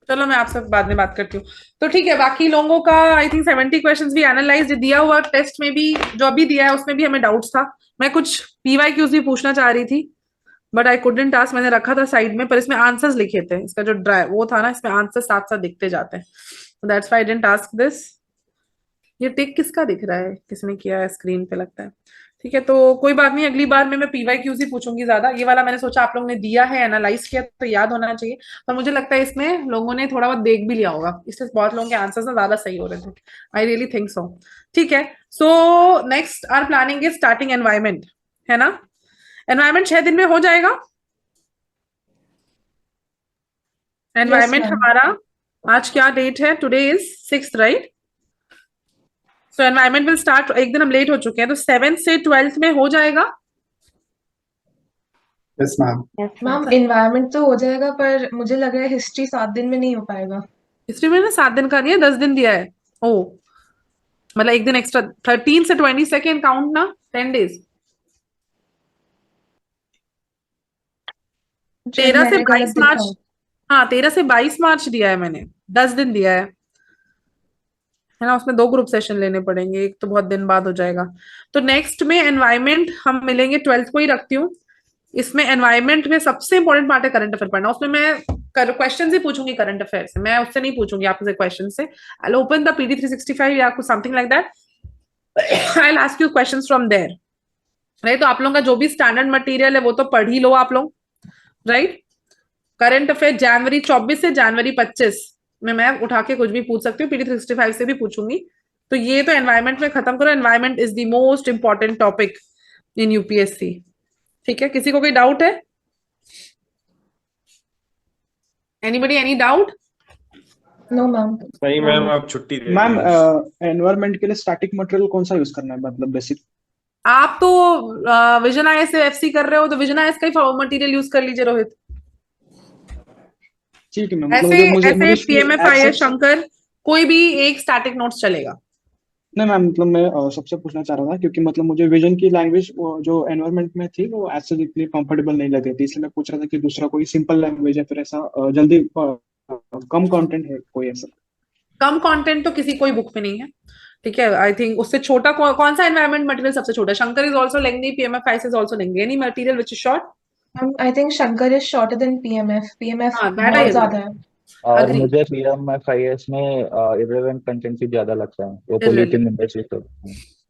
चलो मैं आपसे बाद में बात करती हूँ। तो ठीक है, बाकी लोगों का आई थिंक 70 क्वेश्चंस भी एनालाइज दिया हुआ। टेस्ट में भी जो अभी दिया है उसमें भी हमें डाउट्स था। मैं कुछ PYQs भी पूछना चाह रही थी, बट आई कुडंट आस्क, मैंने रखा था साइड में, पर इसमें आंसर्स लिखे थे। इसका जो ड्राइव वो था ना, इसमें आंसर साथ साथ दिखते जाते हैं, that's why I didn't ask this. ये टिक किसका दिख रहा है, किसने किया है स्क्रीन पे लगता है। ठीक है, तो कोई बात नहीं, अगली बार में मैं PYQs ही पूछूंगी ज्यादा। ये वाला मैंने सोचा आप लोगों ने दिया है, एनालाइज किया, तो याद होना चाहिए। पर मुझे लगता है इसमें लोगों ने थोड़ा बहुत देख भी लिया होगा, इससे बहुत लोगों के आंसर्स ना ज्यादा सही हो रहे थे। I really think so. ठीक है, so next our planning is starting environment, है ना। एनवायरमेंट 6 दिन में हो जाएगा। Environment ma'am. हमारा आज क्या डेट है, today is 6th, right. So environment will start, एक दिन हम लेट हो चुके हैं, तो 7th से 12th में हो जाएगा। Yes ma'am. मैम इन्वायरमेंट तो हो जाएगा, पर मुझे लग रहा है हिस्ट्री 7 दिन में नहीं हो पाएगा। हिस्ट्री में ना 7 दिन का नहीं है, 10 दिन दिया है। ओ मतलब एक दिन एक्स्ट्रा, 13 से 22 काउंट ना, 10 डेज। 13 से मैंने 22 गलत मार्च, देखा। हाँ 13 से 22 मार्च दिया है मैंने, 10 दिन दिया है ना। उसमें 2 ग्रुप सेशन लेने पड़ेंगे, एक तो बहुत दिन बाद हो जाएगा। तो नेक्स्ट में एनवायरमेंट हम मिलेंगे, 12th को ही रखती हूँ। इसमें एनवायरमेंट में सबसे इंपॉर्टेंट पार्ट है करंट अफेयर पढ़ना। उसमें मैं क्वेश्चन ही पूछूंगी करंट अफेयर से, मैं उससे नहीं पूछूंगी आपसे क्वेश्चन से। I will open the PD 365 या कुछ something like that, I will ask you questions from there, right. तो आप लोगों का जो भी स्टैंडर्ड मटेरियल है वो तो पढ़ ही लो आप लोग, राइट। करंट अफेयर जनवरी 24 से जनवरी 25 में मैं उठा के कुछ भी पूछ सकती हूँ, PD 365 से भी पूछूंगी। तो ये तो एनवायरमेंट में खत्म करो। Environment is the most important topic in UPSC। ठीक है, किसी को कोई डाउट है? Anybody any doubt? No ma'am. नहीं मैम, आप छुट्टी दे मैम दीजिए। एनवायरमेंट के लिए स्टैटिक मटेरियल कौन सा यूज करना है, मतलब बेसिक? आप तो विजन IS से FC कर रहे हो, तो विजन IS का ही मटेरियल यूज कर लीजिए रोहित। ठीक है मैम, ऐसे मुझे ऐसे उसकी PMF IS access- शंकर कोई भी एक स्टैटिक नोट्स चलेगा। नहीं मैम, मतलब मैं सबसे पूछना चाह रहा था, क्योंकि मतलब मुझे विजन की लैंग्वेज जो एनवायरमेंट में थी वो ऐसे इतनी कंफर्टेबल नहीं लग रही थी, इसलिए मैं पूछ रहा था कि दूसरा कोई सिंपल लैंग्वेज है, फिर ऐसा जल्दी कम कंटेंट है कोई ऐसा? कम कंटेंट तो किसी कोई बुक में नहीं है, ठीक है। आई थिंक उससे छोटा कौन सा एनवायरमेंट मटेरियल सबसे छोटा है? Shankar is also lengthy, PMF IS is also lengthy. Any material which is short? I think Shankar is shorter than PMF. PMF हाँ, that I बहुत agree. ज्यादा है। और Agree. मुझे PMFIS में इररिलेवेंट कंटेंट ही ज्यादा लगता है, वो Irrelevant. Polity membership.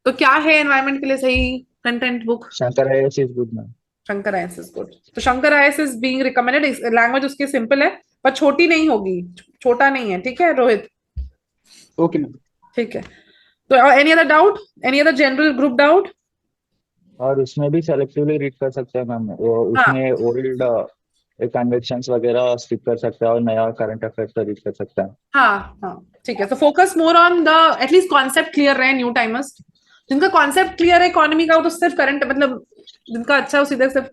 तो क्या है एनवायरमेंट के लिए सही content book? Shankar IS is good ma'am. Shankar IS is good. तो Shankar IS is being recommended. Language उसकी सिंपल है, पर छोटी नहीं होगी, छोटा नहीं है, ठीक है रोहित? Okay ma'am. ठीक है, तो any other doubt, any other general group doubt? और उसमें भी सेलेक्टिवली रीड कर सकते हैं मैम, वो उसमें ओल्ड कन्वेक्शंस वगैरह स्किप कर सकते हैं और नया करंट अफेयर्स का रीड कर सकते हैं। हाँ हाँ, ठीक है। तो focus more on the at least concept clear रहे न्यू टाइमर्स। जिनका कॉन्सेप्ट क्लियर है इकोनॉमी का, वो तो सिर्फ करंट, मतलब जिनका अच्छा है वो सीधे सिर्फ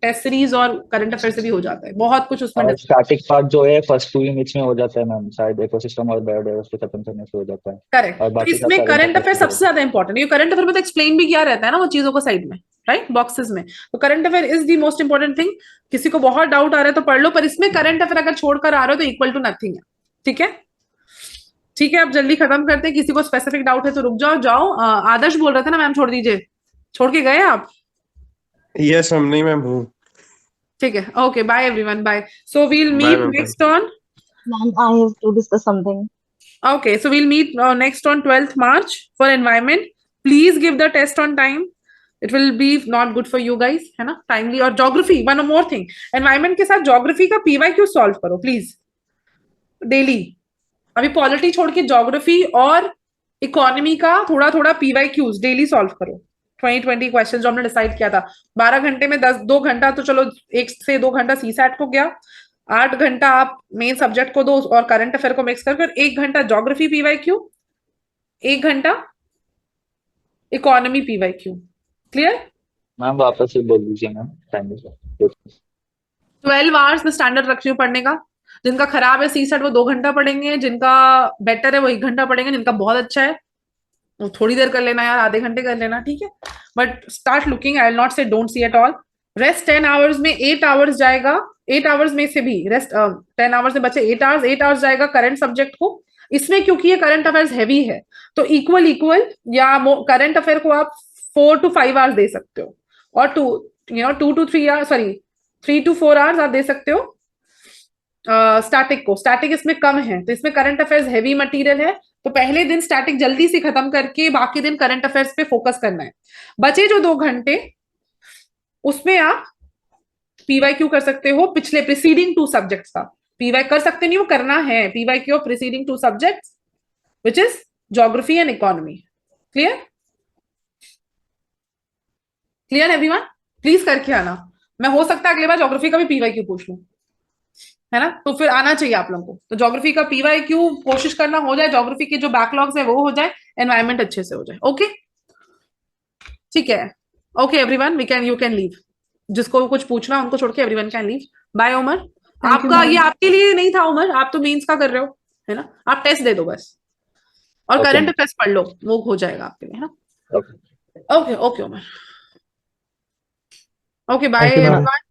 टेस्ट सीरीज और करंट अफेयर से भी हो जाता है, बहुत कुछ उसमें। और स्टैटिक पार्ट जो है फर्स्ट 2 यूनिट्स में हो जाता है मैम, शायद इकोसिस्टम और बायोडाइवर्सिटी खत्म करने से हो जाता है। करेक्ट। और तो बाकी इसमें करंट अफेयर सबसे ज्यादा इंपॉर्टेंट है। करंट अफेयर में तो एक्सप्लेन भी किया रहता है ना वो चीजों को साइड में, राइट, बॉक्सेस में। तो current affair is the most important thing. किसी को बहुत डाउट आ रहा है तो पढ़ लो, पर इसमें करंट अफेयर अगर छोड़कर आ रहे हो तो इक्वल टू नथिंग है, ठीक है। ठीक है, अब जल्दी खत्म करते हैं। किसी को स्पेसिफिक डाउट है तो रुक जाओ। आदर्श बोल रहे थे ना मैम, छोड़ दीजिए। छोड़ के गए आप? यस मैम, नहीं मैम हूँ। ठीक है, okay, bye everyone, bye. So we'll Bye, meet ma'am, bye. Next on, Ma'am, I have to discuss something. okay, so we'll meet next on 12th March for environment. Please give the test on time. It will be not good for you guys, है ना, timely। और geography, one more thing, environment के साथ geography का PYQ solve करो please daily. अभी polity छोड़ के geography और इकोनॉमी का थोड़ा थोड़ा PYQs डेली सॉल्व करो। 20 क्वेश्चन जो हमने डिसाइड किया था, 12 घंटे में 2 घंटा तो चलो, 1 से 2 घंटा CSAT को गया, 8 घंटा आप मेन सब्जेक्ट को दो और करंट अफेयर को मिक्स कर 1 घंटा ज्योग्राफी PYQ, 1 घंटा इकोनॉमी PYQ। Clear ma'am? वापस से बोल दीजिए मैम, टाइम 12 आवर्स में स्टैंडर्ड रख रही हूँ पढ़ने का। जिनका खराब है CSAT वो 2 घंटा पढ़ेंगे, जिनका बेटर है वो 1 घंटा पढ़ेंगे, जिनका बहुत अच्छा है वो थोड़ी देर कर लेना यार, आधे घंटे कर लेना, ठीक है। But start looking, I will not say don't see at all. Rest 10 hours में 8 आवर्स जाएगा, 8 आवर्स में से भी रेस्ट 10 आवर्स में बचे 8 आवर्स जाएगा करंट सब्जेक्ट को। इसमें क्योंकि ये करंट अफेयर्स हैवी है तो इक्वल या करंट अफेयर को आप 4 to 5 आवर्स दे सकते हो, और 2 to 3 hours, sorry 3 to 4 hours आप दे सकते हो स्टैटिक को, स्टैटिक इसमें कम है तो इसमें करंट अफेयर्स हैवी मटेरियल है, तो पहले दिन स्टैटिक जल्दी से खत्म करके बाकी दिन करंट अफेयर्स पे फोकस करना है। बचे जो 2 घंटे उसमें आप पीवाईक्यू कर सकते हो पिछले प्रीसीडिंग 2 सब्जेक्ट्स का। पीवाई कर सकते नहीं, वो करना है PYQ of preceding 2 subjects which is geography and economy. Clear? Clear everyone? Please करके आना। मैं हो सकता है अगले बार ज्योग्राफी का भी पीवाईक्यू पूछ लूं, है ना, तो फिर आना चाहिए आप लोगों को। तो ज्योग्राफी का पीवाईक्यू कोशिश करना हो जाए, ज्योग्राफी के जो बैकलॉग्स है वो हो जाए, एनवायरमेंट अच्छे से हो जाए। ओके ठीक है, okay everyone, we can, you can leave. जिसको कुछ पूछना उनको छोड़ के everyone can leave. Bye Umar. आपका ये आपके लिए नहीं था उमर, आप तो मेंस का कर रहे हो, है ना, आप टेस्ट दे दो बस और करंट अफेयर्स पढ़ लो, वो हो जाएगा आपके लिए, है ना। Okay okay Umar, okay bye Thank you, ma'am. Everyone.